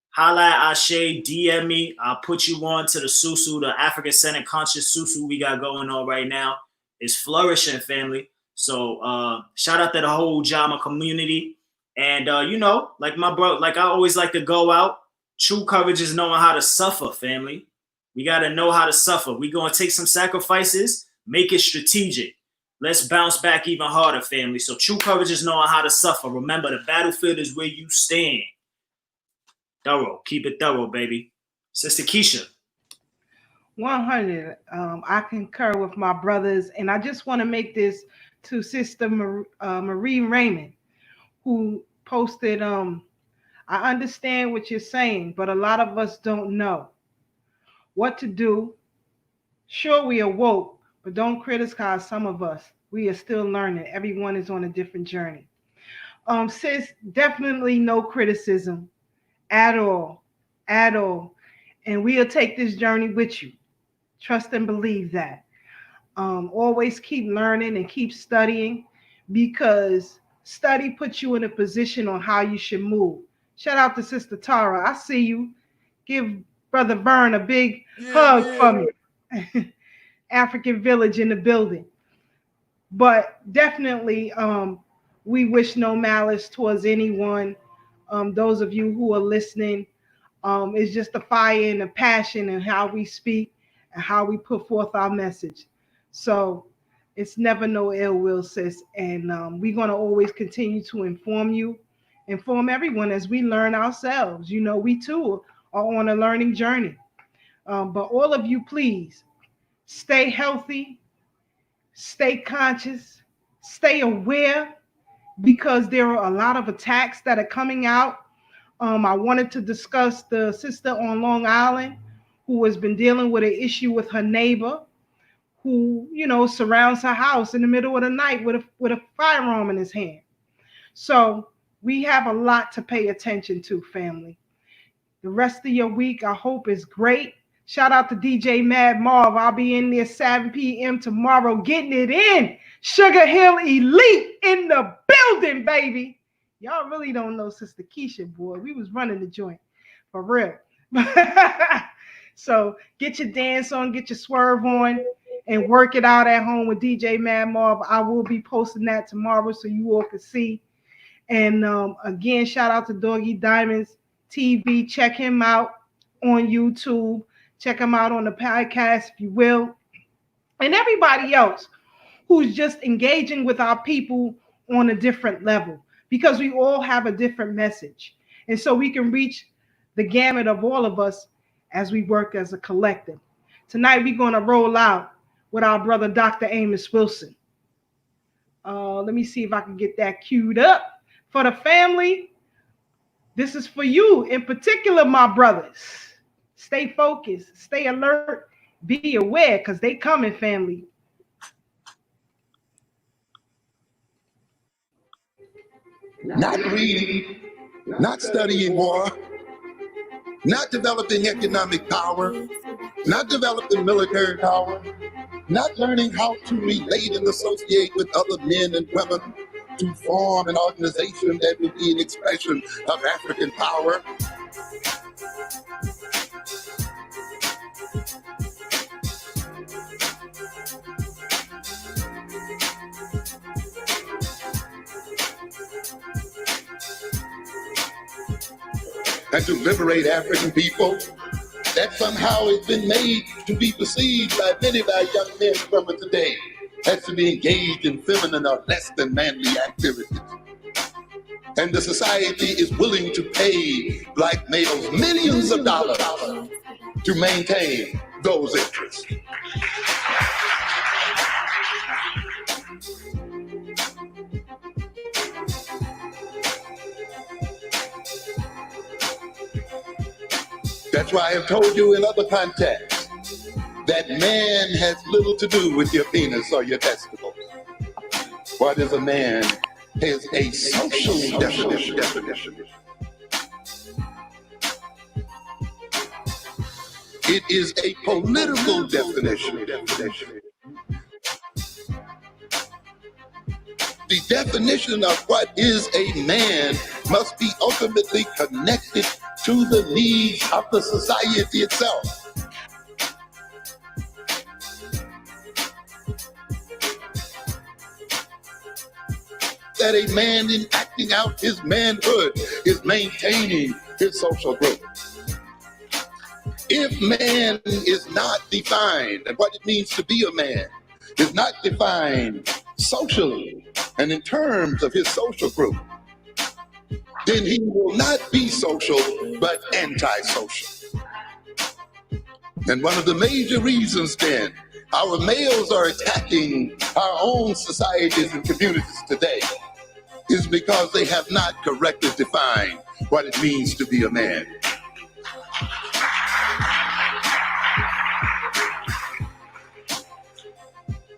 holla at Ashe, DM me. I'll put you on to the Susu, the African Senate conscious Susu we got going on right now. It's flourishing, family. So shout out to the whole Ujamaa community. And you know, like my bro, like I always like to go out. True courage is knowing how to suffer, family. We got to know how to suffer. We're going to take some sacrifices, make it strategic. Let's bounce back even harder, family. So true courage is knowing how to suffer. Remember, the battlefield is where you stand. Thorough. Keep it thorough, baby. Sister Keisha. 100. I concur with my brothers. And I just want to make this to Sister Marie Raymond, who posted, I understand what you're saying, but a lot of us don't know what to do. Sure, we are woke, but don't criticize some of us. We are still learning. Everyone is on a different journey. Sis, definitely no criticism at all. And we'll take this journey with you. Trust and believe that. Always keep learning and keep studying, because study puts you in a position on how you should move. Shout out to Sister Tara. I see you. Give Brother Vern a big hug for me. African Village in the building. But definitely, we wish no malice towards anyone. Those of you who are listening, it's just the fire and the passion and how we speak and how we put forth our message. So it's never no ill will, sis. And we're going to always continue to inform everyone as we learn ourselves. You know, we too are on a learning journey. But all of you, please stay healthy, stay conscious, stay aware, because there are a lot of attacks that are coming out. I wanted to discuss the sister on Long Island who has been dealing with an issue with her neighbor who, you know, surrounds her house in the middle of the night with a firearm in his hand. So we have a lot to pay attention to, family. The rest of your week, I hope, is great. Shout out to DJ Mad Marv. I'll be in there 7 p.m. tomorrow getting it in. Sugar Hill Elite in the building, baby. Y'all really don't know Sister Keisha, boy. We was running the joint for real. So get your dance on, get your swerve on, and work it out at home with DJ Mad Marv. I will be posting that tomorrow so you all can see. And again, shout out to Doggy Diamonds. TV. Check him out on YouTube. Check him out on the podcast, if you will. And everybody else who's just engaging with our people on a different level, because we all have a different message. And so we can reach the gamut of all of us as we work as a collective. Tonight, we're going to roll out with our brother, Dr. Amos Wilson. Let me see if I can get that queued up. For the family, this is for you in particular, my brothers. Stay focused, stay alert, be aware, because they coming, family. Not reading, not studying war, not developing economic power, not developing military power, not learning how to relate and associate with other men and women to form an organization that would be an expression of African power. And to liberate African people, that somehow has been made to be perceived by many of our young men from today as to be engaged in feminine or less than manly activities. And the society is willing to pay black males millions of dollars to maintain those interests. That's why I have told you in other contexts that man has little to do with your penis or your testicles. What is a man is a social definition. It is a political definition. The definition of what is a man must be ultimately connected to the needs of the society itself. That a man in acting out his manhood is maintaining his social group. If man is not defined, and what it means to be a man is not defined socially and in terms of his social group, then he will not be social, but antisocial. And one of the major reasons then our males are attacking our own societies and communities today is because they have not correctly defined what it means to be a man.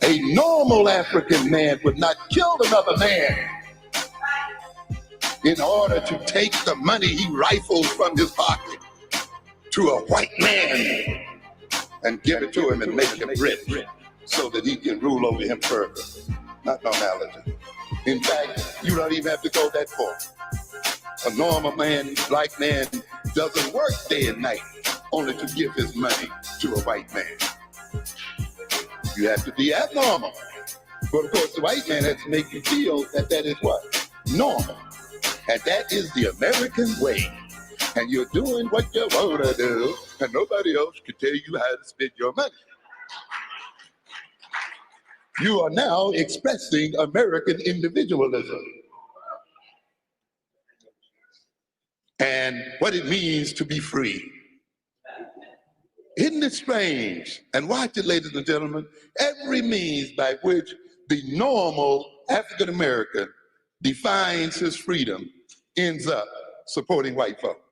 A normal African man would not kill another man in order to take the money he rifles from his pocket to a white man and give it to him and make him rich so that he can rule over him further. Not normality. In fact, you don't even have to go that far. A normal man, black man, doesn't work day and night only to give his money to a white man. You have to be abnormal. But of course, the white man has to make you feel that that is what? Normal. And that is the American way. And you're doing what you want to do, and nobody else can tell you how to spend your money. You are now expressing American individualism and what it means to be free. Isn't it strange? And watch it, ladies and gentlemen, every means by which the normal African American defines his freedom ends up supporting white folks.